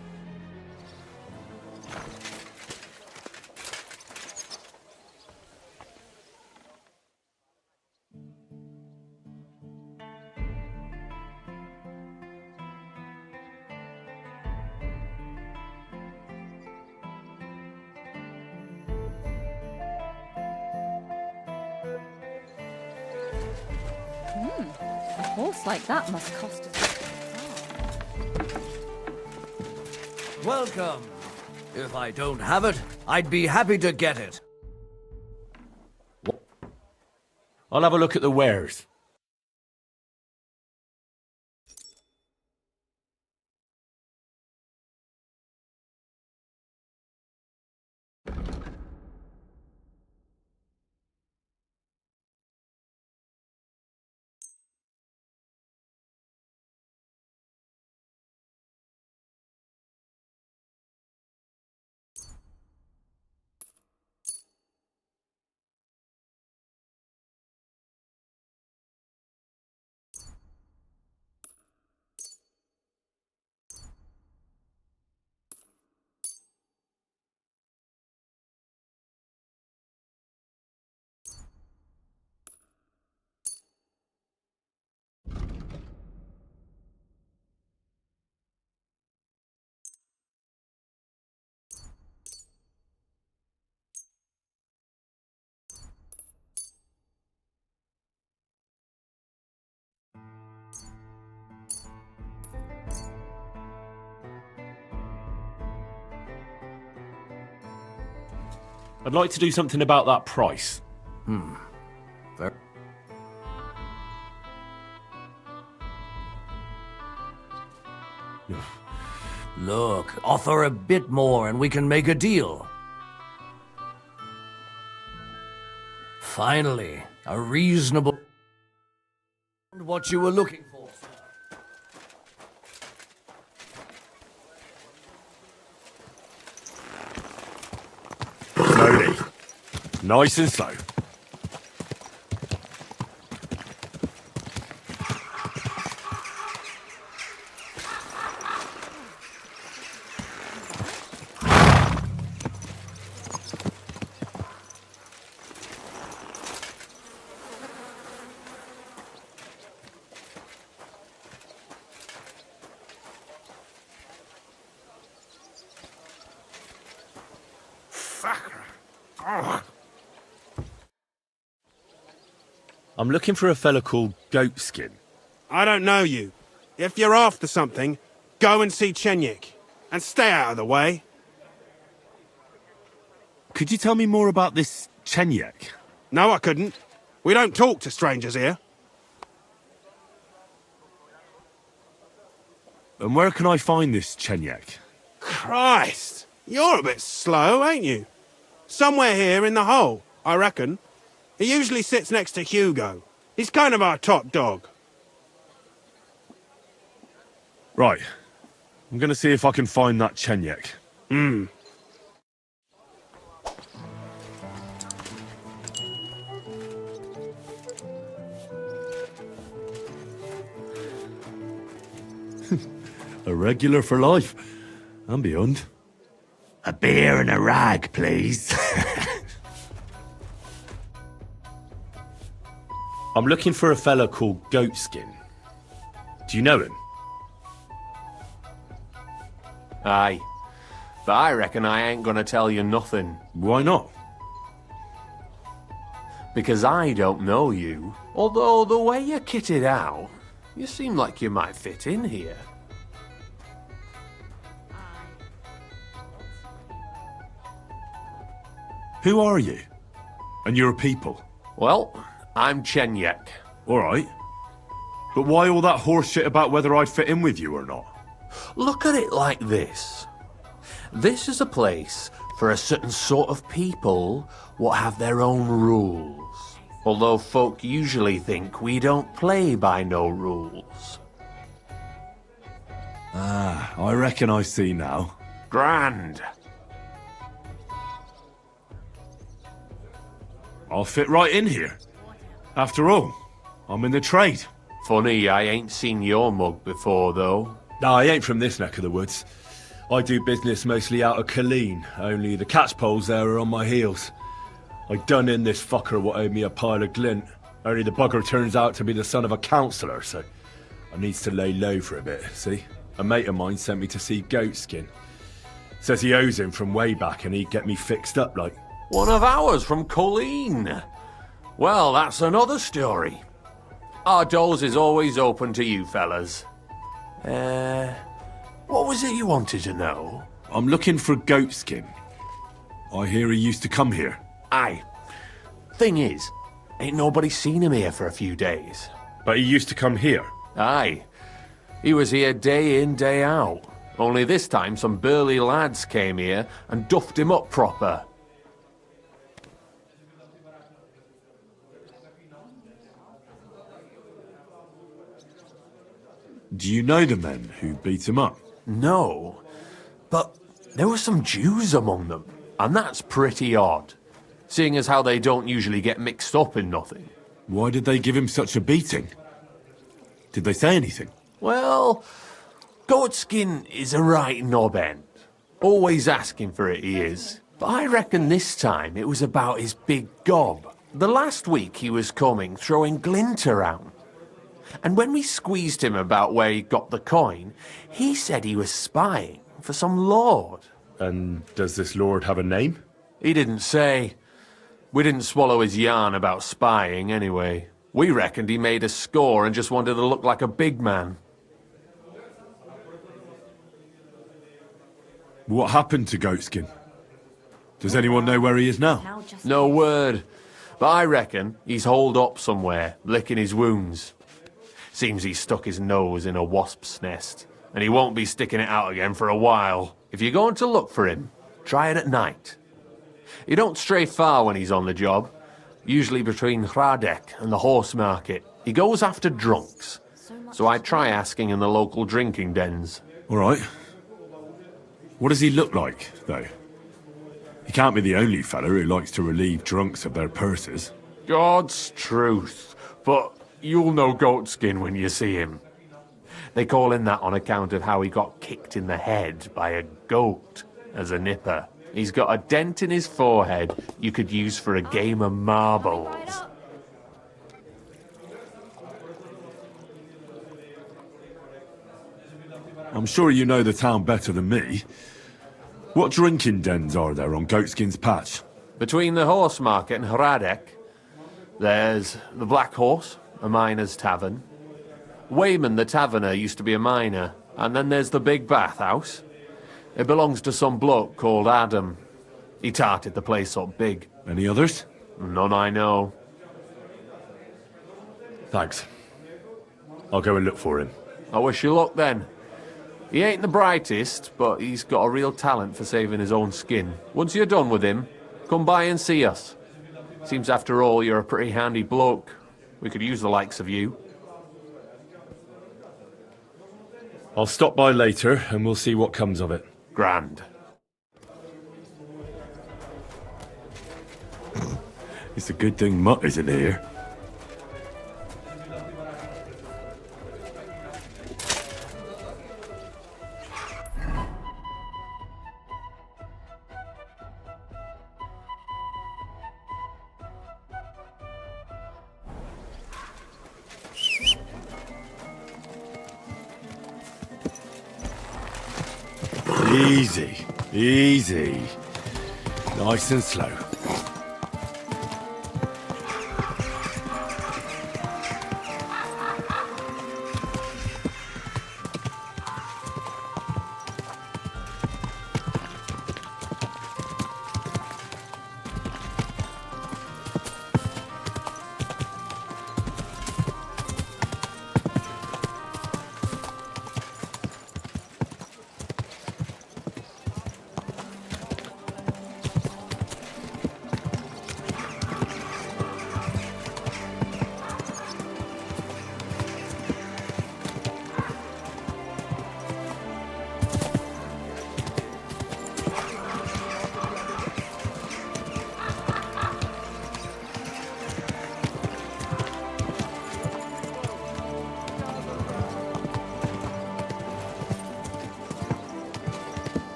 A horse like that must cost us. Welcome. If I don't have it, I'd be happy to get it. I'll have a look at the wares. I'd like to do something about that price. Look, offer a bit more and we can make a deal. Finally, a reasonable... what you were looking for. Slowly. Nice and slow. I'm looking for a fella called Goatskin. I don't know you. If you're after something, go and see Chenyik. And stay out of the way. Could you tell me more about this Chenyik? No, I couldn't. We don't talk to strangers here. And where can I find this Chenyik? Christ! You're a bit slow, ain't you? Somewhere here in the hole, I reckon. He usually sits next to Hugo. He's kind of our top dog. Right. I'm gonna see if I can find that Chenyik. A regular for life. And beyond. A beer and a rag, please. I'm looking for a fella called Goatskin. Do you know him? Aye. But I reckon I ain't gonna tell you nothing. Why not? Because I don't know you. Although the way you're kitted out, you seem like you might fit in here. Who are you? And your people? Well, I'm Chenyik. Alright. But why all that horse shit about whether I'd fit in with you or not? Look at it like this. This is a place for a certain sort of people what have their own rules. Although folk usually think we don't play by no rules. Ah, I reckon I see now. Grand. I'll fit right in here. After all, I'm in the trade. Funny, I ain't seen your mug before, though. No, I ain't from this neck of the woods. I do business mostly out of Colleen, only the catchpoles there are on my heels. I done in this fucker what owed me a pile of glint, only the bugger turns out to be the son of a councillor, so I needs to lay low for a bit, see? A mate of mine sent me to see Goatskin. Says he owes him from way back and he'd get me fixed up like. One of ours from Colleen. Well, that's another story. Our doors is always open to you fellas. What was it you wanted to know? I'm looking for Goatskin. I hear he used to come here. Aye. Thing is, ain't nobody seen him here for a few days. But he used to come here? Aye. He was here day in, day out. Only this time some burly lads came here and duffed him up proper. Do you know the men who beat him up? No, but there were some Jews among them, and that's pretty odd, seeing as how they don't usually get mixed up in nothing. Why did they give him such a beating? Did they say anything? Well, Goatskin is a right knob end. Always asking for it, he is. But I reckon this time it was about his big gob. The last week he was coming, throwing glint around. And when we squeezed him about where he got the coin, he said he was spying for some lord. And does this lord have a name? He didn't say. We didn't swallow his yarn about spying anyway. We reckoned he made a score and just wanted to look like a big man. What happened to Goatskin? Does anyone know where he is now? No word. But I reckon he's holed up somewhere, licking his wounds. Seems he stuck his nose in a wasp's nest, and he won't be sticking it out again for a while. If you're going to look for him, try it at night. He don't stray far when he's on the job, usually between Hradec and the horse market. He goes after drunks, so I try asking in the local drinking dens. All right. What does he look like, though? He can't be the only fella who likes to relieve drunks of their purses. God's truth, but you'll know Goatskin when you see him. They call him that on account of how he got kicked in the head by a goat as a nipper. He's got a dent in his forehead you could use for a game of marbles. I'm sure you know the town better than me. What drinking dens are there on Goatskin's patch? Between the horse market and Hradec, there's the Black Horse, a miner's tavern. Wayman the taverner used to be a miner, and then there's the Big Bathhouse. It belongs to some bloke called Adam. He tarted the place up big. Any others? None I know. Thanks. I'll go and look for him. I wish you luck then. He ain't the brightest, but he's got a real talent for saving his own skin. Once you're done with him, come by and see us. Seems after all you're a pretty handy bloke. We could use the likes of you. I'll stop by later and we'll see what comes of it. Grand. It's a good thing Mutt isn't here. Easy, easy. Nice and slow.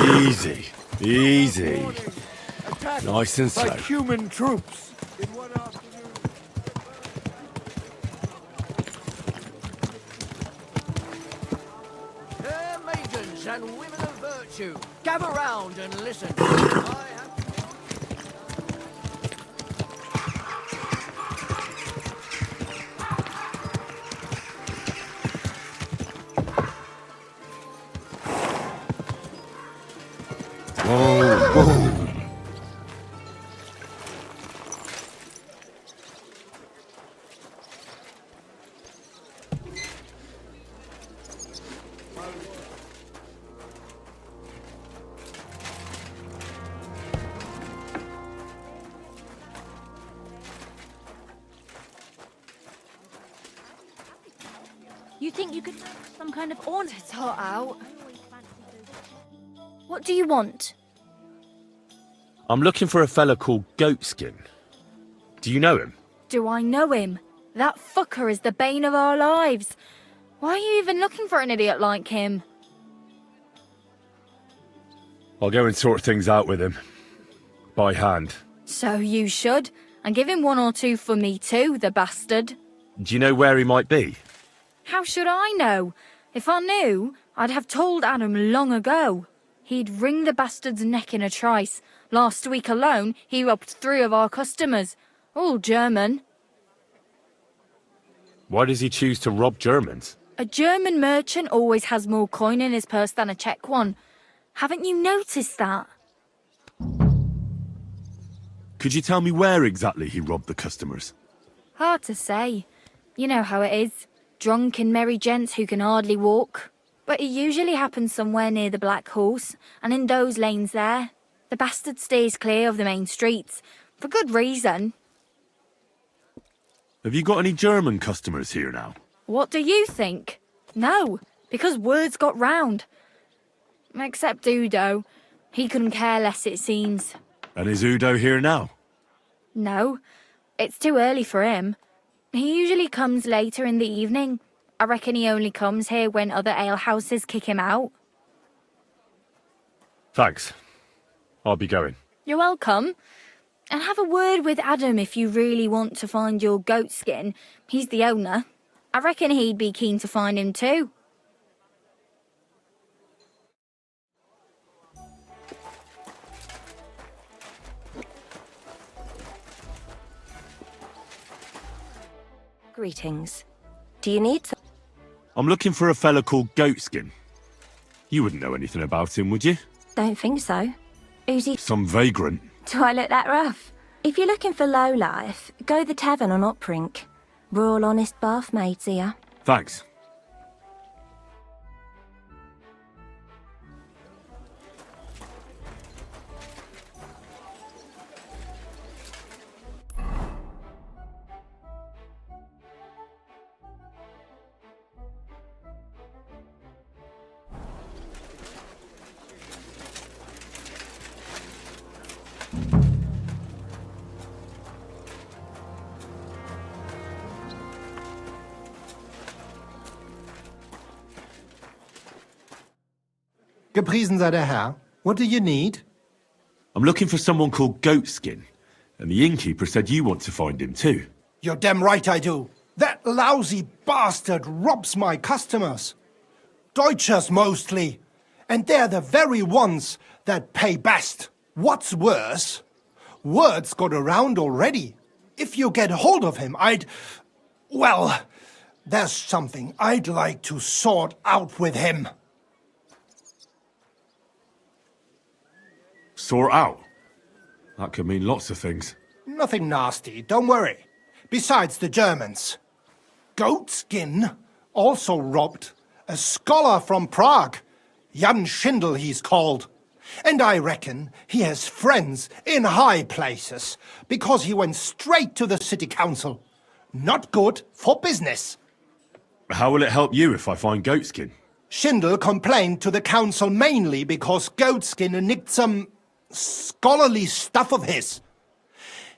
Easy. Easy. Nice and slow. Like human troops. Maidens and women of virtue, gather round and listen. Whoa, whoa. You think you could make some kind of ornament? It's hot out. What do you want? I'm looking for a fella called Goatskin. Do you know him? Do I know him? That fucker is the bane of our lives. Why are you even looking for an idiot like him? I'll go and sort things out with him. By hand. So you should. And give him 1 or 2 for me too, the bastard. Do you know where he might be? How should I know? If I knew, I'd have told Adam long ago. He'd wring the bastard's neck in a trice. Last week alone, he robbed 3 of our customers. All German. Why does he choose to rob Germans? A German merchant always has more coin in his purse than a Czech one. Haven't you noticed that? Could you tell me where exactly he robbed the customers? Hard to say. You know how it is. Drunken merry gents who can hardly walk. But it usually happens somewhere near the Black Horse, and in those lanes there. The bastard stays clear of the main streets. For good reason. Have you got any German customers here now? What do you think? No, because words got round. Except Udo. He couldn't care less, it seems. And is Udo here now? No, it's too early for him. He usually comes later in the evening. I reckon he only comes here when other alehouses kick him out. Thanks. I'll be going. You're welcome. And have a word with Adam if you really want to find your goatskin. He's the owner. I reckon he'd be keen to find him too. Greetings. Do you need some? I'm looking for a fella called Goatskin. You wouldn't know anything about him, would you? Don't think so. Who's he? Some vagrant. Do I look that rough? If you're looking for low life, go the tavern on Oprink. We're all honest bath maids here. Thanks. Gepriesen sei der Herr. What do you need? I'm looking for someone called Goatskin, and the innkeeper said you want to find him too. You're damn right I do. That lousy bastard robs my customers. Deutschers mostly. And they're the very ones that pay best. What's worse, word's got around already. If you get hold of him, well, there's something I'd like to sort out with him. Sort out? That could mean lots of things. Nothing nasty, don't worry. Besides the Germans. Goatskin also robbed a scholar from Prague. Jan Schindel he's called. And I reckon he has friends in high places, because he went straight to the city council. Not good for business. How will it help you if I find Goatskin? Schindel complained to the council mainly because Goatskin nicked some scholarly stuff of his.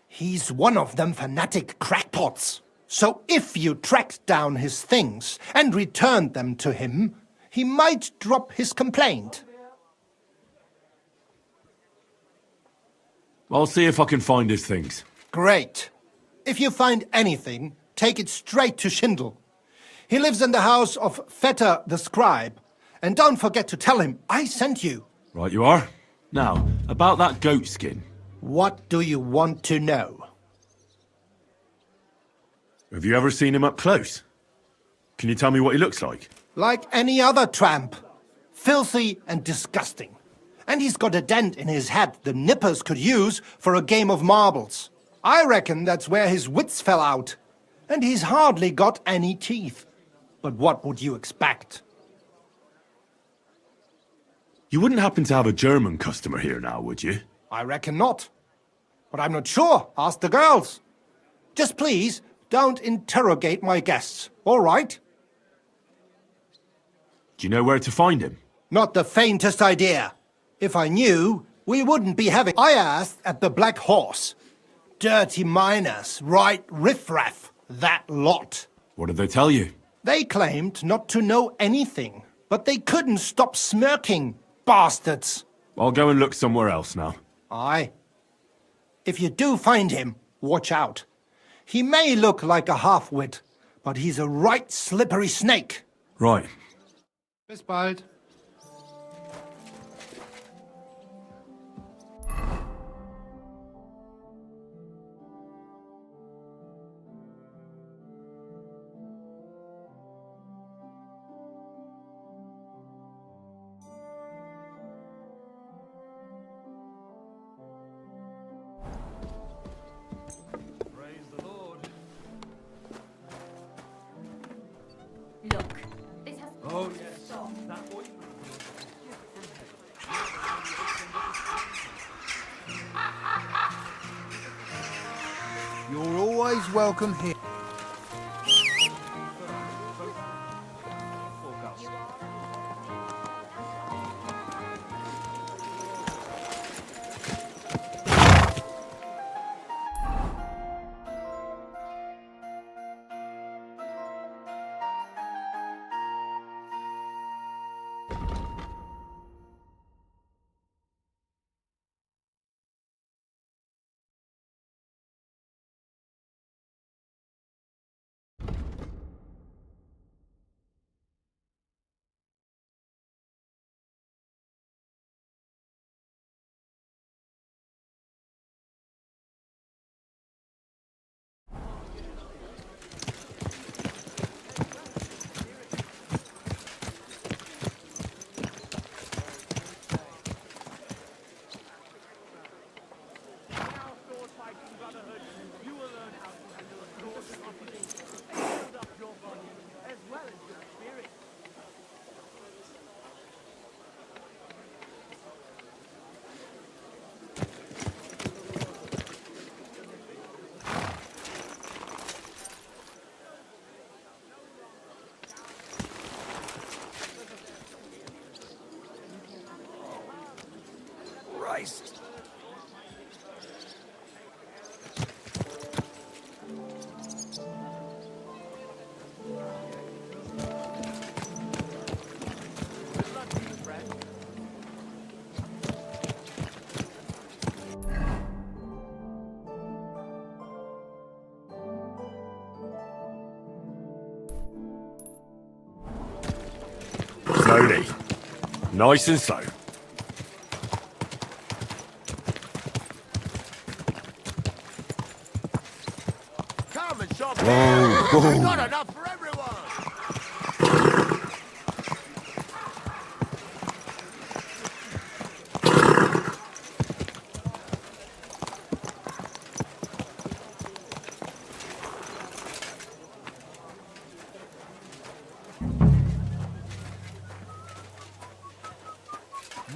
He's one of them fanatic crackpots. So if you tracked down his things and returned them to him, he might drop his complaint. I'll see if I can find his things. Great. If you find anything, take it straight to Schindel. He lives in the house of Vetter the scribe. And don't forget to tell him I sent you. Right you are. Now, about that goat skin. What do you want to know? Have you ever seen him up close? Can you tell me what he looks like? Like any other tramp. Filthy and disgusting. And he's got a dent in his head the nippers could use for a game of marbles. I reckon that's where his wits fell out. And he's hardly got any teeth. But what would you expect? You wouldn't happen to have a German customer here now, would you? I reckon not. But I'm not sure. Ask the girls. Just please, don't interrogate my guests, all right? Do you know where to find him? Not the faintest idea. If I knew, we wouldn't be having... I asked at the Black Horse. Dirty miners, right riffraff, that lot. What did they tell you? They claimed not to know anything, but they couldn't stop smirking, bastards. I'll go and look somewhere else now. Aye. If you do find him, watch out. He may look like a half-wit, but he's a right slippery snake. Right. Bis bald. Look, this has to Oh, yes. That boy. You're always welcome here. Christ. Slowly. Nice and slow. Come and shop Whoa, here. whoa. Got enough for everyone.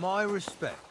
My respect.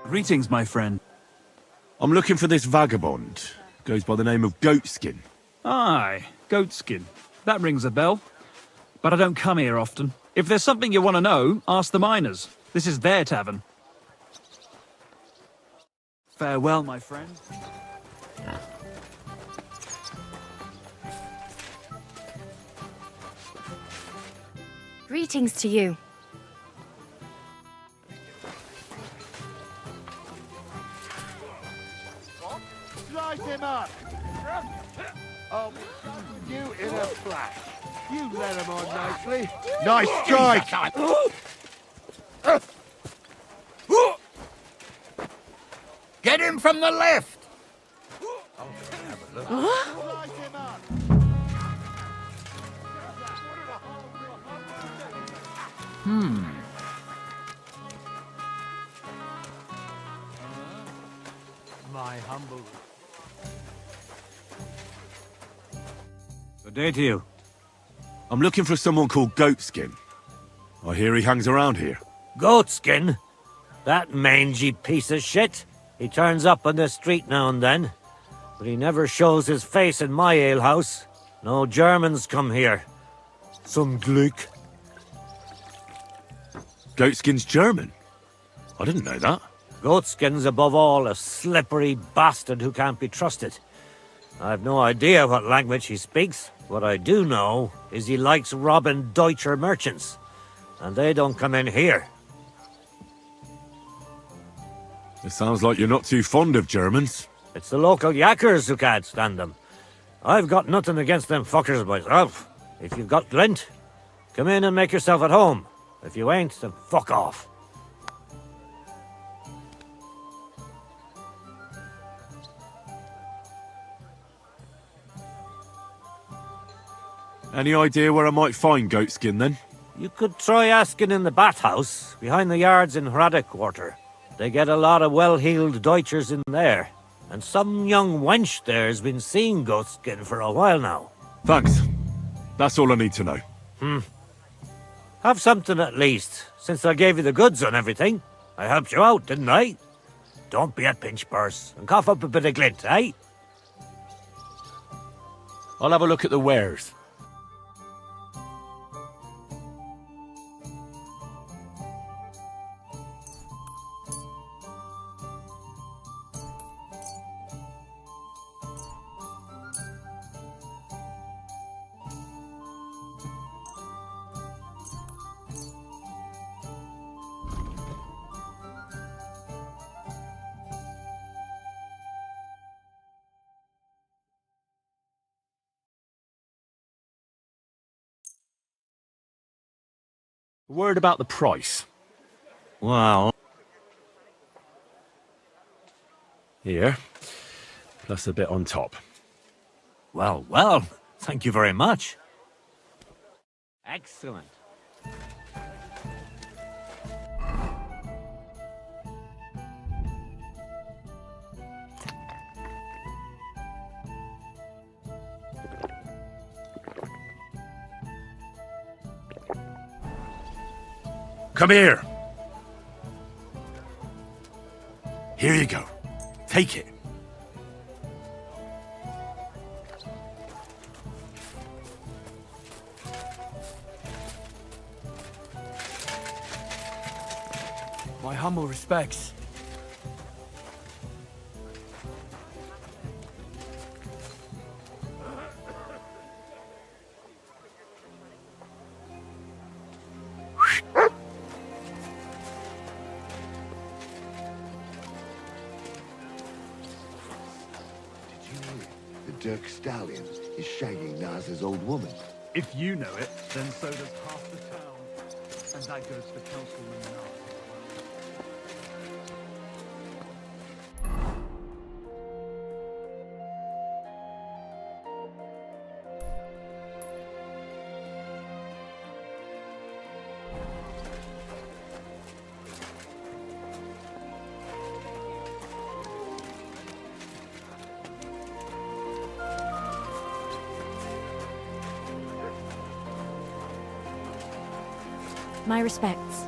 Greetings, my friend. I'm looking for this vagabond. Goes by the name of Goatskin. Aye, Goatskin. That rings a bell. But I don't come here often. If there's something you want to know, ask the miners. This is their tavern. Farewell, my friend. Greetings to you. Slice him up! Oh, you in a flash. You let him on nicely. Nice strike! Get him from the left! My humble... Good day to you. I'm looking for someone called Goatskin. I hear he hangs around here. Goatskin? That mangy piece of shit? He turns up on the street now and then, but he never shows his face in my alehouse. No Germans come here. Some Glück. Goatskin's German? I didn't know that. Goatskin's above all a slippery bastard who can't be trusted. I've no idea what language he speaks. What I do know is he likes robbing Deutscher merchants, and they don't come in here. It sounds like you're not too fond of Germans. It's the local yakkers who can't stand them. I've got nothing against them fuckers myself. If you've got glint, come in and make yourself at home. If you ain't, then fuck off. Any idea where I might find Goatskin, then? You could try asking in the bathhouse, behind the yards in Hradec Quarter. They get a lot of well-heeled Deutschers in there. And some young wench there's been seeing Goatskin for a while now. Thanks. That's all I need to know. Have something at least, since I gave you the goods on everything. I helped you out, didn't I? Don't be a pinch purse, and cough up a bit of glint, eh? I'll have a look at the wares. Word about the price. Well... Here. Plus a bit on top. Well, well. Thank you very much. Excellent. Come here. Here you go. Take it. My humble respects. Dirk Stallion is shagging Nas's old woman. If you know it, then so does half the town. And that goes for Councilman Nas. My respects.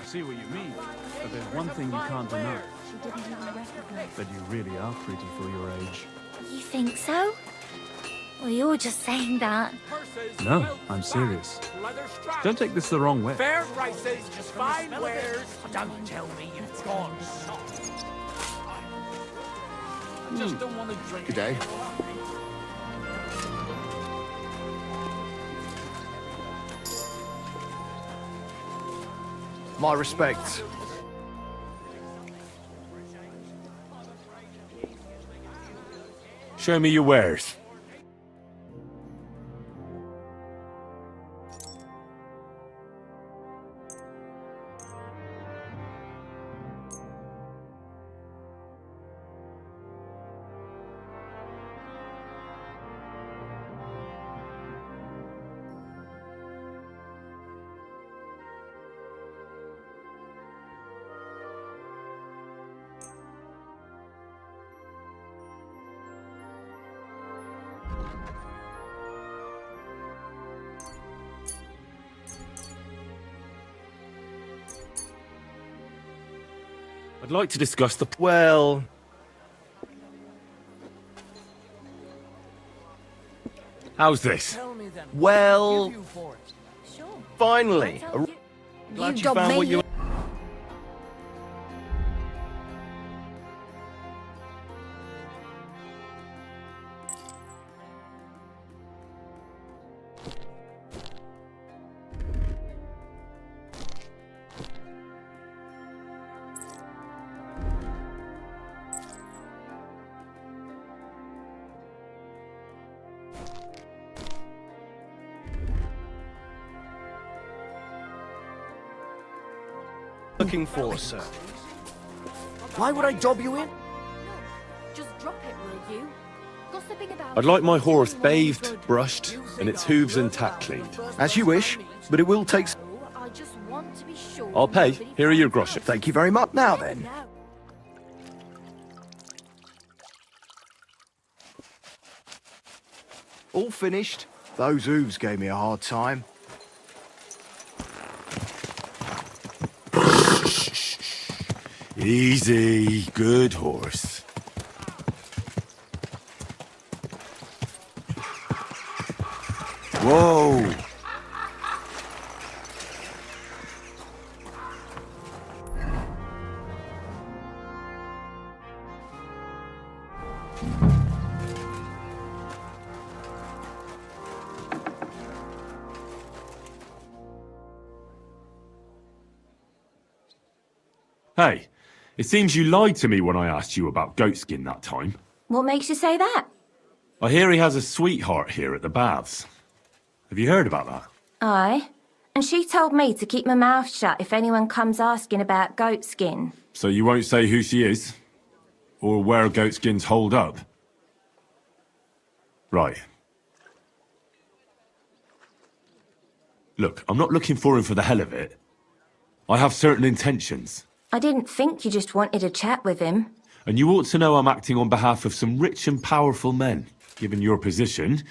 see what you mean, but there's one thing you can't deny. That you really are pretty for your age. You think so? Well, you're just saying that. No, I'm serious. Don't take this the wrong way. Fair prices, just fine wares. Don't tell me you've gone soft. I just don't want to drink. Good day. My respects. Show me your wares. I'd like to discuss the... Well... How's this? Well... Finally! Glad you got found me. what you... Looking for, sir. Why would I dob you in? Just drop it, will you? Gossiping about... I'd like my horse bathed, brushed, and its hooves and tack cleaned. As you wish, but it will take... I just want to be sure... I'll pay. Here are your groschen. Thank you very much. Now then. All finished. Those hooves gave me a hard time. Easy. Good horse. Whoa! Hey, it seems you lied to me when I asked you about goatskin that time. What makes you say that? I hear he has a sweetheart here at the baths. Have you heard about that? Aye. And she told me to keep my mouth shut if anyone comes asking about goatskin. So you won't say who she is? Or where goatskin's holed up? Right. Look, I'm not looking for him for the hell of it. I have certain intentions. I didn't think you just wanted a chat with him. And you ought to know I'm acting on behalf of some rich and powerful men. Given your position,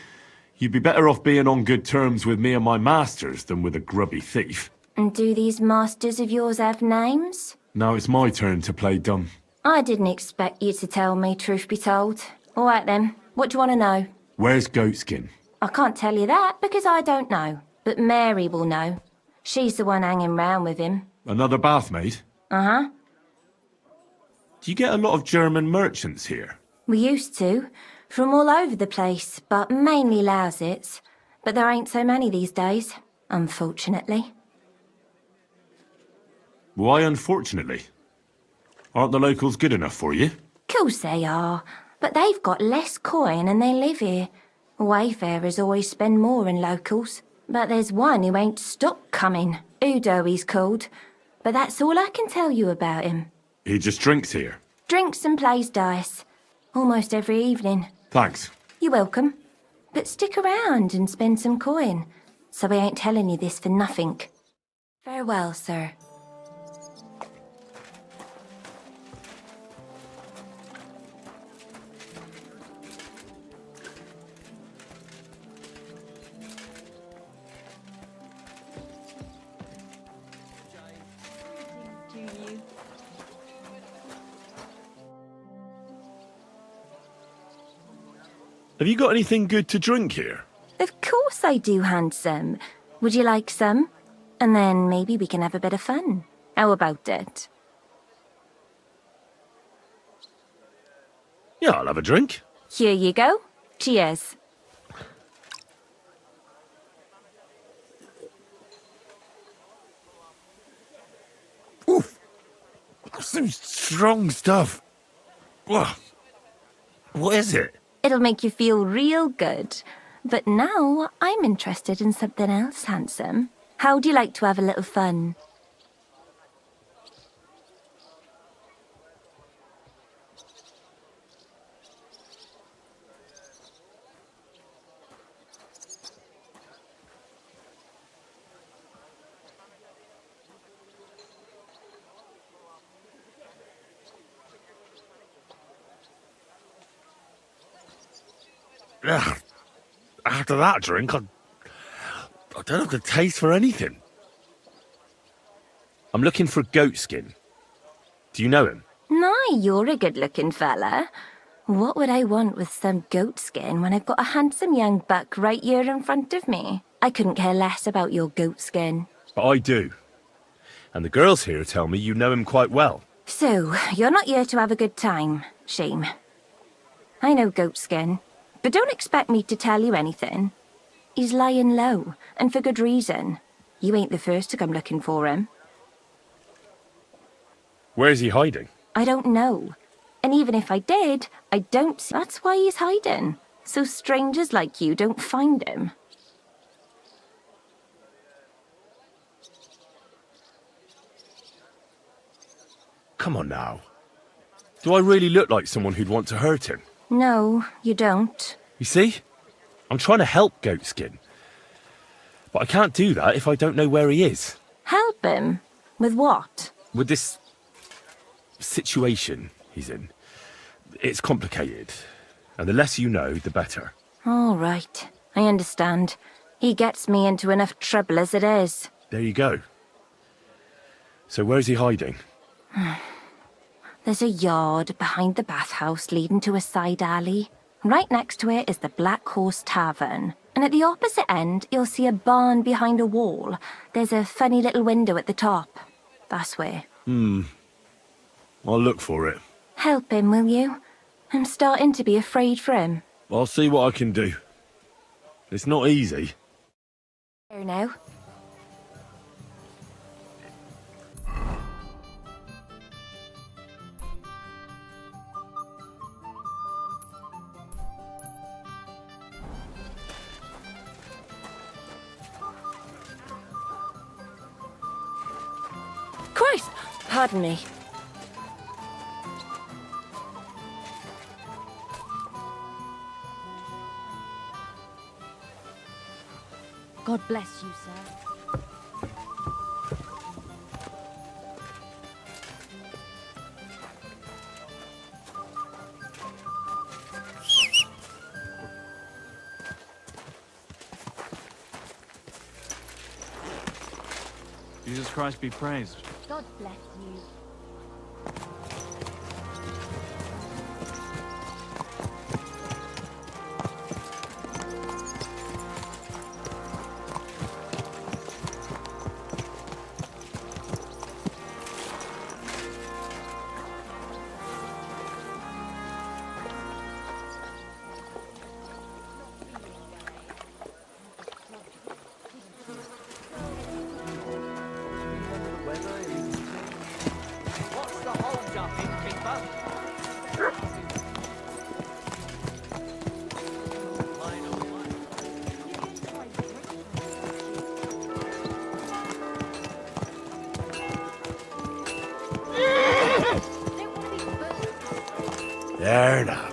you'd be better off being on good terms with me and my masters than with a grubby thief. And do these masters of yours have names? Now it's my turn to play dumb. I didn't expect you to tell me, truth be told. All right then, what do you want to know? Where's Goatskin? I can't tell you that because I don't know. But Mary will know. She's the one hanging round with him. Another bathmaid? Uh-huh. Do you get a lot of German merchants here? We used to. From all over the place, but mainly Lausitz. But there ain't so many these days, unfortunately. Why unfortunately? Aren't the locals good enough for you? Course they are, but they've got less coin and they live here. Wayfarers always spend more than locals. But there's one who ain't stopped coming. Udo he's called. But that's all I can tell you about him. He just drinks here? Drinks and plays dice. Almost every evening. Thanks. You're welcome. But stick around and spend some coin. So we ain't telling you this for nothing. Farewell, sir. Have you got anything good to drink here? Of course I do, handsome. Would you like some? And then maybe we can have a bit of fun. How about it? Yeah, I'll have a drink. Here you go. Cheers. That's some strong stuff. Whoa. What is it? It'll make you feel real good. But now I'm interested in something else, handsome. How'd you like to have a little fun? Ugh. After that drink, I don't have the taste for anything. I'm looking for Goatskin. Do you know him? Nah, you're a good-looking fella. What would I want with some goat skin when I've got a handsome young buck right here in front of me? I couldn't care less about your goat skin. But I do. And the girls here tell me you know him quite well. So, you're not here to have a good time. Shame. I know goat skin, but don't expect me to tell you anything. He's lying low, and for good reason. You ain't the first to come looking for him. Where's he hiding? I don't know. And even if I did, I don't see. That's why he's hiding. So strangers like you don't find him. Come on now. Do I really look like someone who'd want to hurt him? No, you don't. You see? I'm trying to help Goatskin. But I can't do that if I don't know where he is. Help him? With what? With this situation he's in. It's complicated. And the less you know, the better. All right. I understand. He gets me into enough trouble as it is. There you go. So where's he hiding? There's a yard behind the bathhouse leading to a side alley. Right next to it is the Black Horse Tavern. And at the opposite end, you'll see a barn behind a wall. There's a funny little window at the top. That's where. I'll look for it. Help him, will you? I'm starting to be afraid for him. I'll see what I can do. It's not easy. There now. Christ! Pardon me. God bless you, sir. Jesus Christ be praised. God bless you. What's the hold up, innkeeper? There now.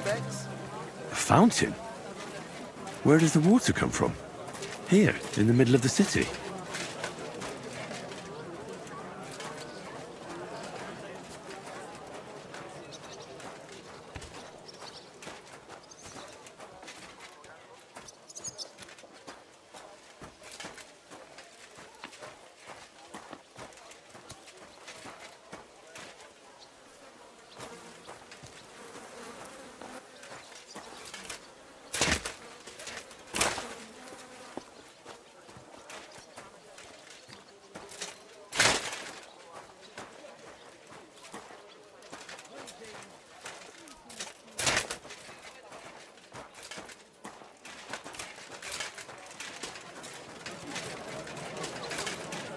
respects. A fountain? Where does the water come from? Here, in the middle of the city.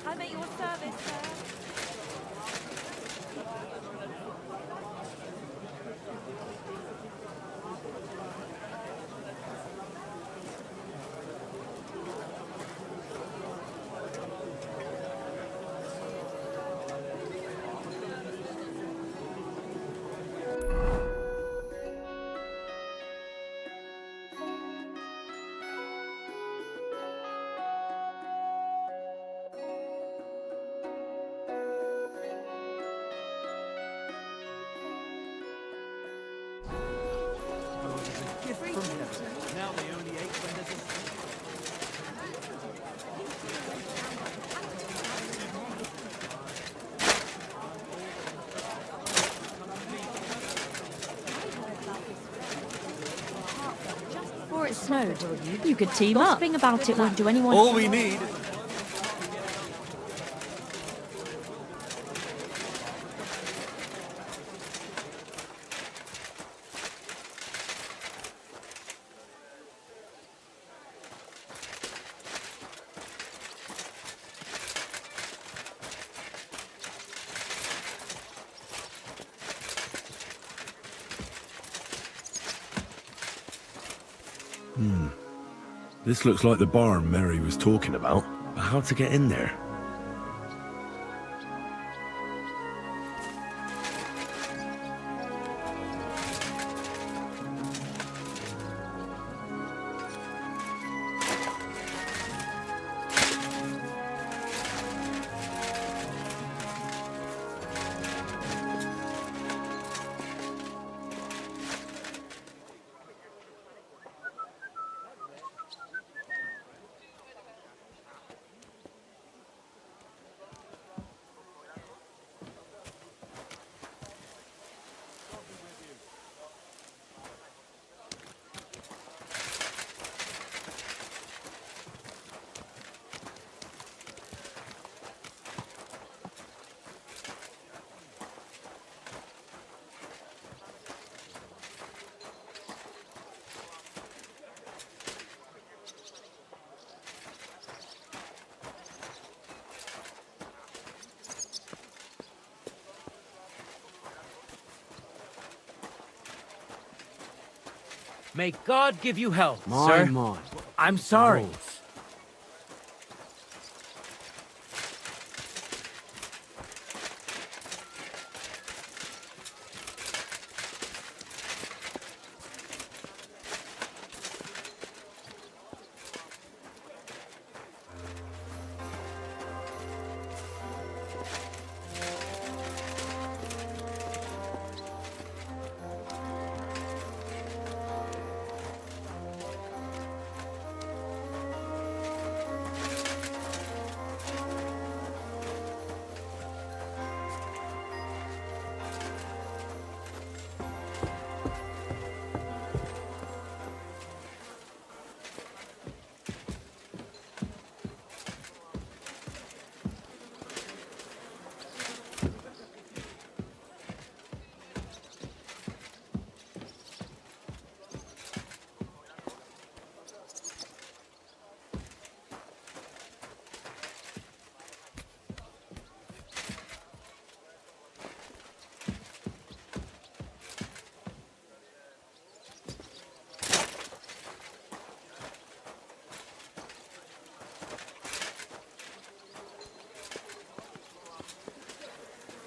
I'm at your service, sir. Gift from heaven. Now they only ate when there's Before it snowed, you could team up. Gossiping about it won't do anyone. all we need. This looks like the barn Mary was talking about. But how to get in there? May God give you health, My, sir. my. I'm sorry. Rolls.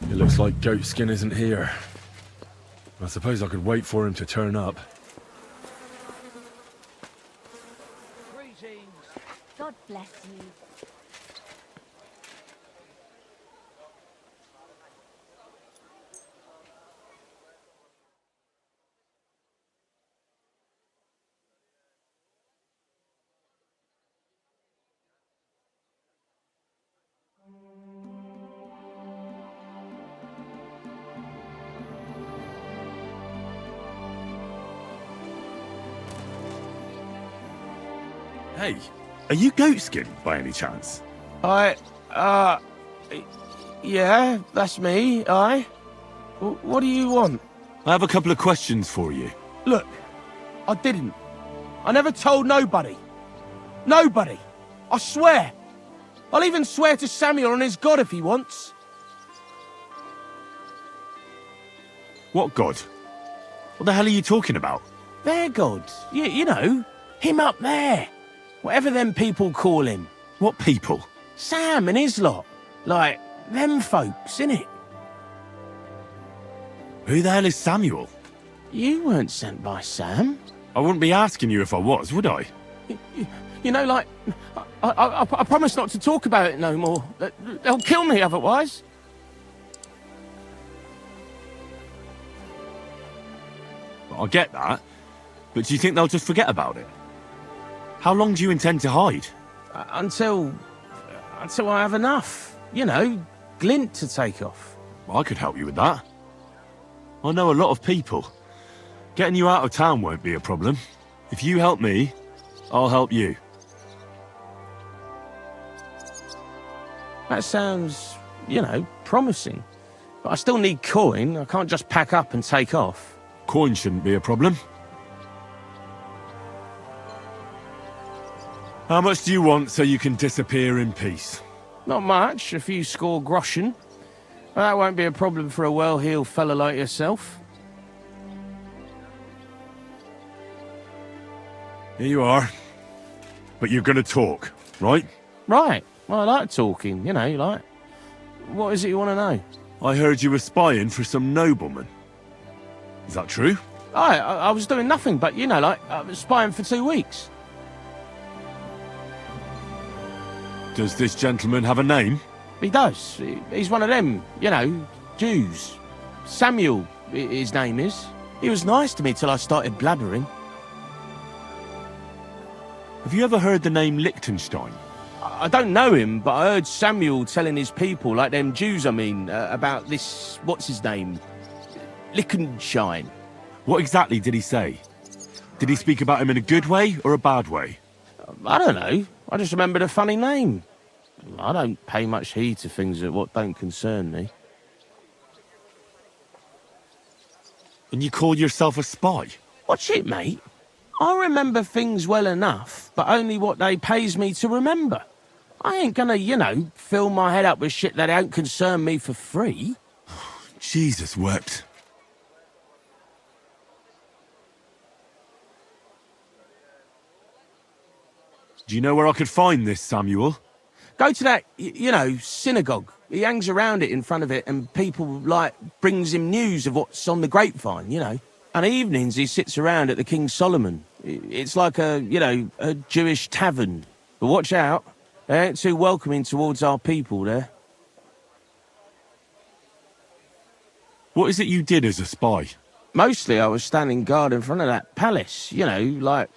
It looks like goat skin isn't here. Must suppose I could wait for him to turn up. God bless you. Hey, are you Goatskin by any chance? Yeah, that's me, aye. What do you want? I have a couple of questions for you. Look, I didn't. I never told nobody. Nobody. I swear. I'll even swear to Samuel and his God if he wants. What god? What the hell are you talking about? Their God. You know, him up there. Whatever them people call him. What people? Sam and his lot. Like, them folks, innit? Who the hell is Samuel? You weren't sent by Sam. I wouldn't be asking you if I was, would I? You know, like, I promise not to talk about it no more. They'll kill me otherwise. I get that, but do you think they'll just forget about it? How long do you intend to hide? Until I have enough. You know, glint to take off. I could help you with that. I know a lot of people. Getting you out of town won't be a problem. If you help me, I'll help you. That sounds, you know, promising. But I still need coin. I can't just pack up and take off. Coin shouldn't be a problem. How much do you want so you can disappear in peace? Not much, a few score groschen. Well, that won't be a problem for a well-heeled fella like yourself. Here you are. But you're gonna talk, right? Right. Well, I like talking, you know, like... What is it you want to know? I heard you were spying for some nobleman. Is that true? I was doing nothing but, you know, like, I was spying for 2 weeks. Does this gentleman have a name? He does. He's one of them, you know, Jews. Samuel, his name is. He was nice to me till I started blabbering. Have you ever heard the name Liechtenstein? I don't know him, but I heard Samuel telling his people, like them Jews, I mean, about this, what's his name? Liechtenstein. What exactly did he say? Did he speak about him in a good way or a bad way? I don't know. I just remembered a funny name. I don't pay much heed to things that what don't concern me. And you call yourself a spy? Watch it, mate. I remember things well enough, but only what they pays me to remember. I ain't gonna, you know, fill my head up with shit that don't concern me for free. Jesus wept. Do you know where I could find this, Samuel? Go to that, you know, synagogue. He hangs around it in front of it and people, like, brings him news of what's on the grapevine, you know. And evenings he sits around at the King Solomon. It's like a, you know, a Jewish tavern. But watch out. They ain't too welcoming towards our people there. What is it you did as a spy? Mostly I was standing guard in front of that palace, you know, like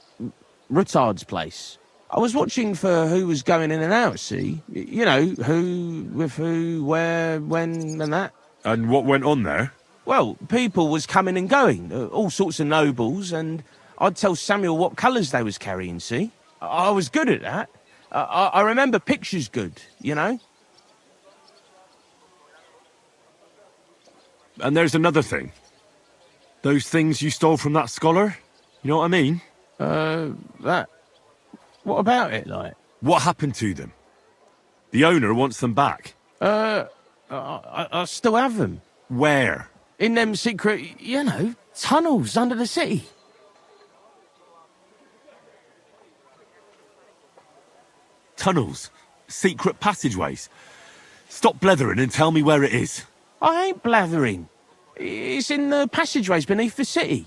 Rutard's place. I was watching for who was going in and out, see? You know, who, with who, where, when, and that. And what went on there? Well, people was coming and going, all sorts of nobles, and I'd tell Samuel what colours they was carrying, see? I was good at that. I remember pictures good, you know? And there's another thing. Those things you stole from that scholar? You know what I mean? That... What about it, like? What happened to them? The owner wants them back. I still have them. Where? In them secret, you know, tunnels under the city. Tunnels? Secret passageways? Stop blethering and tell me where it is. I ain't blathering. It's in the passageways beneath the city.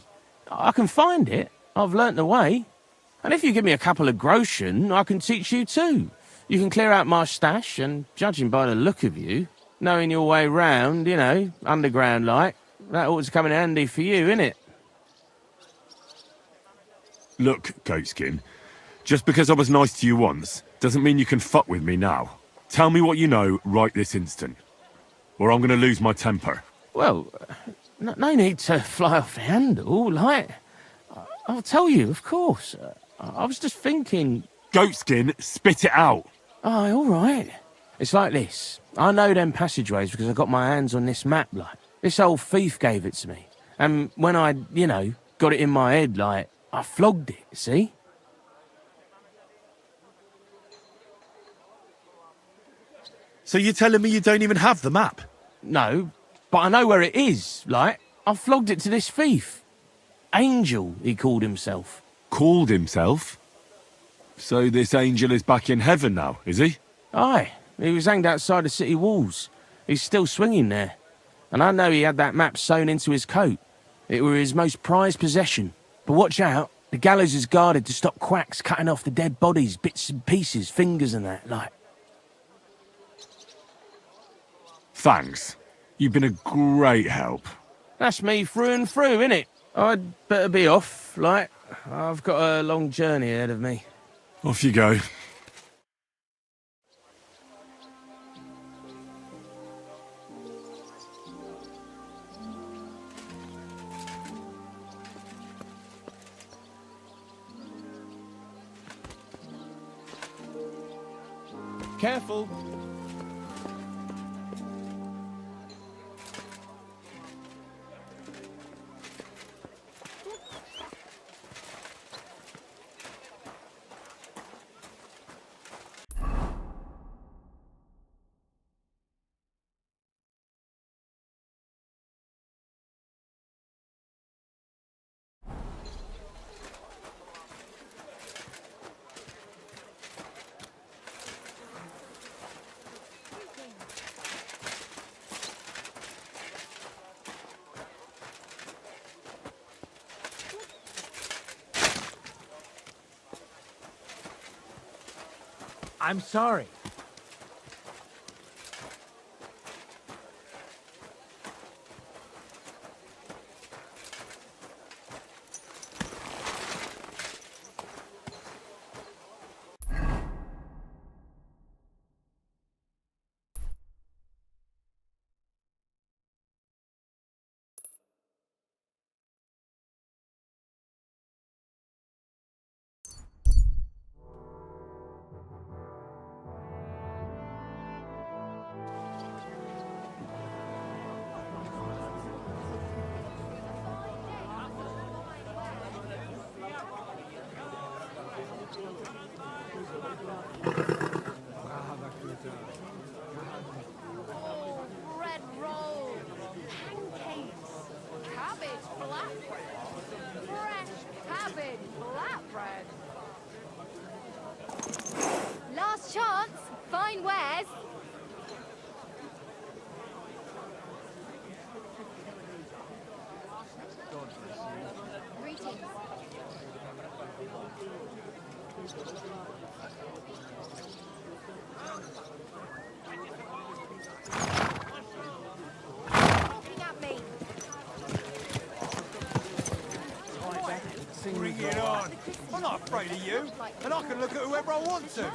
I can find it. I've learnt the way. And if you give me a couple of groschen, I can teach you too. You can clear out my stash, and judging by the look of you, knowing your way round, you know, underground like, that ought to come in handy for you, innit? Look, Goatskin, just because I was nice to you once, doesn't mean you can fuck with me now. Tell me what you know right this instant, or I'm gonna lose my temper. Well, no need to fly off the handle, like... I'll tell you, of course. I was just thinking... Goatskin, spit it out! Oh, all right. It's like this. I know them passageways because I got my hands on this map, like. This old thief gave it to me. And when I, you know, got it in my head, like, I flogged it, see? So you're telling me you don't even have the map? No, but I know where it is, like. I flogged it to this thief. Angel, he called himself. Called himself? So this angel is back in heaven now, is he? Aye, he was hanged outside the city walls. He's still swinging there. And I know he had that map sewn into his coat. It were his most prized possession. But watch out, the gallows is guarded to stop quacks cutting off the dead bodies, bits and pieces, fingers and that, like. Thanks. You've been a great help. That's me through and through, innit? I'd better be off, like. I've got a long journey ahead of me. Off you go. Careful. I'm sorry. Bread roll, pancakes, cabbage flatbread, fresh cabbage flatbread. Last chance, fine wares. Greetings. Talking at me. Bring it on. I'm not afraid of you, and I can look at whoever I want to.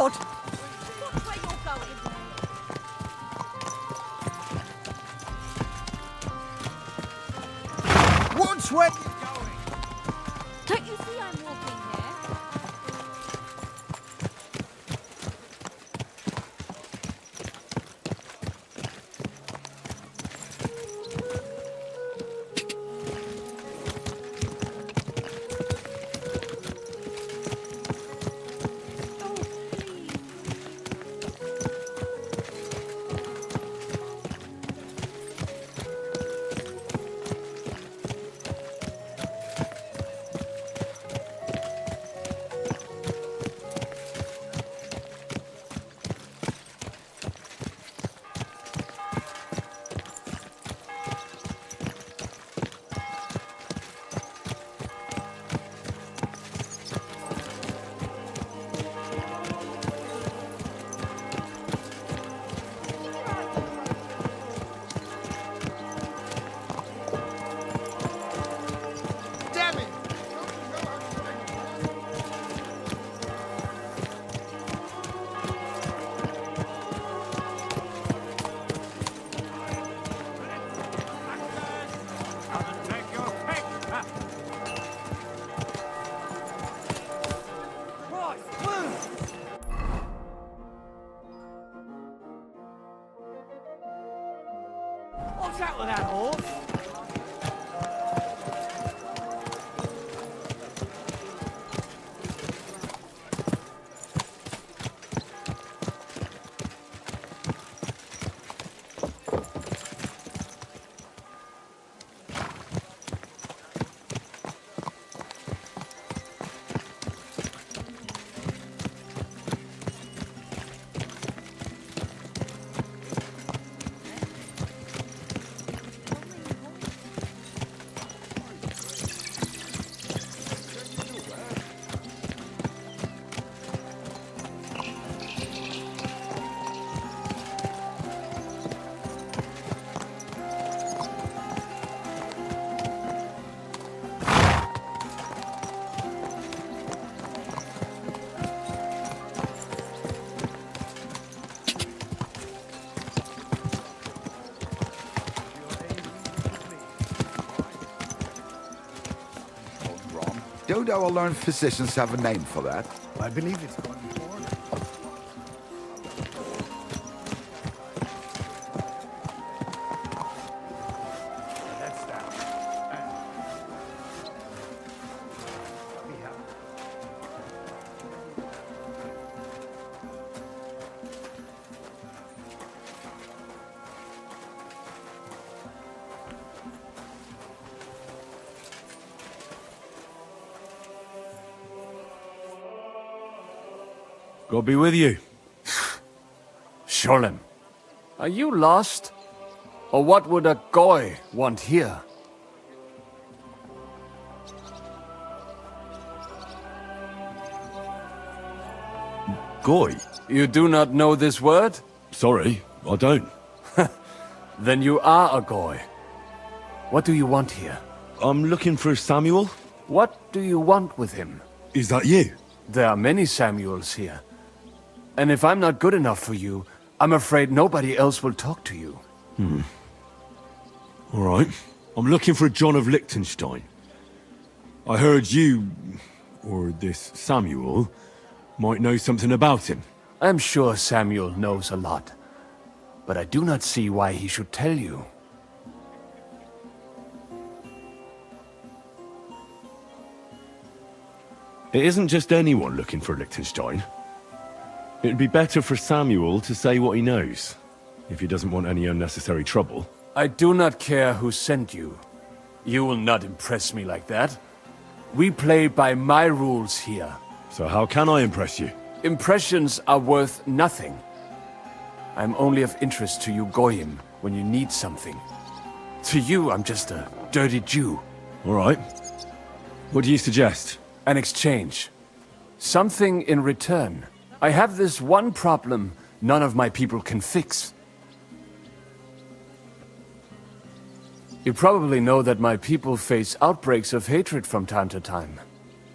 Lord! What's where? Don't you see I'm walking here? Damn it! What's that with that horse? Don't our learned physicians have a name for that? I believe it's called. God be with you. Sholem, are you lost? Or what would a goy want here? Goy? You do not know this word? Sorry, I don't. Then you are a goy. What do you want here? I'm looking for Samuel. What do you want with him? Is that you? There are many Samuels here. And if I'm not good enough for you, I'm afraid nobody else will talk to you. All right. I'm looking for John of Liechtenstein. I heard you, or this Samuel, might know something about him. I'm sure Samuel knows a lot. But I do not see why he should tell you. It isn't just anyone looking for Liechtenstein. It'd be better for Samuel to say what he knows, if he doesn't want any unnecessary trouble. I do not care who sent you. You will not impress me like that. We play by my rules here. So how can I impress you? Impressions are worth nothing. I'm only of interest to you Goyim when you need something. To you, I'm just a dirty Jew. All right. What do you suggest? An exchange. Something in return. I have this one problem none of my people can fix. You probably know that my people face outbreaks of hatred from time to time.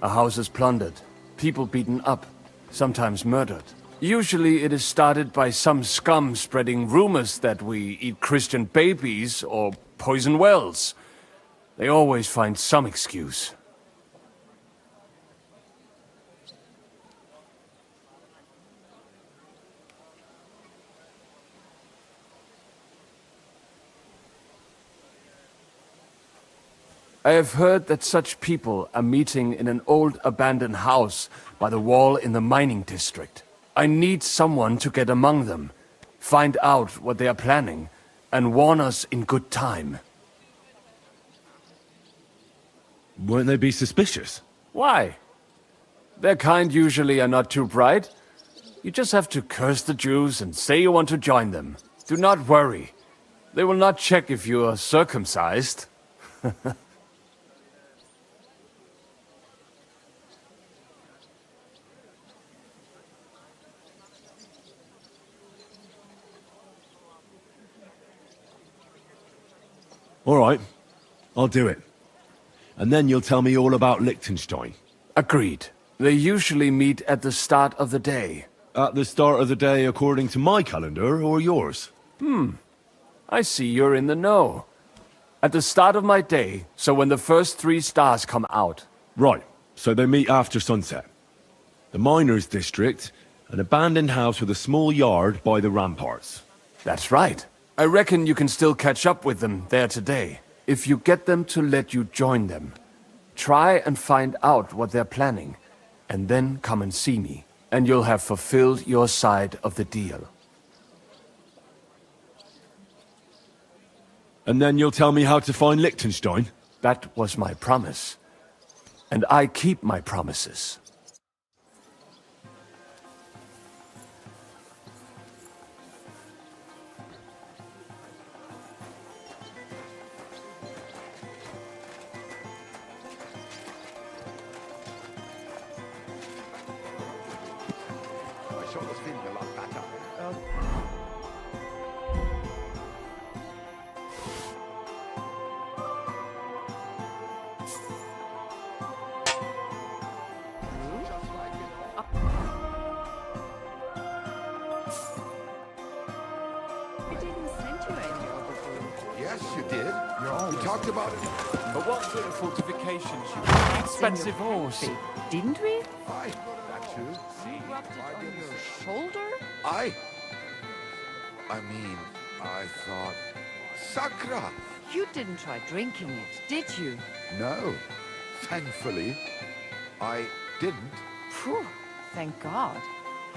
A house is plundered, people beaten up, sometimes murdered. Usually it is started by some scum spreading rumors that we eat Christian babies or poison wells. They always find some excuse. I have heard that such people are meeting in an old abandoned house by the wall in the mining district. I need someone to get among them, find out what they are planning, and warn us in good time. Won't they be suspicious? Why? Their kind usually are not too bright. You just have to curse the Jews and say you want to join them. Do not worry. They will not check if you are circumcised. All right, I'll do it. And then you'll tell me all about Liechtenstein. Agreed. They usually meet at the start of the day. At the start of the day according to my calendar, or yours? I see you're in the know. At the start of my day, so when the first 3 stars come out. Right, so they meet after sunset. The miners' district, an abandoned house with a small yard by the ramparts. That's right. I reckon you can still catch up with them there today, if you get them to let you join them. Try and find out what they're planning, and then come and see me, and you'll have fulfilled your side of the deal. And then you'll tell me how to find Liechtenstein? That was my promise. And I keep my promises. Yes, you did. We talked about it. But what sort of fortifications you have? Expensive horse. Didn't we? Aye, that too. You rubbed it on your shoulder? I mean, I thought... Sakra! You didn't try drinking it, did you? No. Thankfully, I didn't. Phew, thank God.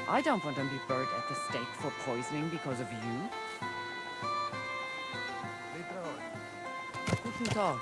I don't want to be burnt at the stake for poisoning because of you. Guten Tag.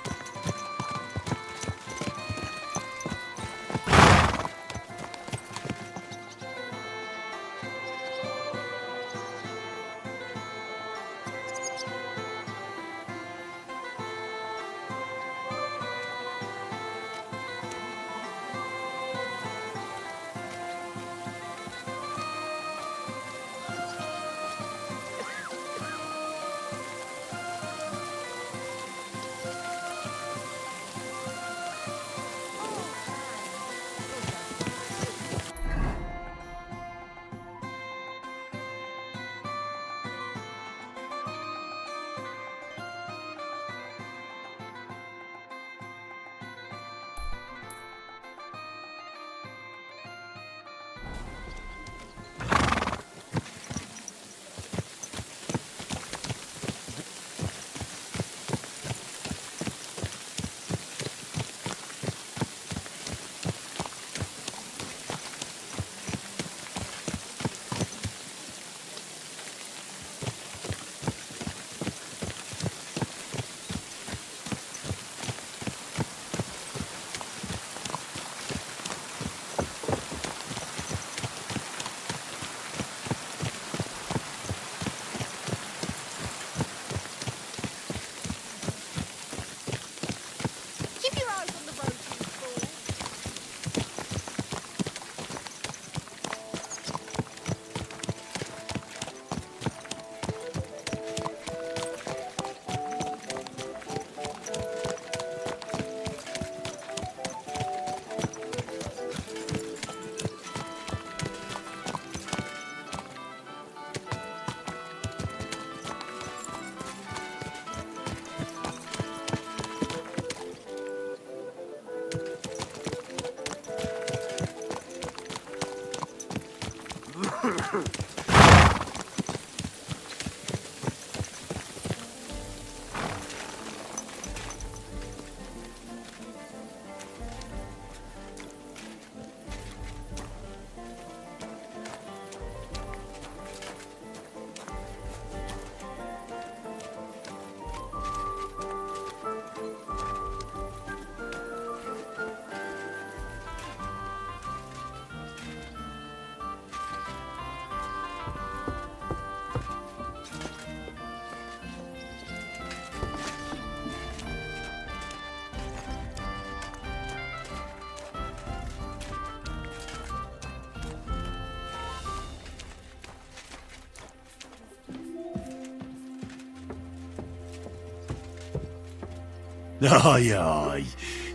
Aye, aye,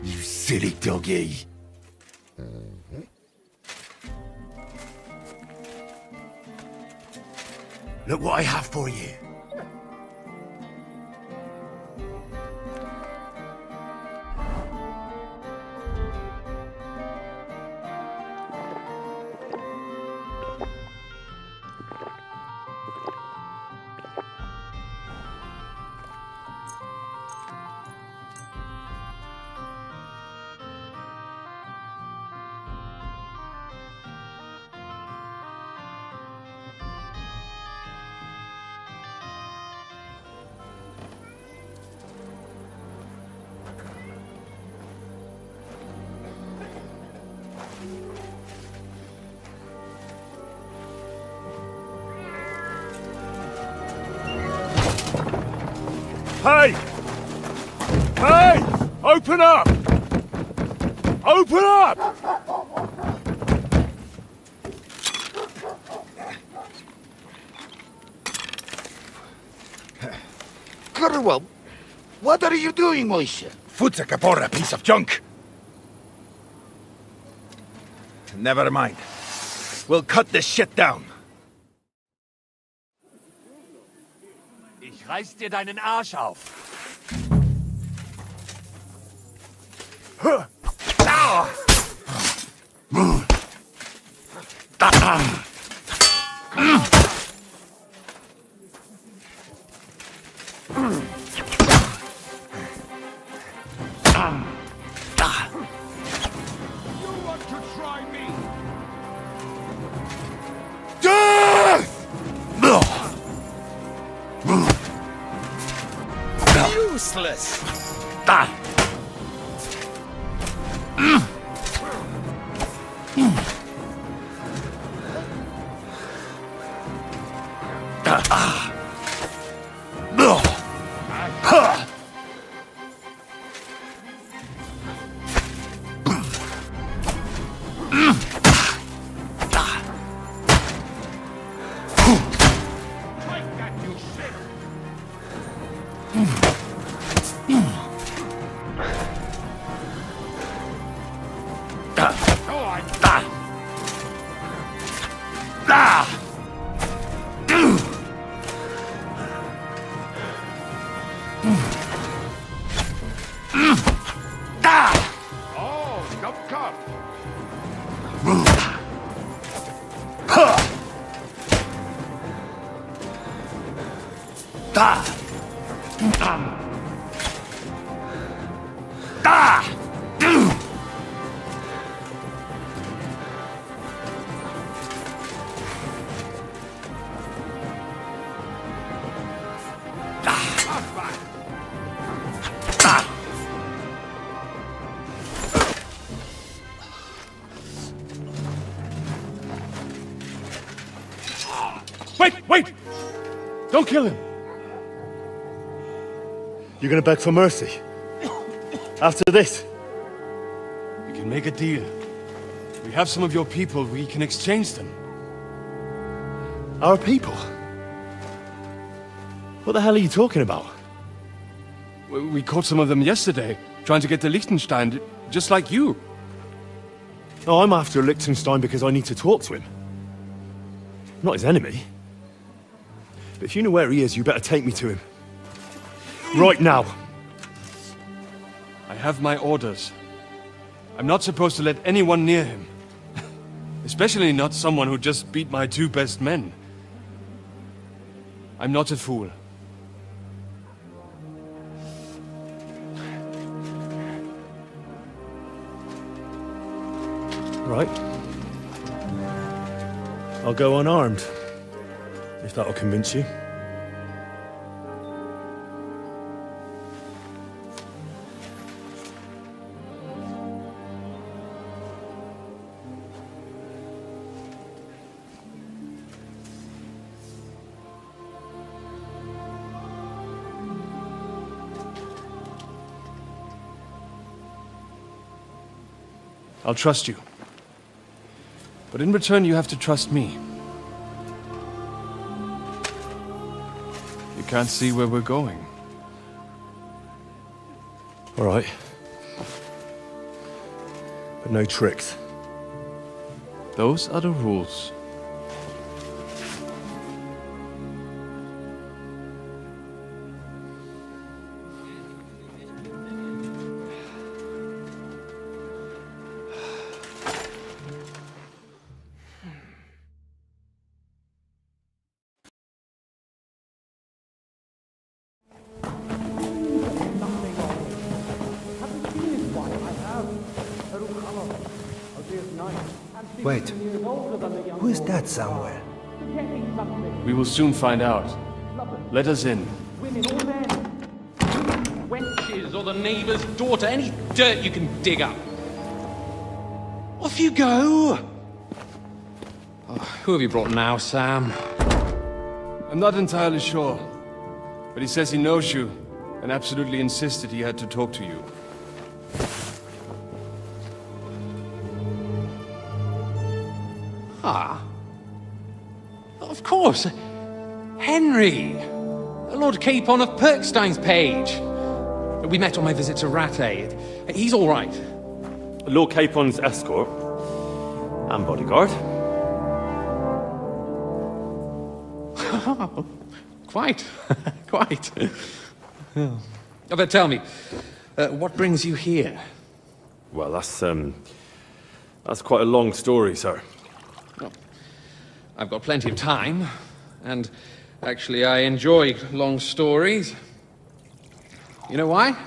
you silly doggy. Look what I have for you. Hey! Hey! Open up! Open up! Curwell, what are you doing, Moishe? Futza Capora, piece of junk! Never mind. We'll cut this shit down. Ich reiß dir deinen Arsch auf. Useless! Wait! Don't kill him! You're gonna beg for mercy? After this? We can make a deal. We have some of your people, we can exchange them. Our people? What the hell are you talking about? We caught some of them yesterday, trying to get to Liechtenstein, just like you. Oh, I'm after Liechtenstein because I need to talk to him. I'm not his enemy. But if you know where he is, you better take me to him. Right now. I have my orders. I'm not supposed to let anyone near him. Especially not someone who just beat my 2 best men. I'm not a fool. Right. I'll go unarmed, if that'll convince you. I'll trust you. But in return, you have to trust me. You can't see where we're going. All right. But no tricks. Those are the rules. Wait, who is that Samuel? We will soon find out. Let us in. Wenches or the neighbour's daughter, any dirt you can dig up. Off you go! Oh, who have you brought now, Sam? I'm not entirely sure. But he says he knows you, and absolutely insisted he had to talk to you. Ah. Of course. Henry. Lord Capon of Perkstein's page. We met on my visit to Rattay. He's all right. Lord Capon's escort and bodyguard. Quite. Quite. Oh, but tell me, what brings you here? Well, that's quite a long story, sir. Well, I've got plenty of time, and actually I enjoy long stories. You know why?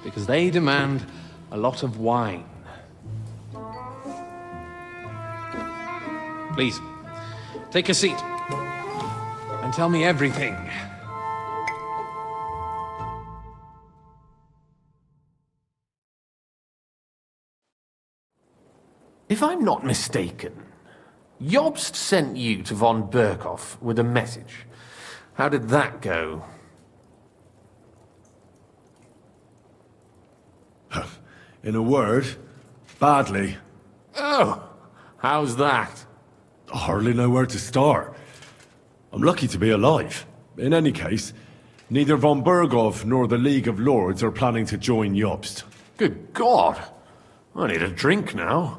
Because they demand a lot of wine. Please, take a seat, and tell me everything. If I'm not mistaken, Jobst sent you to von Berkhoff with a message. How did that go? In a word, badly. Oh, how's that? I hardly know where to start. I'm lucky to be alive. In any case, neither von Berghoff nor the League of Lords are planning to join Jobst. Good God! I need a drink now.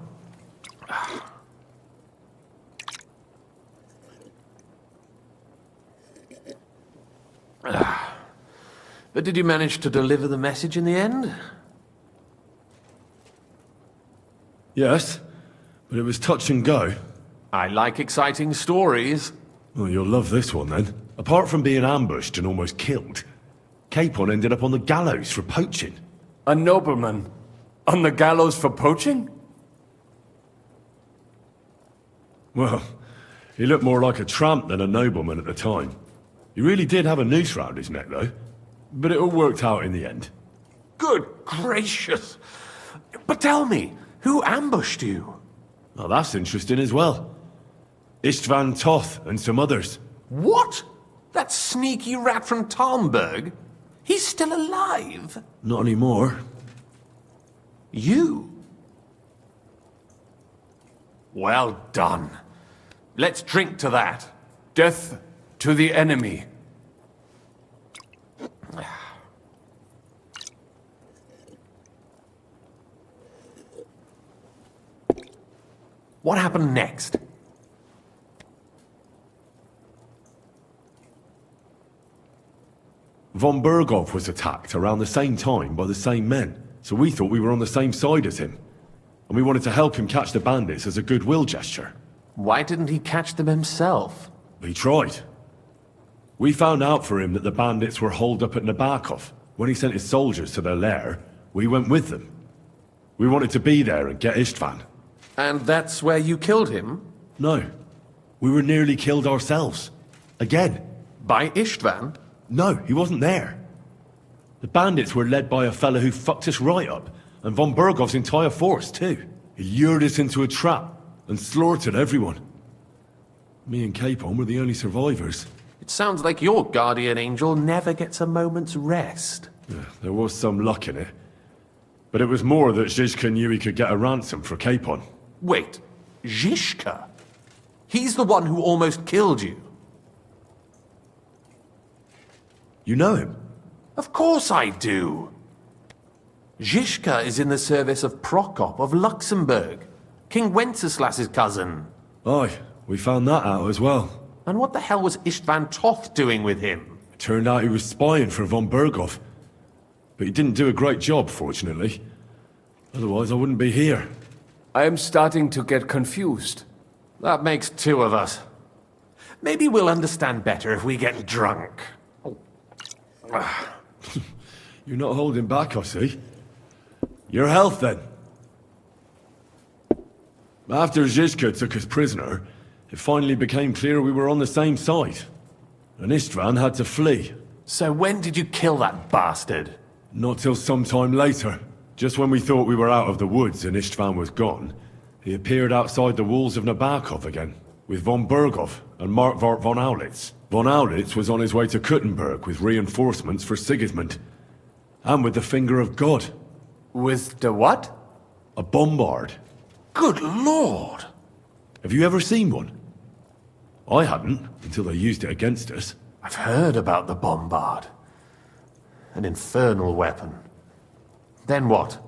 But did you manage to deliver the message in the end? Yes, but it was touch and go. I like exciting stories. Well, you'll love this one then. Apart from being ambushed and almost killed, Capon ended up on the gallows for poaching. A nobleman? On the gallows for poaching? Well, he looked more like a tramp than a nobleman at the time. He really did have a noose round his neck, though. But it all worked out in the end. Good gracious! But tell me, who ambushed you? Well, that's interesting as well. Istvan Toth and some others. What? That sneaky rat from Talmberg? He's still alive? Not anymore. You? Well done. Let's drink to that. Death to the enemy. What happened next? Von Berghoff was attacked around the same time by the same men, so we thought we were on the same side as him. and we wanted to help him catch the bandits as a goodwill gesture. Why didn't he catch them himself? He tried. We found out for him that the bandits were holed up at Nabokov. When he sent his soldiers to their lair, we went with them. We wanted to be there and get Istvan. And that's where you killed him? No. We were nearly killed ourselves. Again. By Istvan? No, he wasn't there. The bandits were led by a fella who fucked us right up, and von Bergov's entire force, too. He lured us into a trap and slaughtered everyone. Me and Capon were the only survivors. It sounds like your guardian angel never gets a moment's rest. Yeah, there was some luck in it. But it was more that Zizka knew he could get a ransom for Capon. Wait, Zizka? He's the one who almost killed you. You know him? Of course I do. Zizka is in the service of Prokop of Luxembourg, King Wenceslas's cousin. Aye, we found that out as well. And what the hell was Istvan Toth doing with him? It turned out he was spying for von Bergov. But he didn't do a great job, fortunately. Otherwise, I wouldn't be here. I am starting to get confused. That makes two of us. Maybe we'll understand better if we get drunk. You're not holding back, I see. Your health, then. After Zizka took us prisoner, it finally became clear we were on the same side. And Istvan had to flee. So when did you kill that bastard? Not till some time later. Just when we thought we were out of the woods and Istvan was gone, he appeared outside the walls of Nabokov again, with von Bergov and Markvart von Aulitz. Von Aulitz was on his way to Kuttenberg with reinforcements for Sigismund. And with the finger of God. With the what? A bombard. Good lord! Have you ever seen one? I hadn't, until they used it against us. I've heard about the bombard. An infernal weapon. Then what?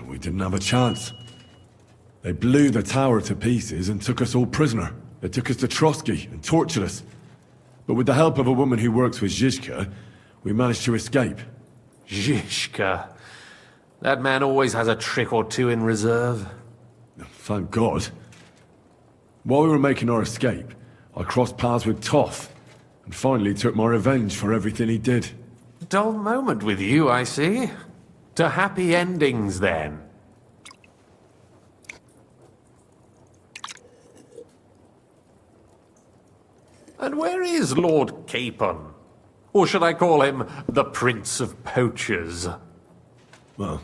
We didn't have a chance. They blew the tower to pieces and took us all prisoner. They took us to Trotsky and tortured us. But with the help of a woman who works with Zizka, we managed to escape. Zizka. That man always has a trick or two in reserve. Thank God. While we were making our escape, I crossed paths with Toth, and finally took my revenge for everything he did. Dull moment with you, I see. To happy endings, then. And where is Lord Capon? Or should I call him the Prince of Poachers? Well,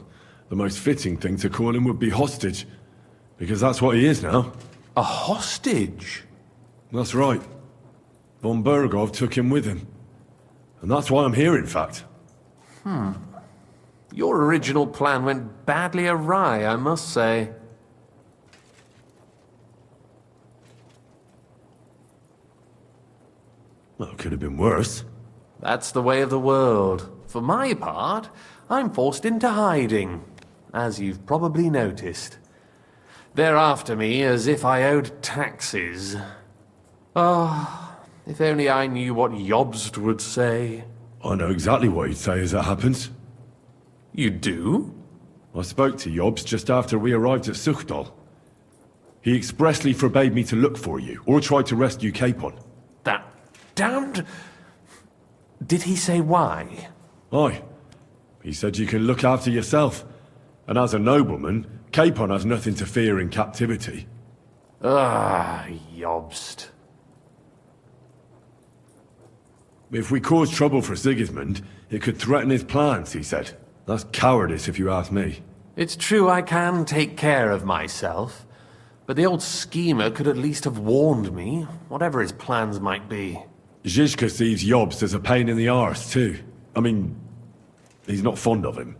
the most fitting thing to call him would be hostage, because that's what he is now. A hostage? That's right. Von Bergov took him with him. And that's why I'm here, in fact. Your original plan went badly awry, I must say. Well, it could have been worse. That's the way of the world. For my part, I'm forced into hiding, as you've probably noticed. They're after me as if I owed taxes. Ah, if only I knew what Jobst would say. I know exactly what he'd say as that happens. You do? I spoke to Jobst just after we arrived at Suchdal. He expressly forbade me to look for you, or try to rescue Capon. That damned... Did he say why? Aye. He said you can look after yourself. And as a nobleman, Capon has nothing to fear in captivity. Ah, Jobst. If we cause trouble for Sigismund, it could threaten his plans, he said. That's cowardice, if you ask me. It's true I can take care of myself, but the old schemer could at least have warned me, whatever his plans might be. Zizka sees Jobst as a pain in the arse, too. I mean, he's not fond of him.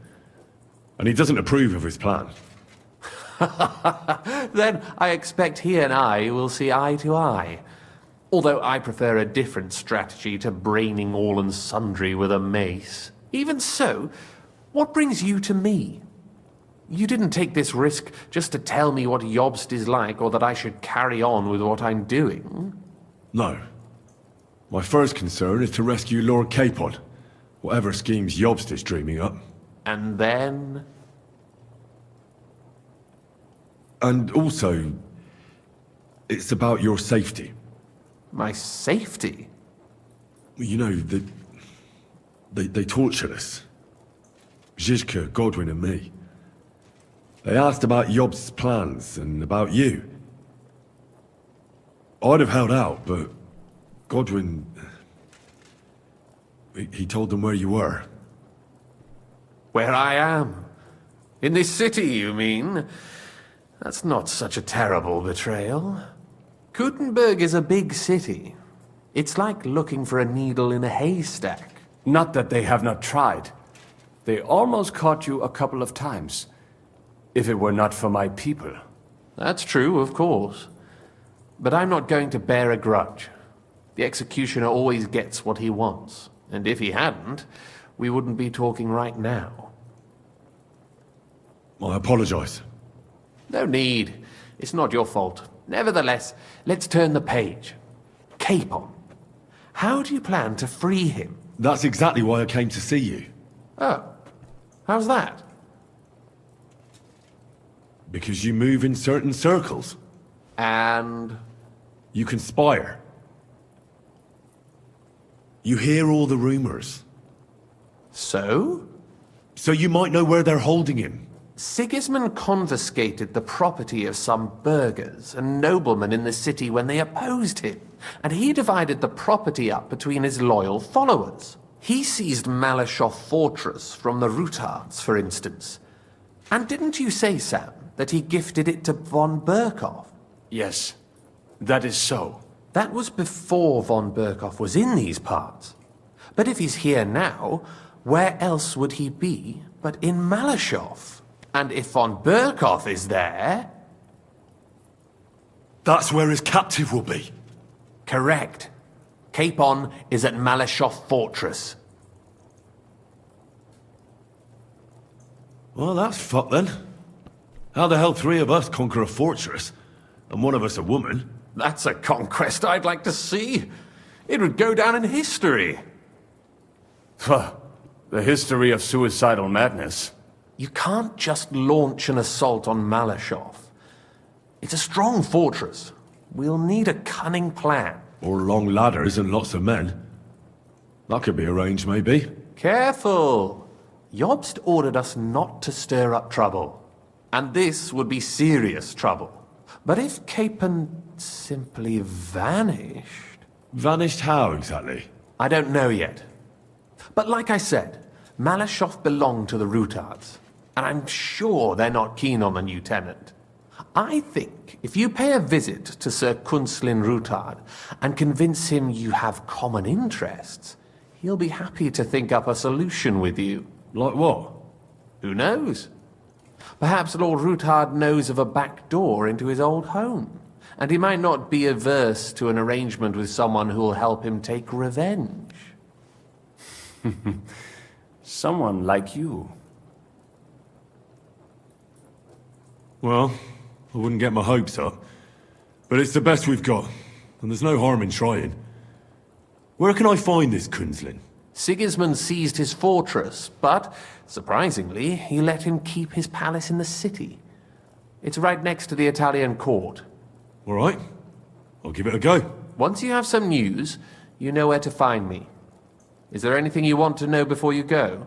And he doesn't approve of his plan. Then I expect he and I will see eye to eye. Although I prefer a different strategy to braining all and sundry with a mace. Even so, what brings you to me? You didn't take this risk just to tell me what Jobst is like, or that I should carry on with what I'm doing. No. My first concern is to rescue Lord Capon, whatever schemes Jobst is dreaming up. And then... And also, it's about your safety. My safety? You know, they tortured us. Zizka, Godwin and me. They asked about Job's plans and about you. I'd have held out, but Godwin... He told them where you were. Where I am? In this city, you mean? That's not such a terrible betrayal. Gutenberg is a big city. It's like looking for a needle in a haystack. Not that they have not tried. They almost caught you a couple of times. If it were not for my people. That's true, of course. But I'm not going to bear a grudge. The executioner always gets what he wants. And if he hadn't, we wouldn't be talking right now. I apologize. No need. It's not your fault. Nevertheless, let's turn the page. Capon. How do you plan to free him? That's exactly why I came to see you. Oh. How's that? Because you move in certain circles. And? You conspire. You hear all the rumors. So? So you might know where they're holding him. Sigismund confiscated the property of some burghers and noblemen in the city when they opposed him, and he divided the property up between his loyal followers. He seized Malashov Fortress from the Rutards, for instance. And didn't you say, Sam, that he gifted it to von Berkoff? Yes, that is so. That was before von Berkoff was in these parts. But if he's here now, where else would he be but in Malashov? And if von Berkoff is there... That's where his captive will be. Correct. Capon is at Malashov Fortress. Well, that's fucked then. How the hell three of us conquer a fortress, and one of us a woman? That's a conquest I'd like to see. It would go down in history. The history of suicidal madness. You can't just launch an assault on Malashov. It's a strong fortress. We'll need a cunning plan. Or long ladders and lots of men. That could be arranged, maybe. Careful! Jobst ordered us not to stir up trouble. And this would be serious trouble. But if Capon simply vanished... Vanished how, exactly? I don't know yet. But like I said, Malashov belonged to the Rutards. And I'm sure they're not keen on the new tenant. I think if you pay a visit to Sir Kunslin Rutard and convince him you have common interests, he'll be happy to think up a solution with you. Like what? Who knows? Perhaps Lord Rutard knows of a back door into his old home, and he might not be averse to an arrangement with someone who'll help him take revenge. Someone like you. Well, I wouldn't get my hopes up. But it's the best we've got, and there's no harm in trying. Where can I find this Kunslin? Sigismund seized his fortress, but, surprisingly, he let him keep his palace in the city. It's right next to the Italian court. All right. I'll give it a go. Once you have some news, you know where to find me. Is there anything you want to know before you go?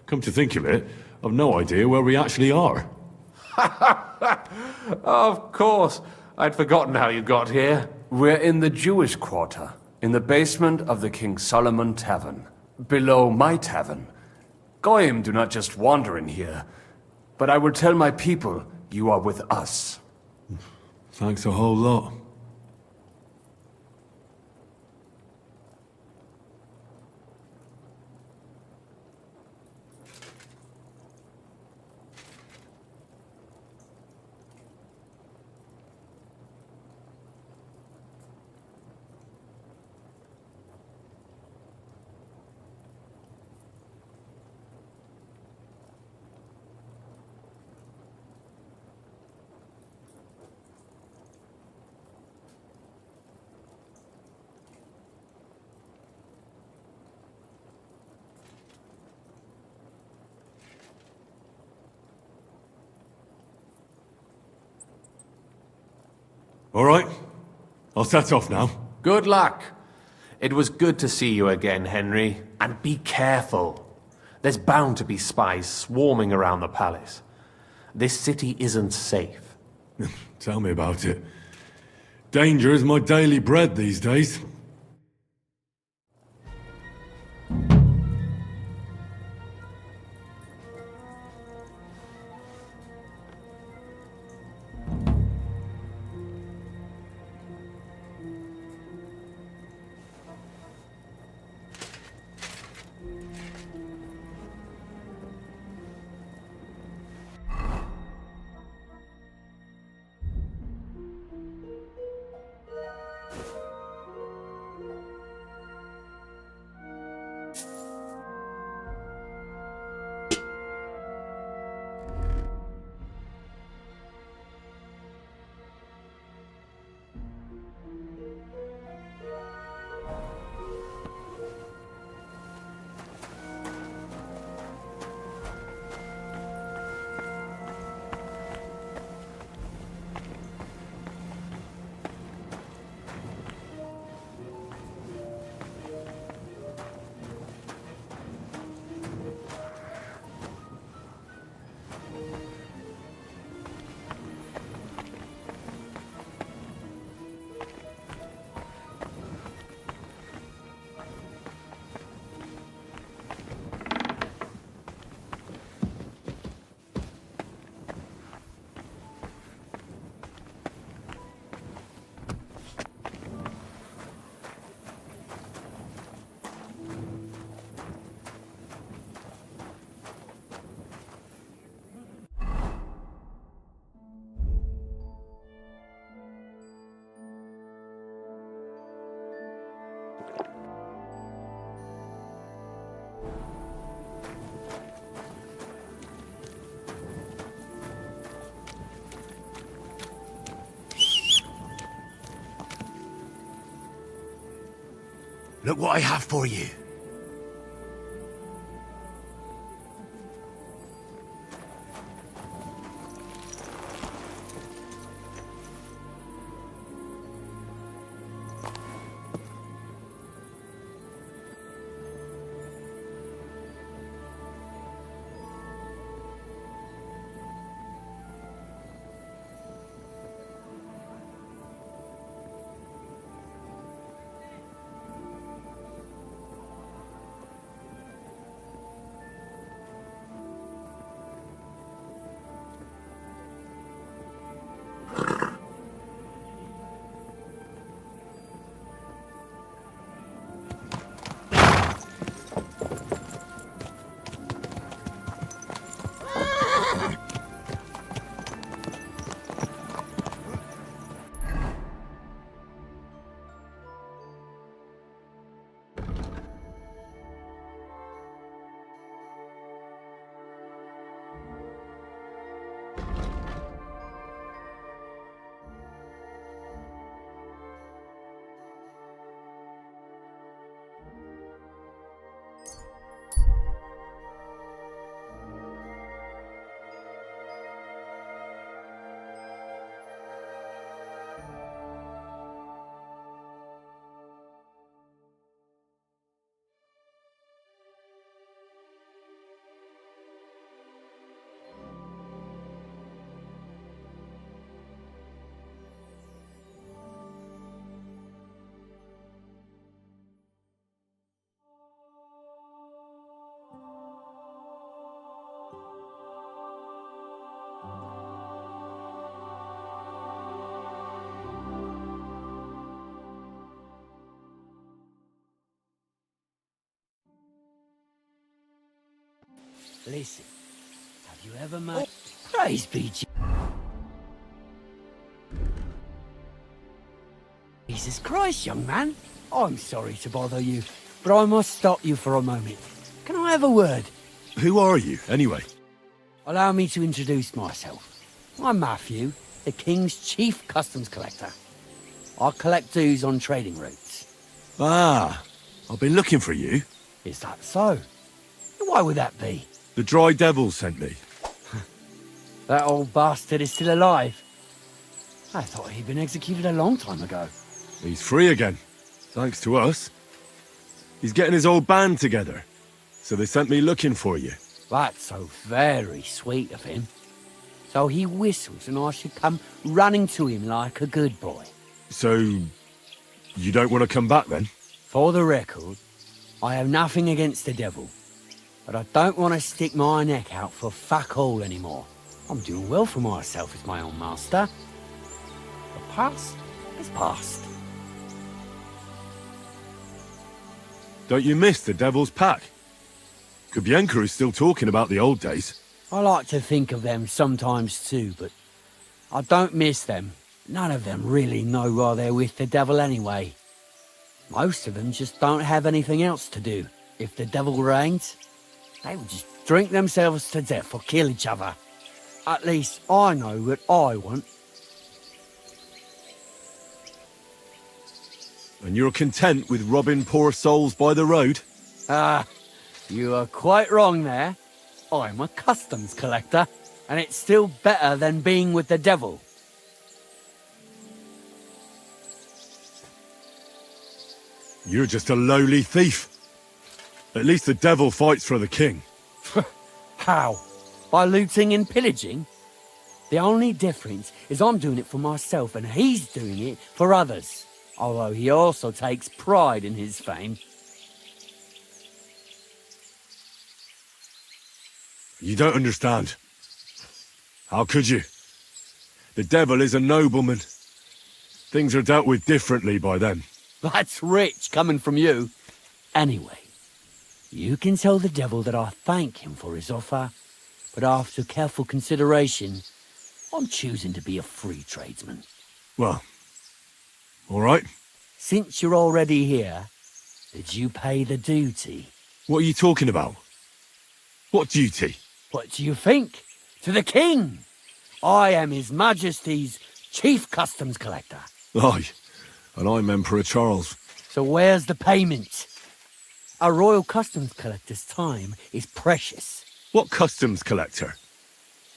Come to think of it, I've no idea where we actually are. Of course. I'd forgotten how you got here. We're in the Jewish quarter, in the basement of the King Solomon Tavern, below my tavern. Goyim do not just wander in here, but I will tell my people you are with us. Thanks a whole lot. All right. I'll set off now. Good luck. It was good to see you again, Henry. And be careful. There's bound to be spies swarming around the palace. This city isn't safe. Tell me about it. Danger is my daily bread these days. Look what I have for you. Listen, have you ever met... Praise be Jesus Christ, young man. I'm sorry to bother you, but I must stop you for a moment. Can I have a word? Who are you, anyway? Allow me to introduce myself. I'm Matthew, the King's chief customs collector. I collect dues on trading routes. Ah, I've been looking for you. Is that so? Why would that be? The Dry Devil sent me. That old bastard is still alive. I thought he'd been executed a long time ago. He's free again, thanks to us. He's getting his old band together, so they sent me looking for you. That's so very sweet of him. So he whistles and I should come running to him like a good boy. So, you don't want to come back then? For the record, I have nothing against the devil, but I don't want to stick my neck out for fuck all anymore. I'm doing well for myself as my own master. The past is past. Don't you miss the Devil's Pack? Kubienka is still talking about the old days. I like to think of them sometimes too, but I don't miss them. None of them really know why they're with the devil anyway. Most of them just don't have anything else to do. If the devil reigns, they would just drink themselves to death or kill each other. At least I know what I want. And you're content with robbing poor souls by the road? Ah, you are quite wrong there. I'm a customs collector, and it's still better than being with the devil. You're just a lowly thief. At least the devil fights for the king. How? By looting and pillaging? The only difference is I'm doing it for myself and he's doing it for others. Although he also takes pride in his fame. You don't understand. How could you? The devil is a nobleman. Things are dealt with differently by them. That's rich coming from you. Anyway, you can tell the devil that I thank him for his offer, but after careful consideration, I'm choosing to be a free tradesman. Well, all right. Since you're already here, did you pay the duty? What are you talking about? What duty? What do you think? To the king! I am His Majesty's Chief Customs Collector. Aye, and I'm Emperor Charles. So where's the payment? A royal customs collector's time is precious. What customs collector?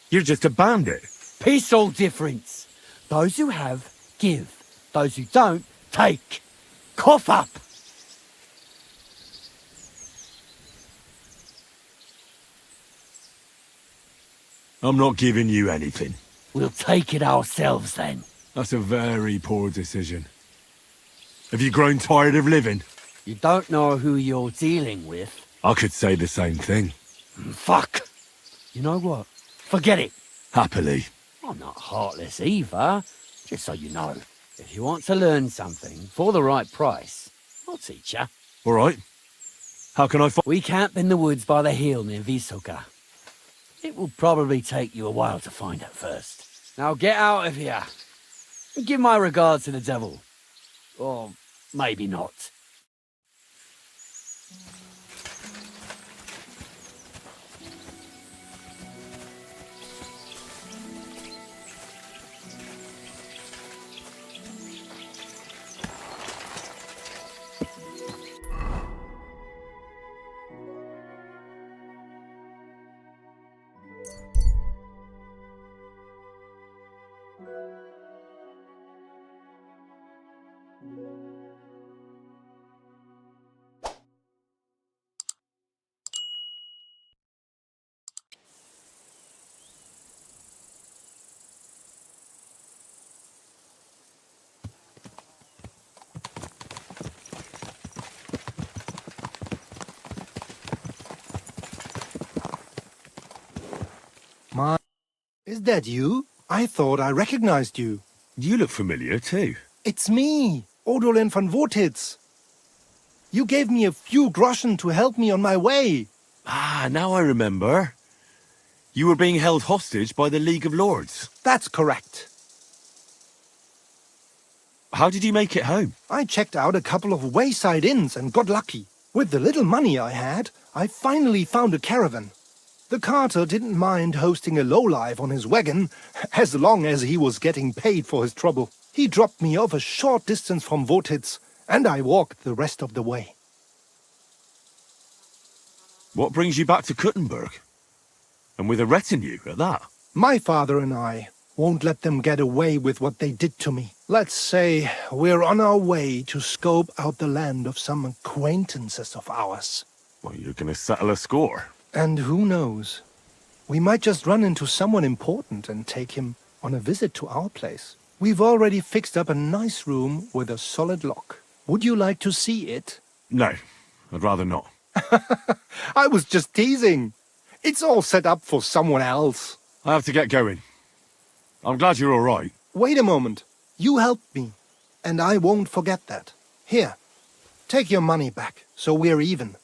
You're just a bandit. Peace all difference. Those who have, give. Those who don't, take. Cough up! I'm not giving you anything. We'll take it ourselves then. That's a very poor decision. Have you grown tired of living? You don't know who you're dealing with. I could say the same thing. Fuck! You know what? Forget it. Happily. I'm not heartless either, just so you know. If you want to learn something for the right price, I'll teach you. All right. How can I find... We camp in the woods by the hill near Visoka. It will probably take you a while to find it first. Now get out of here. And give my regards to the devil. Or maybe not. Is that you? I thought I recognized you. You look familiar too. It's me, Odolin van Wotitz. You gave me a few groschen to help me on my way. Ah, now I remember. You were being held hostage by the League of Lords. That's correct. How did you make it home? I checked out a couple of wayside inns and got lucky. With the little money I had, I finally found a caravan. The carter didn't mind hosting a lowlife on his wagon, as long as he was getting paid for his trouble. He dropped me off a short distance from Wotitz, and I walked the rest of the way. What brings you back to Kuttenberg? And with a retinue at that? My father and I, won't let them get away with what they did to me. Let's say we're on our way to scope out the land of some acquaintances of ours. Well, you're gonna settle a score. And who knows? We might just run into someone important and take him on a visit to our place. We've already fixed up a nice room with a solid lock. Would you like to see it? No, I'd rather not. I was just teasing. It's all set up for someone else. I have to get going. I'm glad you're all right. Wait a moment. You helped me, and I won't forget that. Here, take your money back, so we're even.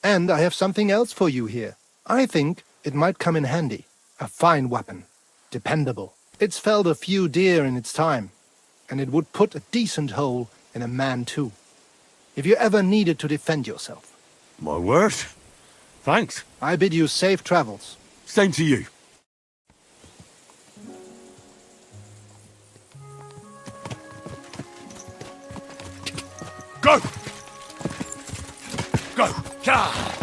And I have something else for you here. I think it might come in handy. A fine weapon. Dependable. It's felled a few deer in its time, and it would put a decent hole in a man too. If you ever needed to defend yourself. My word. Thanks. I bid you safe travels. Same to you. Go! Go! Ka!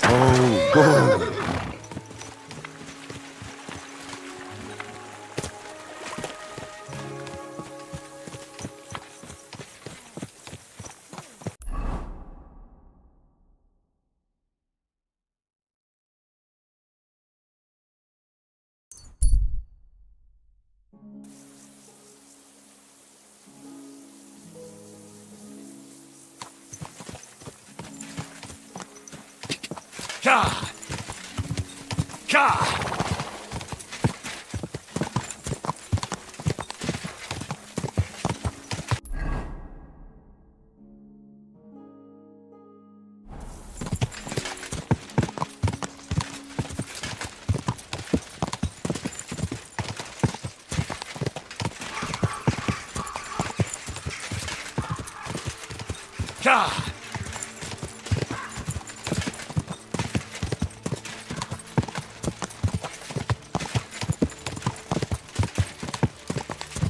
Oh, go! Ka! Ka! Ka!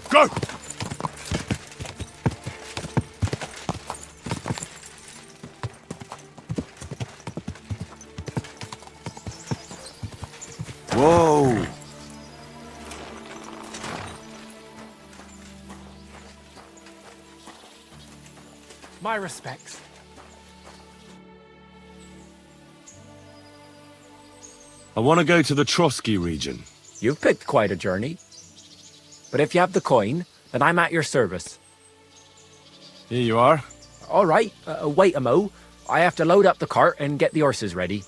Go! Whoa! My respects. I want to go to the Trotsky region. You've picked quite a journey. But if you have the coin, then I'm at your service. Here you are. All right, wait a mo. I have to load up the cart and get the horses ready.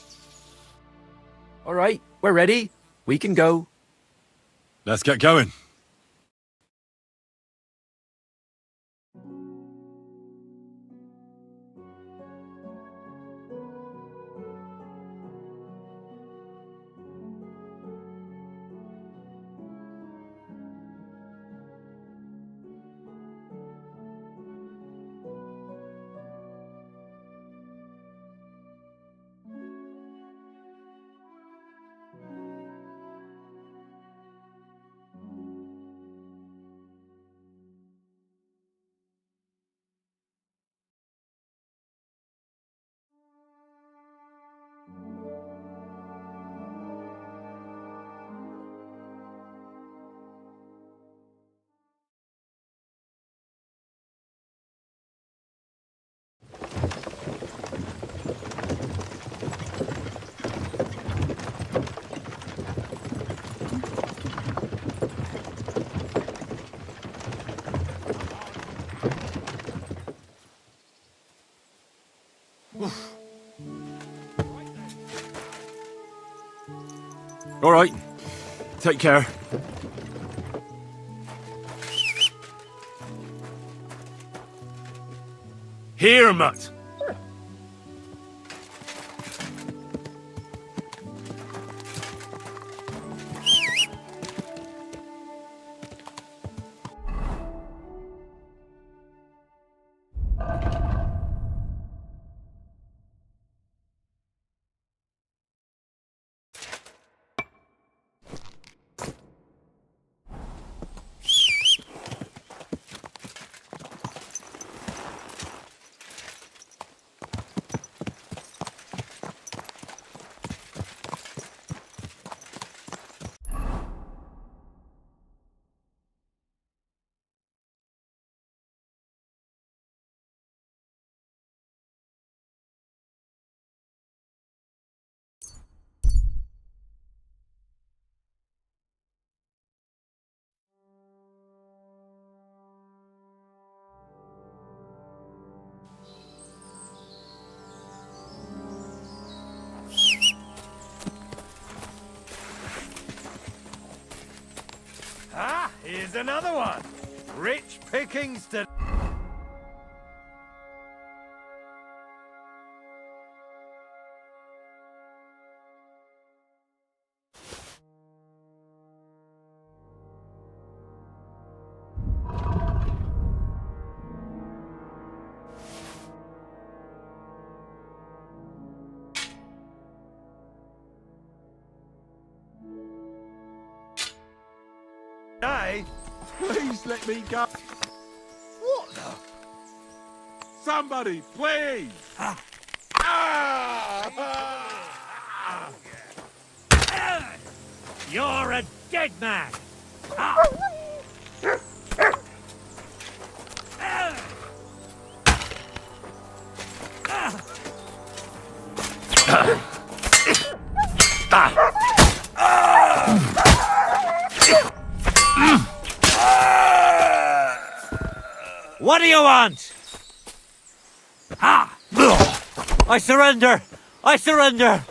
All right, we're ready. We can go. Let's get going. All right. Take care. Here, Mutt. Here's another one. Rich pickings to... Hey, Please let me go. what the? Somebody, please! You're a dead man! What do you want? I surrender! I surrender!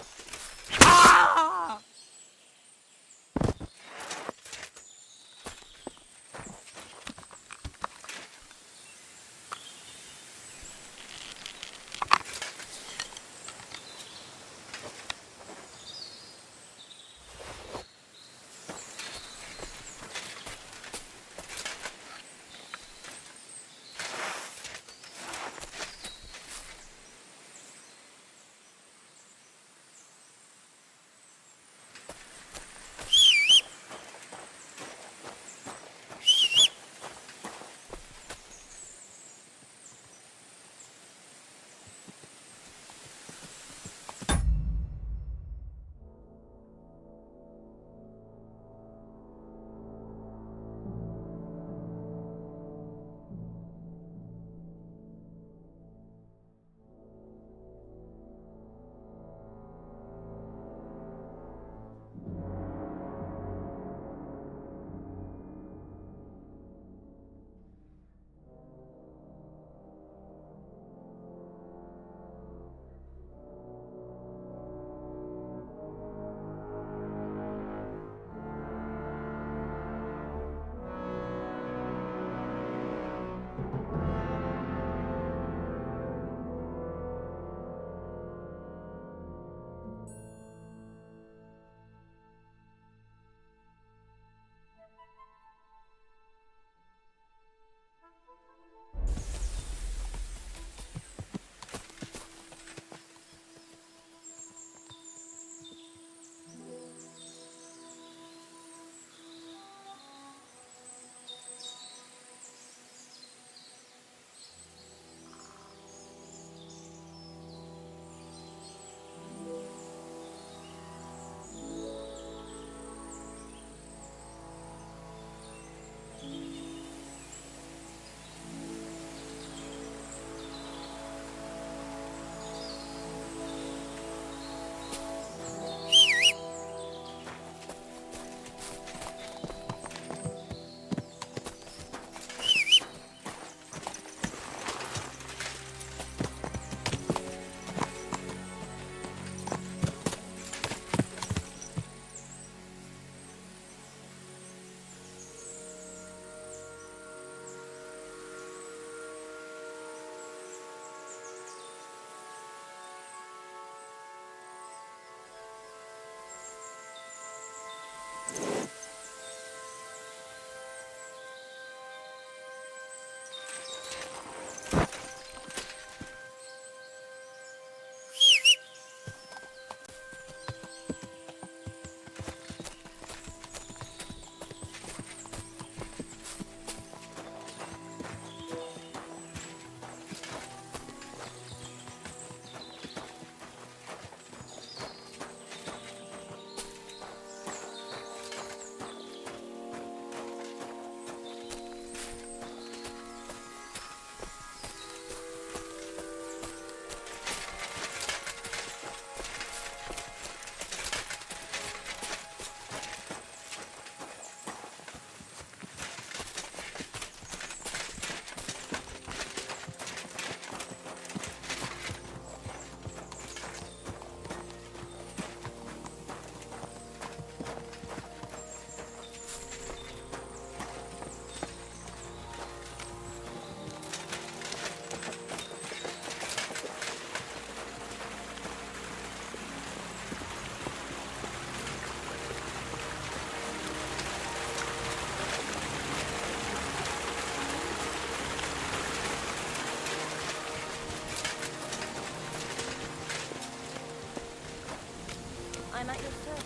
I'm at your service.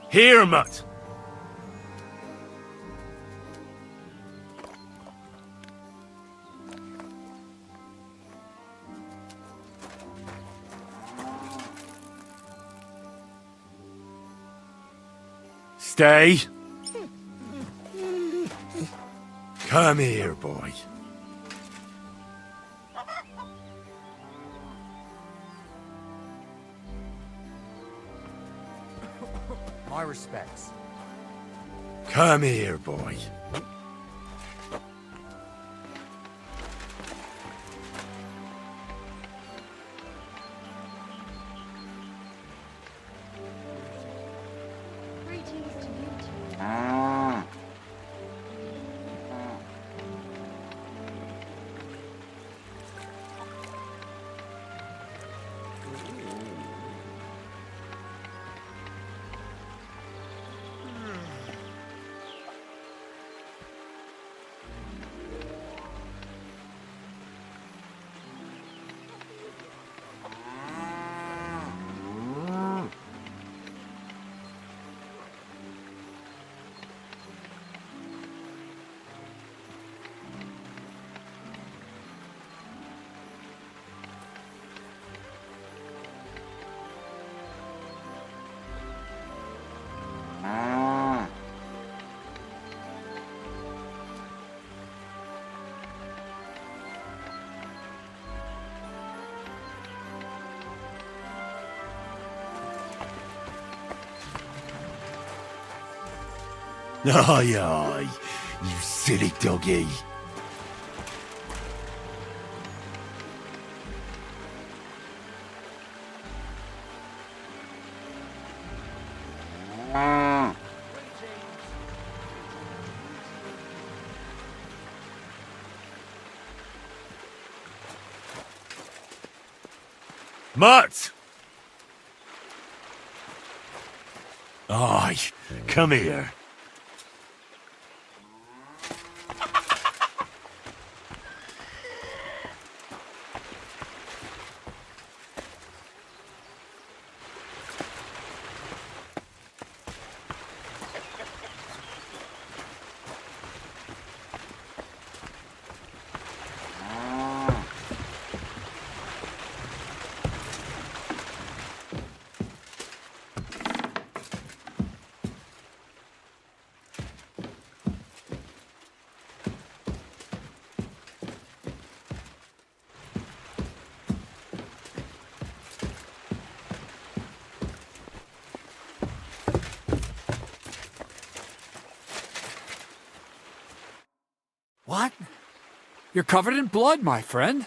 Here, mutt! Stay. Come here, boy. My respects. Come here, boy. Greetings to you too. Aye, aye, you silly doggy. Mutt! Aye, come here. What? You're covered in blood, my friend.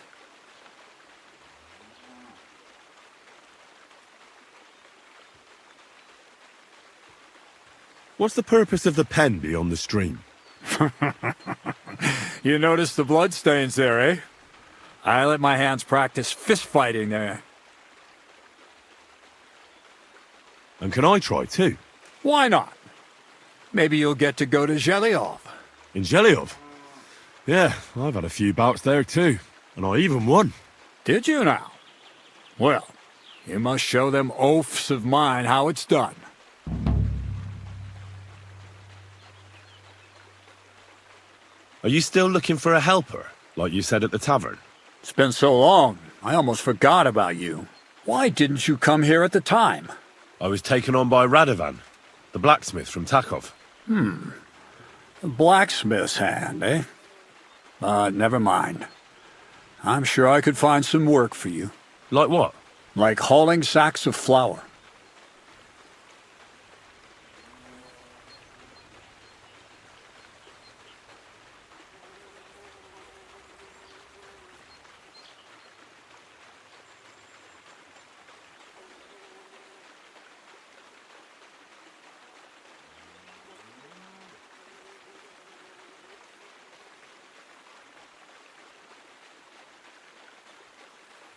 What's the purpose of the pen beyond the stream? You noticed the bloodstains there, eh? I let my hands practice fist fighting there. And can I try too? Why not? Maybe you'll get to go to Zhelyov. In Zhelyov? Yeah, I've had a few bouts there too. And I even won. Did you now? Well, you must show them oafs of mine how it's done. Are you still looking for a helper, like you said at the tavern? It's been so long, I almost forgot about you. Why didn't you come here at the time? I was taken on by Radovan, the blacksmith from Takov. A blacksmith's hand, eh? But never mind. I'm sure I could find some work for you. Like what? Like hauling sacks of flour.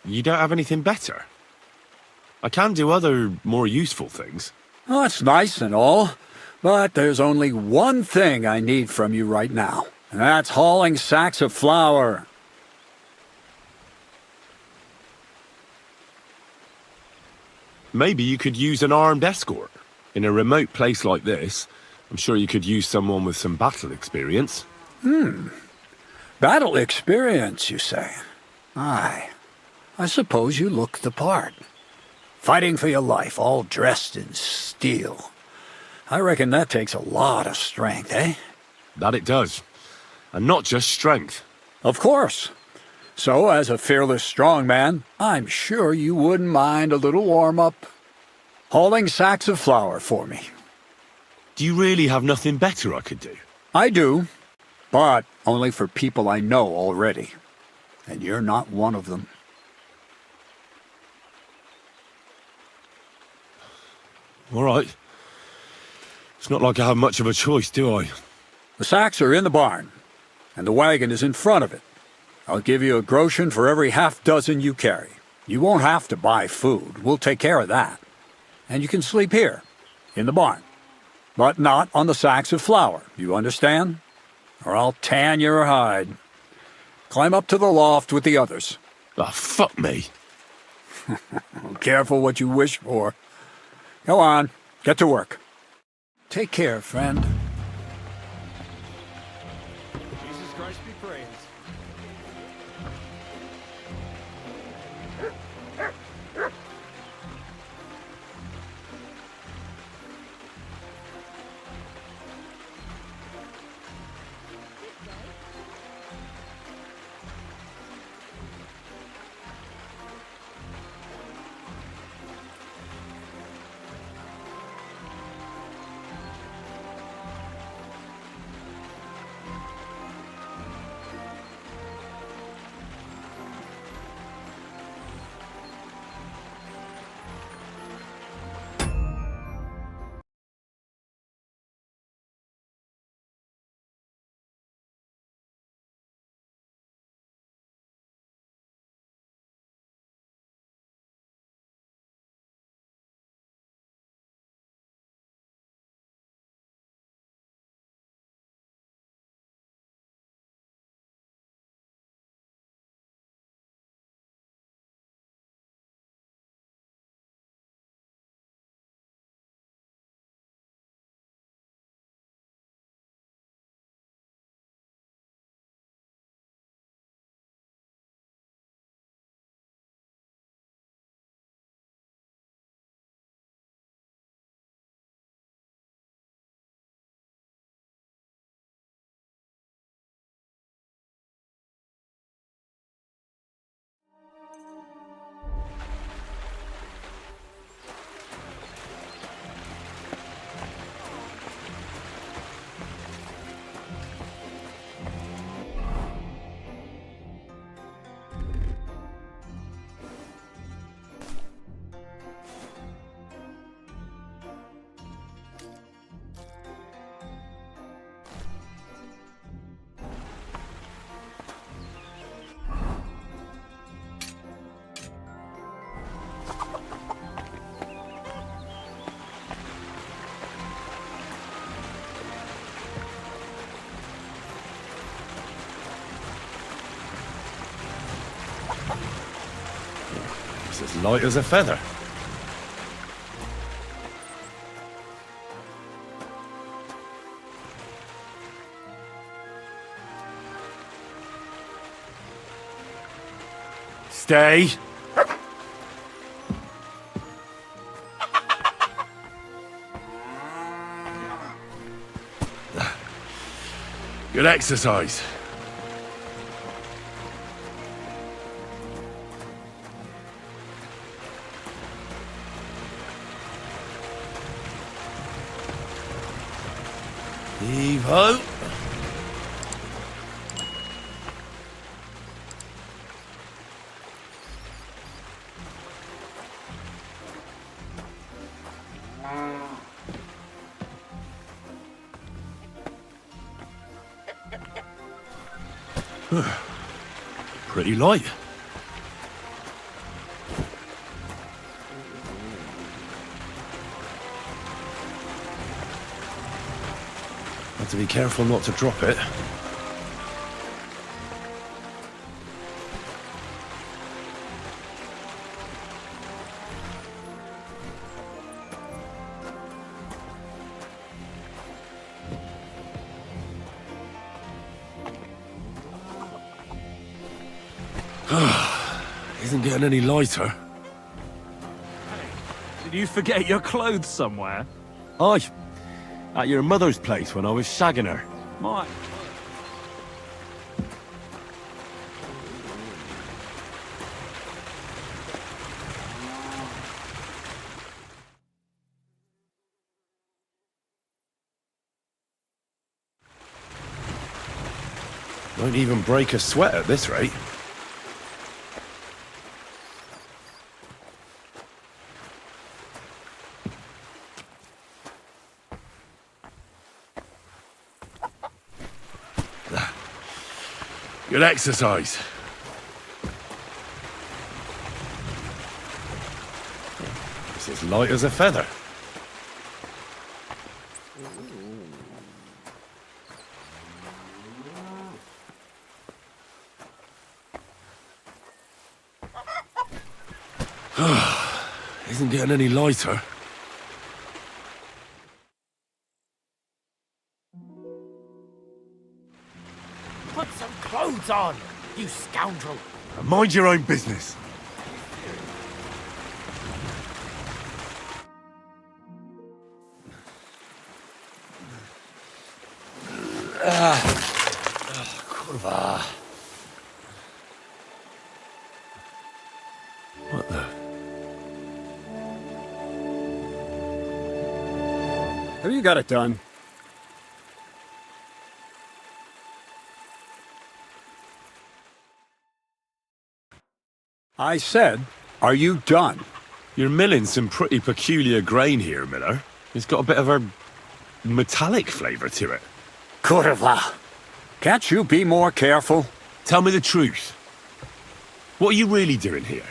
You don't have anything better? I can do other, more useful things. Oh, that's nice and all, but there's only one thing I need from you right now, and that's hauling sacks of flour. Maybe you could use an armed escort. In a remote place like this, I'm sure you could use someone with some battle experience. Battle experience, you say? Aye. I suppose you look the part. Fighting for your life, all dressed in steel. I reckon that takes a lot of strength, eh? That it does. And not just strength. Of course. So, as a fearless strong man, I'm sure you wouldn't mind a little warm-up. Hauling sacks of flour for me. Do you really have nothing better I could do? I do, but only for people I know already. And you're not one of them. All right. It's not like I have much of a choice, do I? The sacks are in the barn, and the wagon is in front of it. I'll give you a groschen for every half-dozen you carry. You won't have to buy food. We'll take care of that. And you can sleep here, in the barn. But not on the sacks of flour, you understand? Or I'll tan your hide. Climb up to the loft with the others. Ah, fuck me. Careful what you wish for. Go on, get to work. Take care, friend. Jesus Christ be praised. It's as light as a feather. Stay. Good exercise. Heave-ho. Pretty light. Have to be careful not to drop it. Isn't getting any lighter. Did you forget your clothes somewhere? Aye. At your mother's place when I was shagging her. My... Won't even break a sweat at this rate. Good exercise. It's as light as a feather. Isn't getting any lighter. Put some clothes on, you scoundrel! Mind your own business. Kurwa. What the? Have you got it done? I said, are you done? You're milling some pretty peculiar grain here, Miller. It's got a bit of a metallic flavour to it. Kurwa. Can't you be more careful? Tell me the truth. What are you really doing here?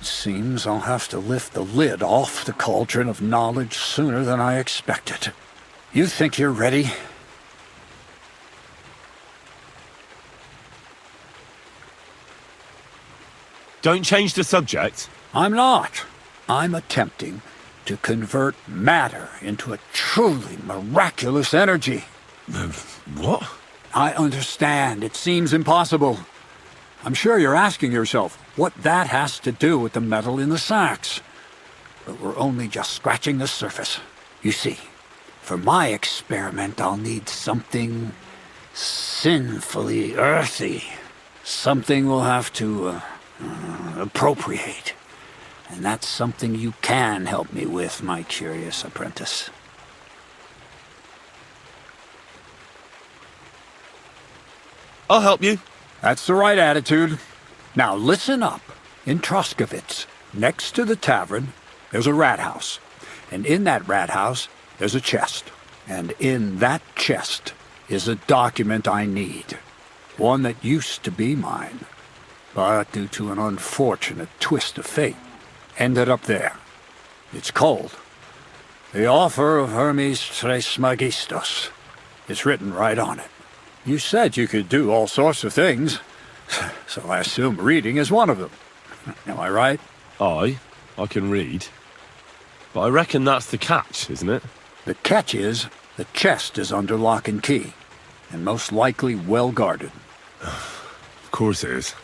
Seems I'll have to lift the lid off the cauldron of knowledge sooner than I expected. You think you're ready? Don't change the subject. I'm not. I'm attempting to convert matter into a truly miraculous energy. What? I understand. It seems impossible. I'm sure you're asking yourself what that has to do with the metal in the sacks. But we're only just scratching the surface. You see, for my experiment, I'll need something sinfully earthy. Something we'll have to appropriate. And that's something you can help me with, my curious apprentice. I'll help you. That's the right attitude. Now listen up. In Troskowitz, next to the tavern, there's a rat house. And in that rat house, there's a chest. And in that chest is a document I need. One that used to be mine. But due to an unfortunate twist of fate, ended up there. It's called The Offer of Hermes Trismegistos. It's written right on it. You said you could do all sorts of things, so I assume reading is one of them. Am I right? I can read. But I reckon that's the catch, isn't it? The catch is, the chest is under lock and key, and most likely well guarded. Of course it is.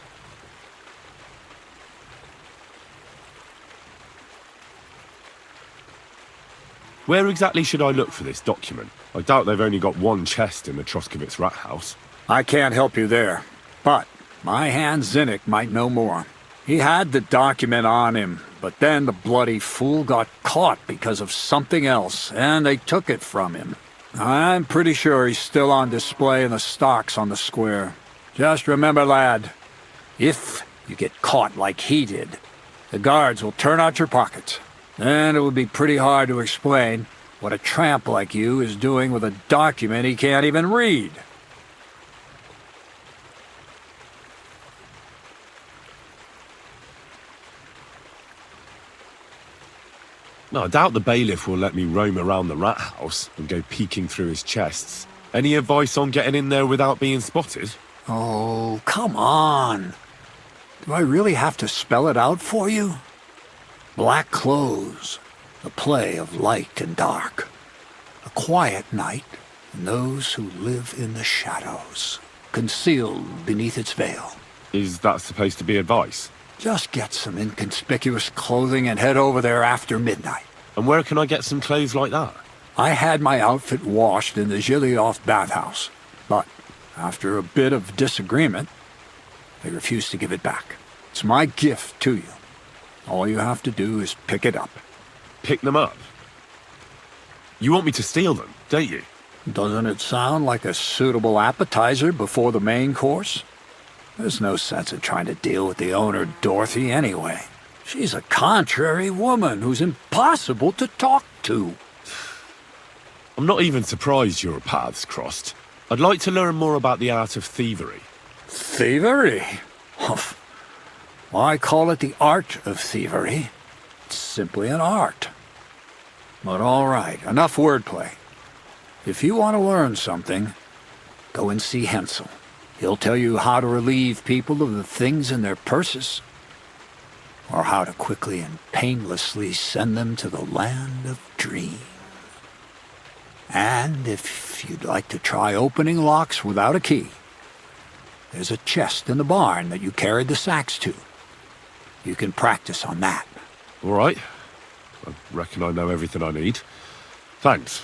Where exactly should I look for this document? I doubt they've only got one chest in the Troskowitz rat house. I can't help you there, but my hand Zinnik might know more. He had the document on him, but then the bloody fool got caught because of something else, and they took it from him. I'm pretty sure he's still on display in the stocks on the square. Just remember, lad, if you get caught like he did, the guards will turn out your pockets. Then it would be pretty hard to explain what a tramp like you is doing with a document he can't even read. No, I doubt the bailiff will let me roam around the rat house and go peeking through his chests. Any advice on getting in there without being spotted? Oh, come on. Do I really have to spell it out for you? Black clothes, the play of light and dark. A quiet night, and those who live in the shadows, concealed beneath its veil. Is that supposed to be advice? Just get some inconspicuous clothing and head over there after midnight. And where can I get some clothes like that? I had my outfit washed in the Gilioff bathhouse, but after a bit of disagreement, they refused to give it back. It's my gift to you. All you have to do is pick it up. Pick them up? You want me to steal them, don't you? Doesn't it sound like a suitable appetizer before the main course? There's no sense in trying to deal with the owner, Dorothy, anyway. She's a contrary woman who's impossible to talk to. I'm not even surprised your paths crossed. I'd like to learn more about the art of thievery. Thievery? Humph. Why call it the art of thievery? It's simply an art. But all right, enough wordplay. If you want to learn something, go and see Hensel. He'll tell you how to relieve people of the things in their purses, or how to quickly and painlessly send them to the land of dreams. And if you'd like to try opening locks without a key, there's a chest in the barn that you carried the sacks to. You can practice on that. All right. I reckon I know everything I need. Thanks.